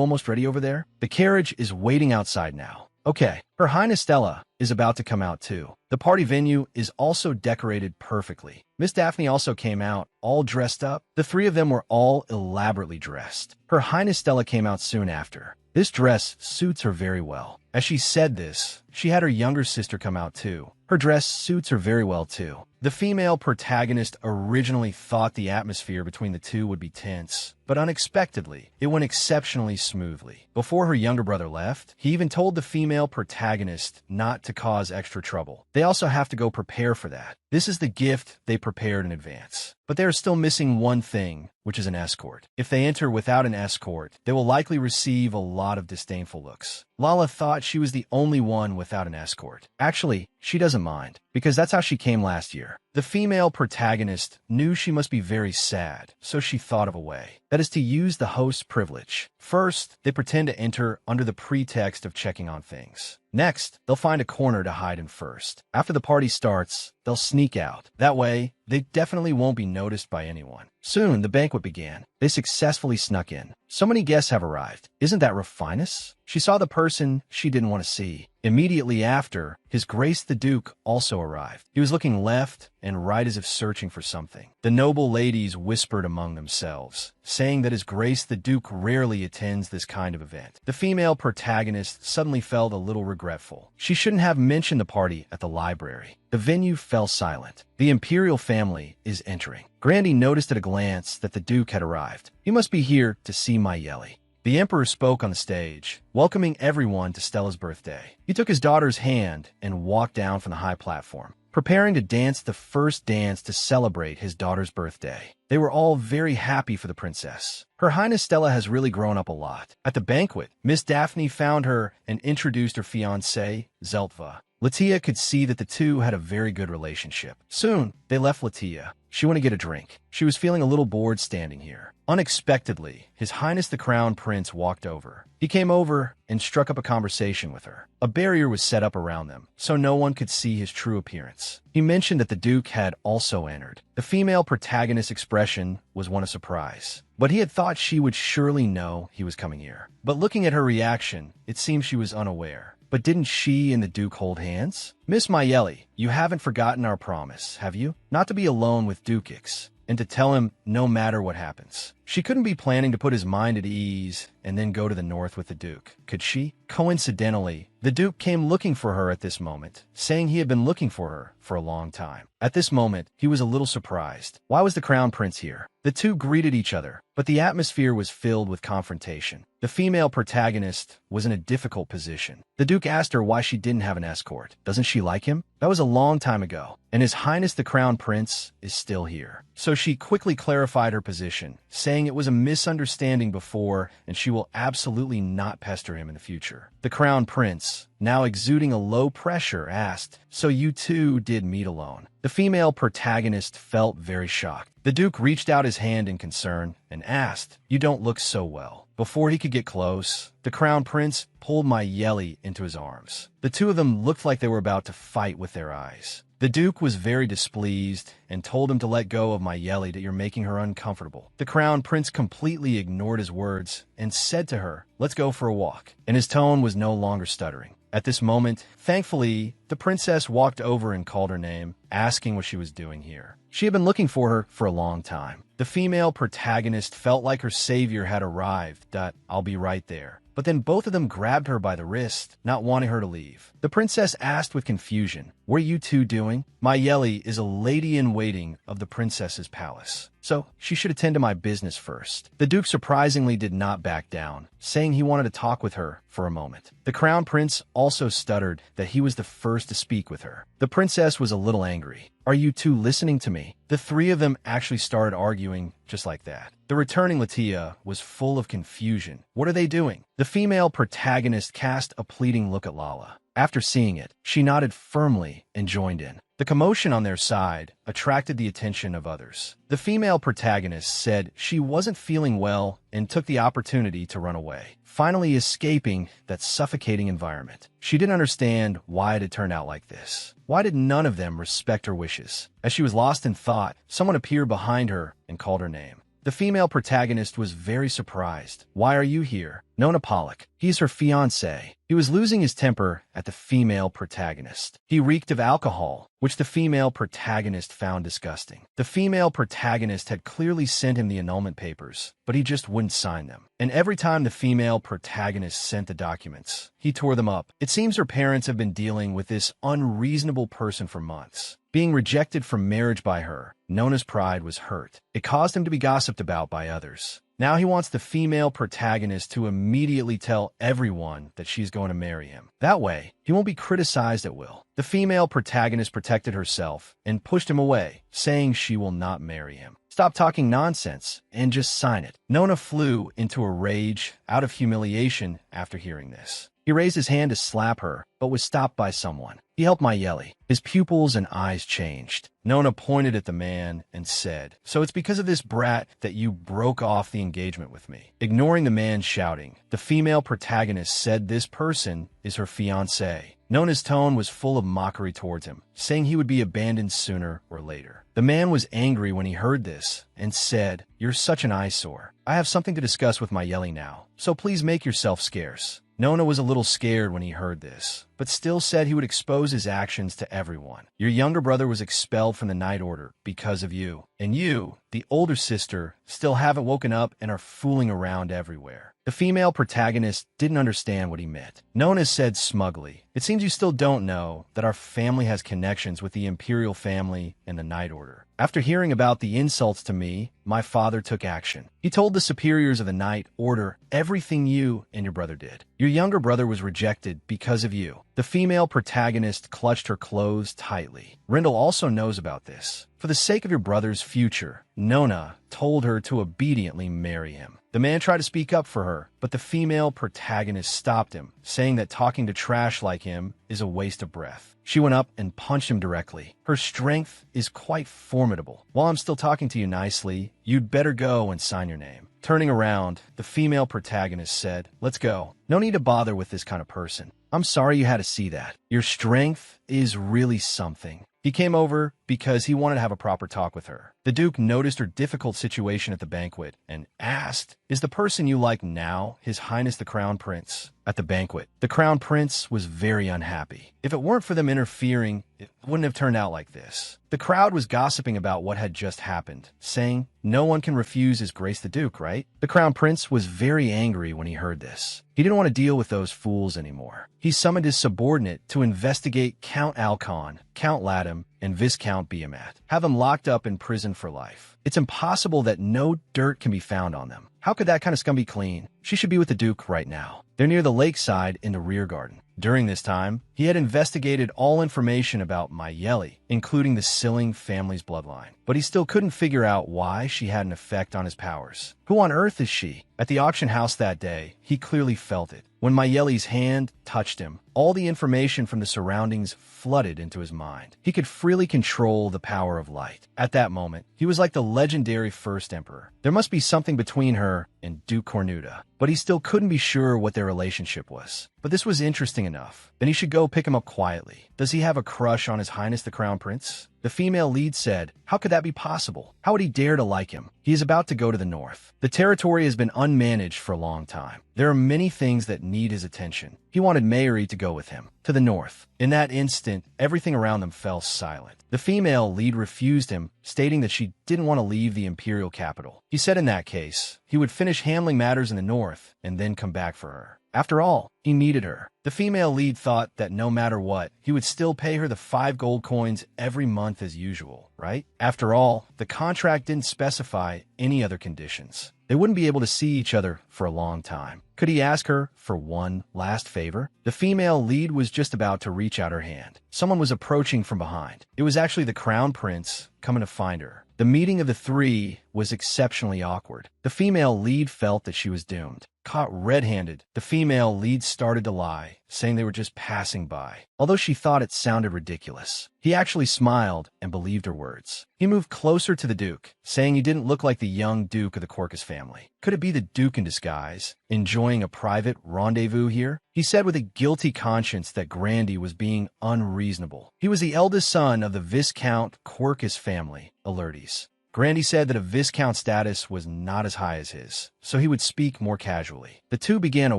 [SPEAKER 1] almost ready over there? The carriage is waiting outside now. Okay, Her Highness Stella is about to come out too. The party venue is also decorated perfectly. Miss Daphne also came out, all dressed up. The three of them were all elaborately dressed. Her Highness Stella came out soon after. This dress suits her very well. As she said this, she had her younger sister come out too. Her dress suits her very well too. The female protagonist originally thought the atmosphere between the two would be tense, but unexpectedly, it went exceptionally smoothly. Before her younger brother left, he even told the female protagonist not to cause extra trouble. They also have to go prepare for that. This is the gift they prepared in advance. But they are still missing one thing, which is an escort. If they enter without an escort, they will likely receive a lot of disdainful looks. Lala thought she was the only one without an escort. Actually, she doesn't mind, because that's how she came last year. The female protagonist knew she must be very sad, so she thought of a way. That is to use the host's privilege. First, they pretend to enter under the pretext of checking on things. Next, they'll find a corner to hide in first. After the party starts, they'll sneak out. That way, they definitely won't be noticed by anyone. Soon, the banquet began. They successfully snuck in. So many guests have arrived. Isn't that Rufinus? She saw the person she didn't want to see. Immediately after, His Grace the Duke also arrived. He was looking left and right as if searching for something. The noble ladies whispered among themselves, saying that His Grace the Duke rarely attends this kind of event. The female protagonist suddenly felt a little regretful. She shouldn't have mentioned the party at the library. The venue fell silent. The imperial family is entering. Grandy noticed at a glance that the Duke had arrived. "You must be here to see my Yelly." The Emperor spoke on the stage, welcoming everyone to Stella's birthday. He took his daughter's hand and walked down from the high platform, preparing to dance the first dance to celebrate his daughter's birthday. They were all very happy for the princess. Her Highness Stella has really grown up a lot. At the banquet, Miss Daphne found her and introduced her fiancé, Zeltva. Latia could see that the two had a very good relationship. Soon, they left Latia. She wanted to get a drink. She was feeling a little bored standing here. Unexpectedly, His Highness the Crown Prince walked over. He came over and struck up a conversation with her. A barrier was set up around them, so no one could see his true appearance. He mentioned that the Duke had also entered. The female protagonist's expression was one of surprise, but he had thought she would surely know he was coming here. But looking at her reaction, it seemed she was unaware. But didn't she and the Duke hold hands? "Miss Mayeli, you haven't forgotten our promise, have you? Not to be alone with Dukix, and to tell him no matter what happens." She couldn't be planning to put his mind at ease and then go to the north with the Duke, could she? Coincidentally, the Duke came looking for her at this moment, saying he had been looking for her for a long time. At this moment, he was a little surprised. Why was the Crown Prince here? The two greeted each other, but the atmosphere was filled with confrontation. The female protagonist was in a difficult position. The Duke asked her why she didn't have an escort. Doesn't she like him? That was a long time ago, and His Highness the Crown Prince is still here. So she quickly clarified her position, saying it was a misunderstanding before and she will absolutely not pester him in the future. The Crown Prince, now exuding a low pressure, asked, "So you two did meet alone?" The female protagonist felt very shocked. The Duke reached out his hand in concern and asked, "You don't look so well." Before he could get close, the Crown Prince pulled Mayeli into his arms. The two of them looked like they were about to fight with their eyes. The Duke was very displeased and told him to let go of Mayeli, that you're making her uncomfortable. The Crown Prince completely ignored his words and said to her, "Let's go for a walk," and his tone was no longer stuttering. At this moment, thankfully, the princess walked over and called her name, asking what she was doing here. She had been looking for her for a long time. The female protagonist felt like her savior had arrived. "I'll be right there." But then both of them grabbed her by the wrist, not wanting her to leave. The princess asked with confusion, "What are you two doing?" Mayeli is a lady-in-waiting of the princess's palace, so she should attend to my business first. The Duke surprisingly did not back down, saying he wanted to talk with her for a moment. The Crown Prince also stuttered that he was the first to speak with her. The princess was a little angry. "Are you two listening to me?" The three of them actually started arguing just like that. The returning Latia was full of confusion. What are they doing? The female protagonist cast a pleading look at Lala. After seeing it, she nodded firmly and joined in. The commotion on their side attracted the attention of others. The female protagonist said she wasn't feeling well and took the opportunity to run away, finally escaping that suffocating environment. She didn't understand why it had turned out like this. Why did none of them respect her wishes? As she was lost in thought, someone appeared behind her and called her name. The female protagonist was very surprised. "Why are you here?" Nona Pollock. He's her fiancé. He was losing his temper at the female protagonist. He reeked of alcohol, which the female protagonist found disgusting. The female protagonist had clearly sent him the annulment papers, but he just wouldn't sign them. And every time the female protagonist sent the documents, he tore them up. It seems her parents have been dealing with this unreasonable person for months. Being rejected from marriage by her, Nona's pride was hurt. It caused him to be gossiped about by others. Now he wants the female protagonist to immediately tell everyone that she's going to marry him. That way, he won't be criticized at will. The female protagonist protected herself and pushed him away, saying she will not marry him. "Stop talking nonsense and just sign it." Nona flew into a rage out of humiliation after hearing this. He raised his hand to slap her, but was stopped by someone. He helped Mayeli. His pupils and eyes changed. Nona pointed at the man and said, "So it's because of this brat that you broke off the engagement with me." Ignoring the man shouting, the female protagonist said this person is her fiancé. Nona's tone was full of mockery towards him, saying he would be abandoned sooner or later. The man was angry when he heard this and said, "You're such an eyesore. I have something to discuss with Mayeli now, so please make yourself scarce." Nona was a little scared when he heard this, but still said he would expose his actions to everyone. "Your younger brother was expelled from the Night Order because of you, and you, the older sister, still haven't woken up and are fooling around everywhere." The female protagonist didn't understand what he meant. Nona said smugly, "It seems you still don't know that our family has connections with the Imperial family and the Night Order. After hearing about the insults to me, my father took action. He told the superiors of the Night Order everything you and your brother did. Your younger brother was rejected because of you." The female protagonist clutched her clothes tightly. "Rindle also knows about this. For the sake of your brother's future, Nona told her to obediently marry him." The man tried to speak up for her, but the female protagonist stopped him, saying that talking to trash like him is a waste of breath. She went up and punched him directly. "Her strength is quite formidable. While I'm still talking to you nicely, you'd better go and sign your name." Turning around, the female protagonist said, "Let's go. No need to bother with this kind of person. I'm sorry you had to see that. Your strength is really something." He came over because he wanted to have a proper talk with her. The Duke noticed her difficult situation at the banquet and asked, "Is the person you like now His Highness the Crown Prince?" At the banquet, the Crown Prince was very unhappy. If it weren't for them interfering, it wouldn't have turned out like this. The crowd was gossiping about what had just happened, saying, "No one can refuse His Grace the Duke, right?" The Crown Prince was very angry when he heard this. He didn't want to deal with those fools anymore. He summoned his subordinate to investigate Count Alcon, Count Latham, and Viscount Beamat. Have them locked up in prison for life. It's impossible that no dirt can be found on them. How could that kind of scum be clean? She should be with the Duke right now. They're near the lakeside in the rear garden. During this time, he had investigated all information about Mayeli, including the Silling family's bloodline, but he still couldn't figure out why she had an effect on his powers. Who on earth is she? At the auction house that day, he clearly felt it. When Mayeli's hand touched him, all the information from the surroundings flooded into his mind. He could freely control the power of light. At that moment, he was like the legendary first emperor. There must be something between her and Duke Cornuda, but he still couldn't be sure what their relationship was. But this was interesting enough. Then he should go pick him up quietly. Does he have a crush on His Highness the Crown Prince? The female lead said, "How could that be possible? How would he dare to like him? He is about to go to the north. The territory has been unmanaged for a long time. There are many things that need his attention. He wanted Mayuri to go with him, to the north." In that instant, everything around them fell silent. The female lead refused him, stating that she didn't want to leave the imperial capital. He said in that case, he would finish handling matters in the north and then come back for her. After all, he needed her. The female lead thought that no matter what, he would still pay her the 5 gold coins every month as usual, right? After all, the contract didn't specify any other conditions. They wouldn't be able to see each other for a long time. Could he ask her for one last favor? The female lead was just about to reach out her hand. Someone was approaching from behind. It was actually the Crown Prince coming to find her. The meeting of the three was exceptionally awkward. The female lead felt that she was doomed. Caught red-handed, the female lead started to lie, saying they were just passing by. Although she thought it sounded ridiculous, he actually smiled and believed her words. He moved closer to the Duke, saying he didn't look like the young Duke of the Corcus family. Could it be the Duke in disguise, enjoying a private rendezvous here? He said with a guilty conscience that Grandy was being unreasonable. He was the eldest son of the Viscount Corcus family, Alertes. Grandy said that a Viscount status was not as high as his, so he would speak more casually. The two began a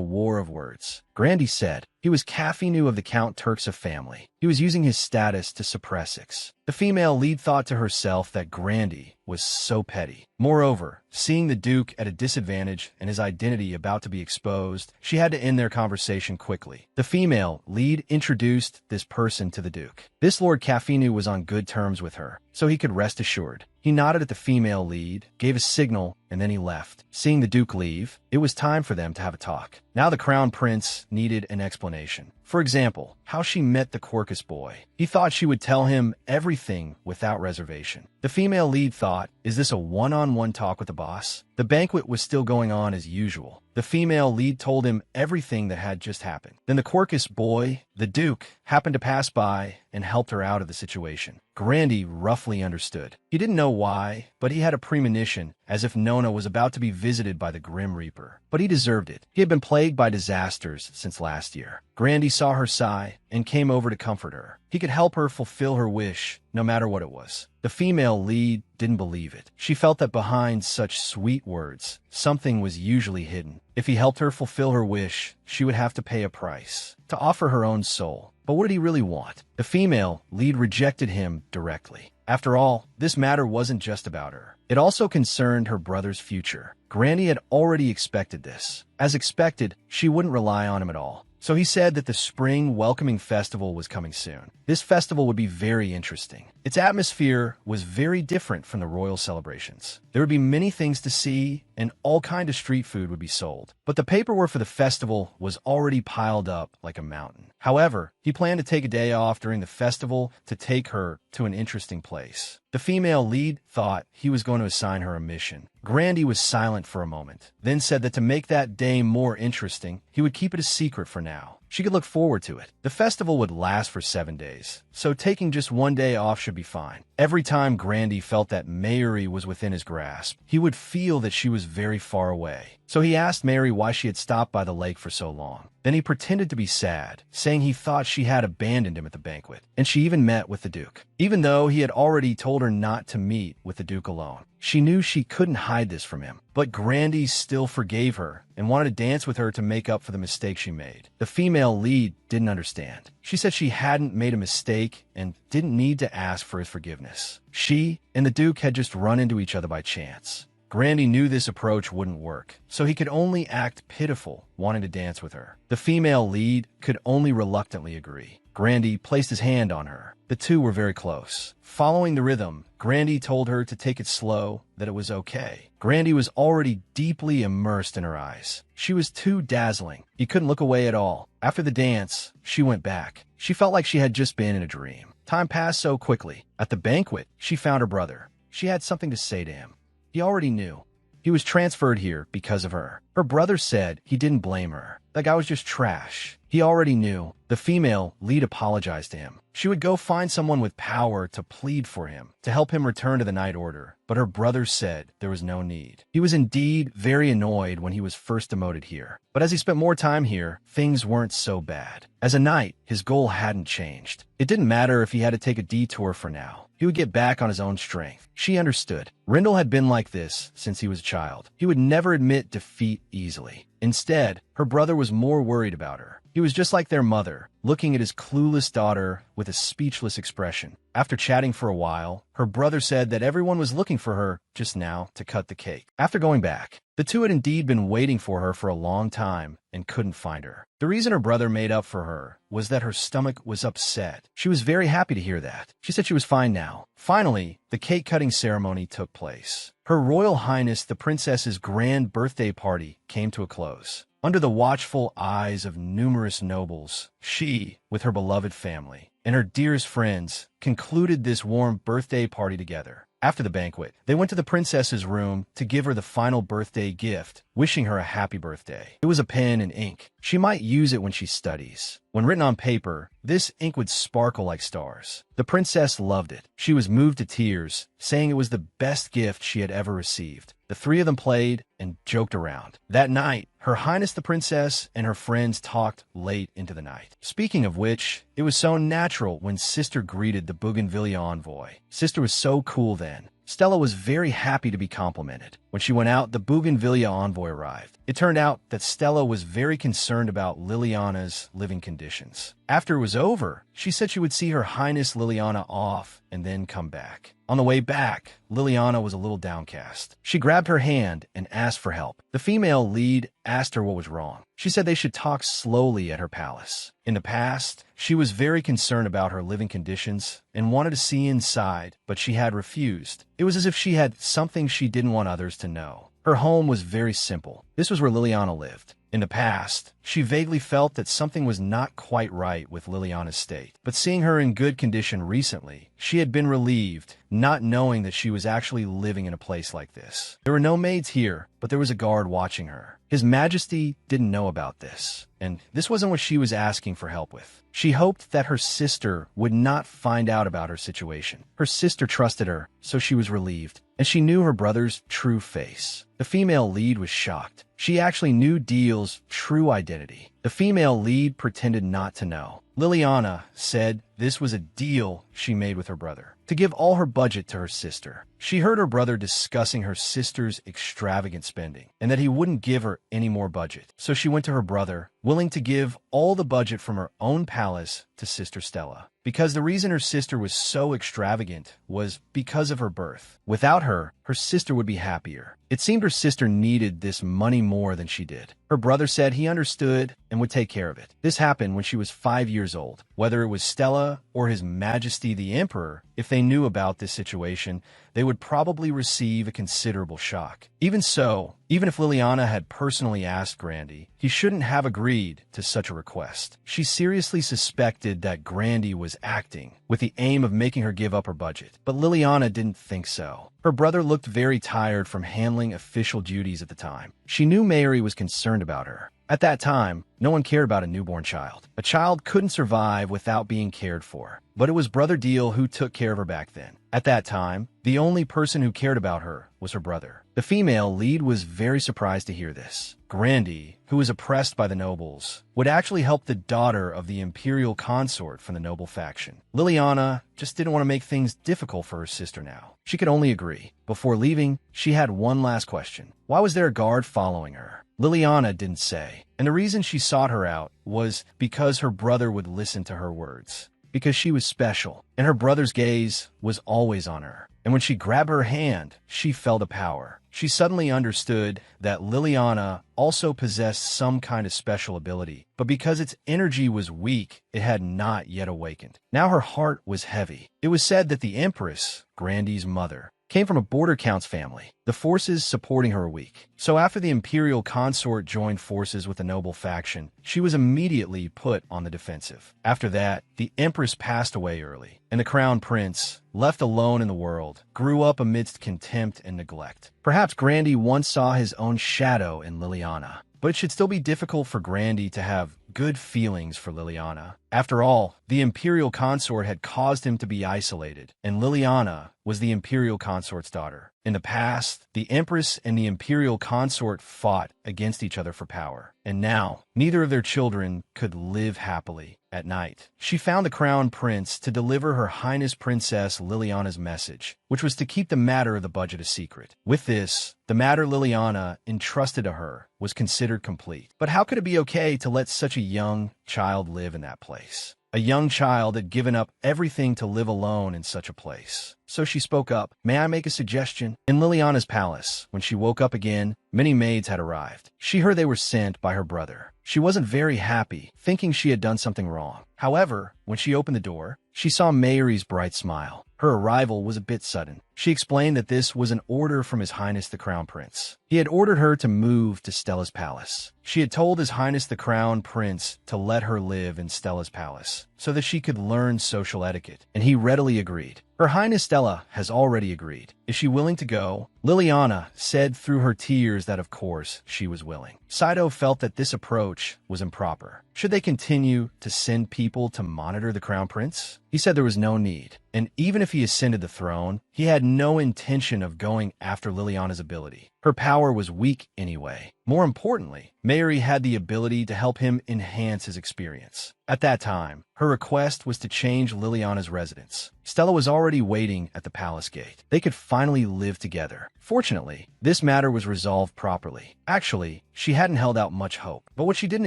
[SPEAKER 1] war of words. Grandy said he was Caffeinu of the Count Turksa family. He was using his status to suppress Ix. The female lead thought to herself that Grandy was so petty. Moreover, seeing the Duke at a disadvantage and his identity about to be exposed, she had to end their conversation quickly. The female lead introduced this person to the Duke. This Lord Caffeinu was on good terms with her, so he could rest assured. He nodded at the female lead, gave a signal, and then he left. Seeing the Duke leave, it was time for them to have a talk. Now the Crown Prince needed an explanation. For example, how she met the Corcus boy. He thought she would tell him everything without reservation. The female lead thought, is this a one-on-one talk with the boss? The banquet was still going on as usual. The female lead told him everything that had just happened. Then the Quirkus boy, the Duke, happened to pass by and helped her out of the situation. Grandy roughly understood. He didn't know why, but he had a premonition, as if Nona was about to be visited by the Grim Reaper. But he deserved it. He had been plagued by disasters since last year. Grandy saw her sigh and came over to comfort her. He could help her fulfill her wish, no matter what it was. The female lead didn't believe it. She felt that behind such sweet words, something was usually hidden. If he helped her fulfill her wish, she would have to pay a price, to offer her own soul. But what did he really want? The female lead rejected him directly. After all, this matter wasn't just about her. It also concerned her brother's future. Granny had already expected this. As expected, she wouldn't rely on him at all. So he said that the spring welcoming festival was coming soon. This festival would be very interesting. Its atmosphere was very different from the royal celebrations. There would be many things to see, and all kind of street food would be sold. But the paperwork for the festival was already piled up like a mountain. However, he planned to take a day off during the festival to take her to an interesting place. The female lead thought he was going to assign her a mission. Grandy was silent for a moment, then said that to make that day more interesting, he would keep it a secret for now. She could look forward to it. The festival would last for 7 days, so taking just one day off should be fine. Every time Grandy felt that Mayuri was within his grasp, he would feel that she was very far away. So he asked Mary why she had stopped by the lake for so long. Then he pretended to be sad, saying he thought she had abandoned him at the banquet, and she even met with the Duke. Even though he had already told her not to meet with the Duke alone, she knew she couldn't hide this from him. But Grandy still forgave her and wanted to dance with her to make up for the mistake she made. The female lead didn't understand. She said she hadn't made a mistake and didn't need to ask for his forgiveness. She and the Duke had just run into each other by chance. Grandy knew this approach wouldn't work, so he could only act pitiful, wanting to dance with her. The female lead could only reluctantly agree. Grandy placed his hand on her. The two were very close. Following the rhythm, Grandy told her to take it slow, that it was okay. Grandy was already deeply immersed in her eyes. She was too dazzling. He couldn't look away at all. After the dance, she went back. She felt like she had just been in a dream. Time passed so quickly. At the banquet, she found her brother. She had something to say to him. He already knew. He was transferred here because of her. Her brother said he didn't blame her. That guy was just trash. He already knew. The female lead apologized to him. She would go find someone with power to plead for him, to help him return to the Night Order. But her brother said there was no need. He was indeed very annoyed when he was first demoted here. But as he spent more time here, things weren't so bad. As a knight, his goal hadn't changed. It didn't matter if he had to take a detour for now. He would get back on his own strength. She understood. Rindle had been like this since he was a child. He would never admit defeat easily. Instead, her brother was more worried about her. He was just like their mother, looking at his clueless daughter with a speechless expression. After chatting for a while, her brother said that everyone was looking for her just now to cut the cake. After going back, the two had indeed been waiting for her for a long time and couldn't find her. The reason her brother made up for her was that her stomach was upset. She was very happy to hear that. She said she was fine now. Finally, the cake-cutting ceremony took place. Her Royal Highness the Princess's grand birthday party came to a close. Under the watchful eyes of numerous nobles, she, with her beloved family and her dearest friends, concluded this warm birthday party together. After the banquet, they went to the princess's room to give her the final birthday gift, wishing her a happy birthday. It was a pen and ink. She might use it when she studies. When written on paper, this ink would sparkle like stars. The princess loved it. She was moved to tears, saying it was the best gift she had ever received. The three of them played and joked around. That night, Her Highness the Princess and her friends talked late into the night. Speaking of which, it was so natural when Sister greeted the Bougainvillea envoy. Sister was so cool then. Stella was very happy to be complimented. When she went out, the Bougainvillea envoy arrived. It turned out that Stella was very concerned about Liliana's living conditions. After it was over, she said she would see Her Highness Liliana off and then come back. On the way back, Liliana was a little downcast. She grabbed her hand and asked for help. The female lead asked her what was wrong. She said they should talk slowly at her palace. In the past, she was very concerned about her living conditions and wanted to see inside, but she had refused. It was as if she had something she didn't want others to know. Her home was very simple. This was where Liliana lived. In the past, she vaguely felt that something was not quite right with Liliana's state. But seeing her in good condition recently, she had been relieved, not knowing that she was actually living in a place like this. There were no maids here, but there was a guard watching her. His Majesty didn't know about this, and this wasn't what she was asking for help with. She hoped that her sister would not find out about her situation. Her sister trusted her, so she was relieved, and she knew her brother's true face. The female lead was shocked. She actually knew Deal's true identity. The female lead pretended not to know. Liliana said this was a deal she made with her brother, to give all her budget to her sister. She heard her brother discussing her sister's extravagant spending, and that he wouldn't give her any more budget. So she went to her brother, willing to give all the budget from her own palace to Sister Stella. Because the reason her sister was so extravagant was because of her birth. Without her, her sister would be happier. It seemed her sister needed this money more than she did. Her brother said he understood and would take care of it. This happened when she was 5 years old. Whether it was Stella or His Majesty the Emperor, if they knew about this situation, they would probably receive a considerable shock. Even so, even if Liliana had personally asked Grandy, he shouldn't have agreed to such a request. She seriously suspected that Grandy was acting with the aim of making her give up her budget, but Liliana didn't think so. Her brother looked very tired from handling official duties at the time. She knew Mary was concerned about her. At that time, no one cared about a newborn child. A child couldn't survive without being cared for. But it was Brother Deal who took care of her back then. At that time, the only person who cared about her was her brother. The female lead was very surprised to hear this. Grandy, who was oppressed by the nobles, would actually help the daughter of the imperial consort from the noble faction. Liliana just didn't want to make things difficult for her sister now. She could only agree. Before leaving, she had one last question. Why was there a guard following her? Liliana didn't say, and the reason she sought her out was because her brother would listen to her words. Because she was special, and her brother's gaze was always on her. And when she grabbed her hand, she felt a power. She suddenly understood that Liliana also possessed some kind of special ability, but because its energy was weak, it had not yet awakened. Now her heart was heavy. It was said that the Empress, Grandy's mother, came from a border counts family. The forces supporting her were weak. So after the imperial consort joined forces with the noble faction, she was immediately put on the defensive. After that, the Empress passed away early, and the crown prince, left alone in the world, grew up amidst contempt and neglect. Perhaps Grandy once saw his own shadow in Liliana, but it should still be difficult for Grandy to have good feelings for Liliana. After all, the imperial consort had caused him to be isolated, and Liliana was the imperial consort's daughter. In the past, the Empress and the imperial consort fought against each other for power, and now neither of their children could live happily. At night, she found the crown prince to deliver Her Highness Princess Liliana's message, which was to keep the matter of the budget a secret. With this, the matter Liliana entrusted to her was considered complete. But how could it be okay to let such a young child live in that place? A young child had given up everything to live alone in such a place. So she spoke up. May I make a suggestion? In Liliana's palace, when she woke up again, many maids had arrived. She heard they were sent by her brother. She wasn't very happy, thinking she had done something wrong. However, when she opened the door, she saw Mary's bright smile. Her arrival was a bit sudden. She explained that this was an order from His Highness the Crown Prince. He had ordered her to move to Stella's palace. She had told His Highness the Crown Prince to let her live in Stella's palace, so that she could learn social etiquette, and he readily agreed. Her Highness Stella has already agreed. Is she willing to go? Liliana said through her tears that of course she was willing. Saito felt that this approach was improper. Should they continue to send people to monitor the Crown Prince? He said there was no need, and even if he ascended the throne, he had no intention of going after Liliana's ability. Her power was weak anyway. More importantly, Mary had the ability to help him enhance his experience. At that time, her request was to change Liliana's residence. Stella was already waiting at the palace gate. They could finally live together. Fortunately, this matter was resolved properly. Actually, she hadn't held out much hope, but what she didn't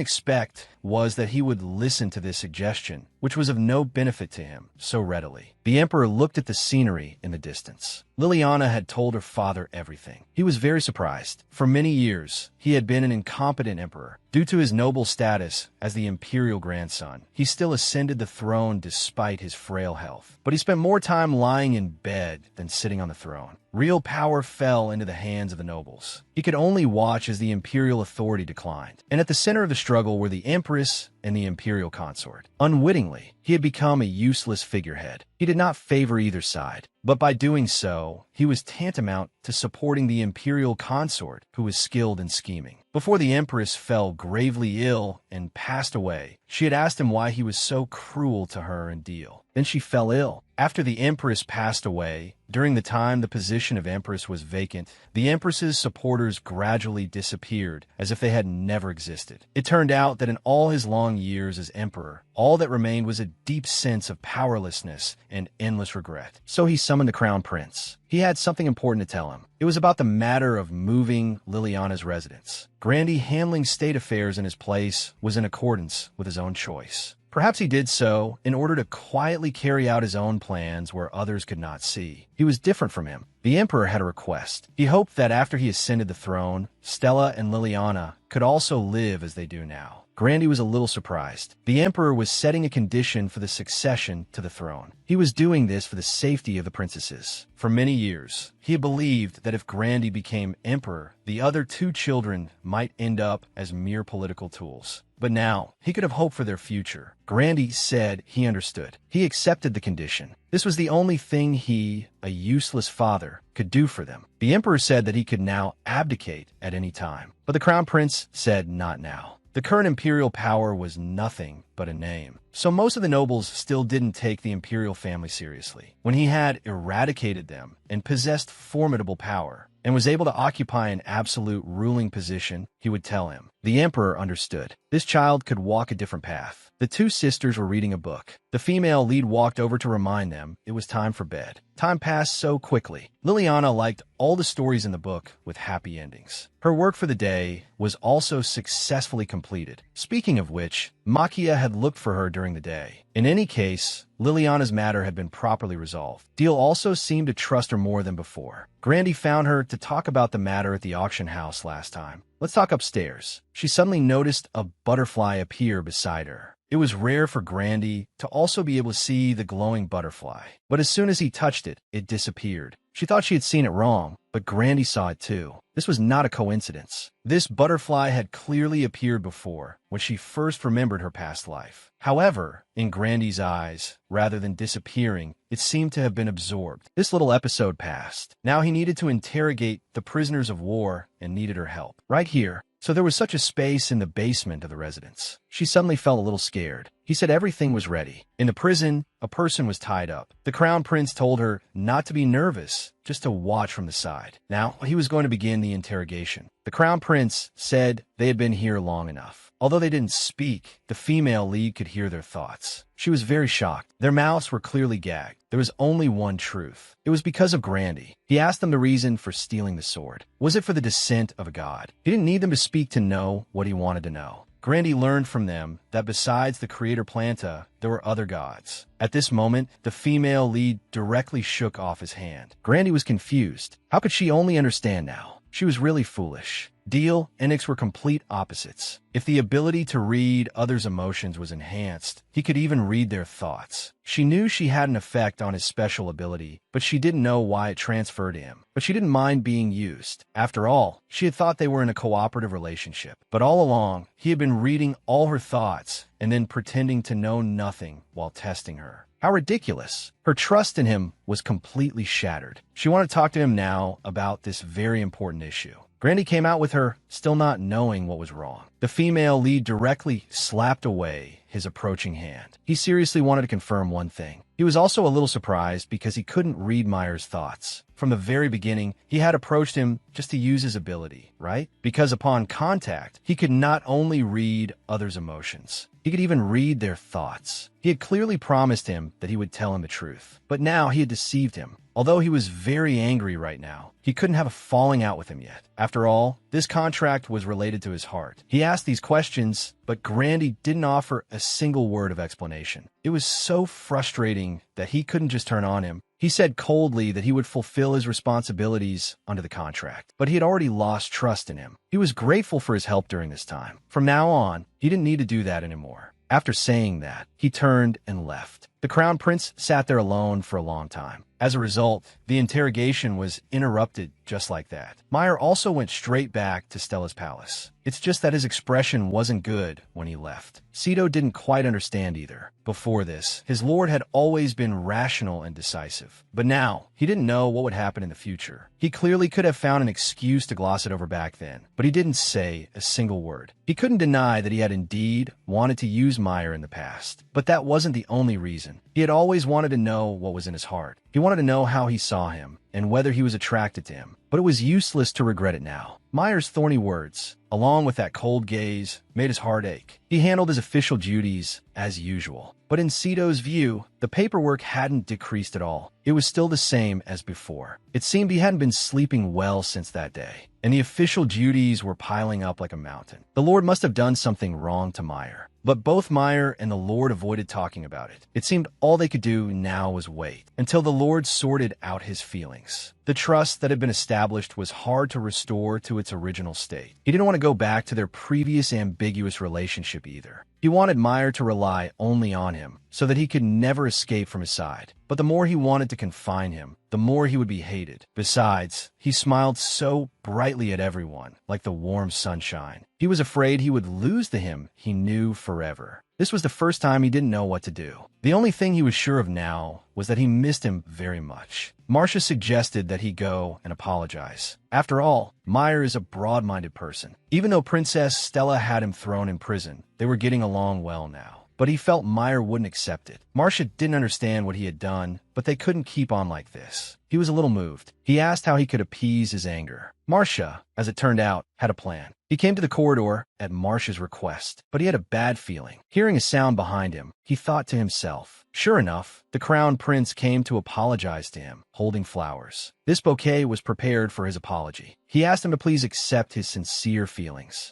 [SPEAKER 1] expect was that he would listen to this suggestion, which was of no benefit to him so readily. The Emperor looked at the scenery in the distance. Liliana had told her father everything. He was very surprised. For many years, he had been an incompetent emperor. Due to his noble status as the imperial grandson, he still ascended the throne despite his frail health. But he spent more time lying in bed than sitting on the throne. Real power fell into the hands of the nobles. He could only watch as the imperial authority declined. And at the center of the struggle were the empress and the imperial consort. Unwittingly, he had become a useless figurehead. He did not favor either side, but by doing so, he was tantamount to supporting the imperial consort who was skilled in scheming. Before the empress fell gravely ill and passed away, she had asked him why he was so cruel to her and Deal. Then she fell ill. After the empress passed away, during the time the position of empress was vacant, the empress's supporters gradually disappeared as if they had never existed. It turned out that in all his long years as emperor, all that remained was a deep sense of powerlessness and endless regret. So he summoned the crown prince. He had something important to tell him. It was about the matter of moving Liliana's residence. Grandy handling state affairs in his place was in accordance with his own choice. Perhaps he did so in order to quietly carry out his own plans where others could not see. He was different from him. The emperor had a request. He hoped that after he ascended the throne, Stella and Liliana could also live as they do now. Grandy was a little surprised. The emperor was setting a condition for the succession to the throne. He was doing this for the safety of the princesses. For many years, he had believed that if Grandy became emperor, the other two children might end up as mere political tools. But now, he could have hoped for their future. Grandy said he understood. He accepted the condition. This was the only thing he, a useless father, could do for them. The emperor said that he could now abdicate at any time. But the crown prince said not now. The current imperial power was nothing but a name. So most of the nobles still didn't take the imperial family seriously. When he had eradicated them and possessed formidable power, and was able to occupy an absolute ruling position, he would tell him. The emperor understood. This child could walk a different path. The two sisters were reading a book. The female lead walked over to remind them it was time for bed. Time passed so quickly. Liliana liked all the stories in the book with happy endings. Her work for the day was also successfully completed. Speaking of which, Makia had looked for her during the day. In any case, Liliana's matter had been properly resolved. Deal also seemed to trust her more than before. Grandy found her to talk about the matter at the auction house last time. Let's talk upstairs. She suddenly noticed a butterfly appear beside her. It was rare for Grandy to also be able to see the glowing butterfly. But as soon as he touched it, it disappeared. She thought she had seen it wrong, but Grandy saw it too. This was not a coincidence. This butterfly had clearly appeared before, when she first remembered her past life. However, in Grandy's eyes, rather than disappearing, it seemed to have been absorbed. This little episode passed. Now he needed to interrogate the prisoners of war and needed her help. Right here. So there was such a space in the basement of the residence. She suddenly felt a little scared. He said everything was ready. In the prison, a person was tied up. The crown prince told her not to be nervous, just to watch from the side. Now, he was going to begin the interrogation. The crown prince said they had been here long enough. Although they didn't speak, the female lead could hear their thoughts. She was very shocked. Their mouths were clearly gagged. There was only one truth. It was because of Grandy. He asked them the reason for stealing the sword. Was it for the descent of a god? He didn't need them to speak to know what he wanted to know. Grandy learned from them that besides the creator Planta, there were other gods. At this moment, the female lead directly shook off his hand. Grandy was confused. How could she only understand now? She was really foolish. Deal and Ix were complete opposites. If the ability to read others' emotions was enhanced, he could even read their thoughts. She knew she had an effect on his special ability, but she didn't know why it transferred to him. But she didn't mind being used. After all, she had thought they were in a cooperative relationship. But all along, he had been reading all her thoughts and then pretending to know nothing while testing her. How ridiculous. Her trust in him was completely shattered. She wanted to talk to him now about this very important issue. Grandy came out with her, still not knowing what was wrong. The female lead directly slapped away his approaching hand. He seriously wanted to confirm one thing. He was also a little surprised because he couldn't read Meyer's thoughts. From the very beginning, he had approached him just to use his ability, right? Because upon contact, he could not only read others' emotions, he could even read their thoughts. He had clearly promised him that he would tell him the truth. But now he had deceived him. Although he was very angry right now, he couldn't have a falling out with him yet. After all, this contract was related to his heart. He asked these questions, but Grandy didn't offer a single word of explanation. It was so frustrating that he couldn't just turn on him. He said coldly that he would fulfill his responsibilities under the contract, but he had already lost trust in him. He was grateful for his help during this time. From now on, he didn't need to do that anymore. After saying that, he turned and left. The crown prince sat there alone for a long time. As a result, the interrogation was interrupted just like that. Meyer also went straight back to Stella's palace. It's just that his expression wasn't good when he left. Sito didn't quite understand either. Before this, his lord had always been rational and decisive. But now, he didn't know what would happen in the future. He clearly could have found an excuse to gloss it over back then, but he didn't say a single word. He couldn't deny that he had indeed wanted to use Meyer in the past. But that wasn't the only reason. He had always wanted to know what was in his heart. He wanted to know how he saw him, and whether he was attracted to him. But it was useless to regret it now. Meyer's thorny words, along with that cold gaze, made his heart ache. He handled his official duties as usual. But in Sito's view, the paperwork hadn't decreased at all. It was still the same as before. It seemed he hadn't been sleeping well since that day, and the official duties were piling up like a mountain. The Lord must have done something wrong to Meyer. But both Meyer and the Lord avoided talking about it. It seemed all they could do now was wait, until the Lord sorted out his feelings. The trust that had been established was hard to restore to its original state. He didn't want to go back to their previous ambiguous relationship either. He wanted Meyer to rely only on him, so that he could never escape from his side. But the more he wanted to confine him, the more he would be hated. Besides, he smiled so brightly at everyone, like the warm sunshine. He was afraid he would lose the him he knew forever. This was the first time he didn't know what to do. The only thing he was sure of now was that he missed him very much. Marcia suggested that he go and apologize. After all, Meyer is a broad-minded person. Even though Princess Stella had him thrown in prison, they were getting along well now. But he felt Meyer wouldn't accept it. Marcia didn't understand what he had done, but they couldn't keep on like this. He was a little moved. He asked how he could appease his anger. Marcia, as it turned out, had a plan. He came to the corridor at Marcia's request, but he had a bad feeling. Hearing a sound behind him, he thought to himself. Sure enough, the crown prince came to apologize to him, holding flowers. This bouquet was prepared for his apology. He asked him to please accept his sincere feelings.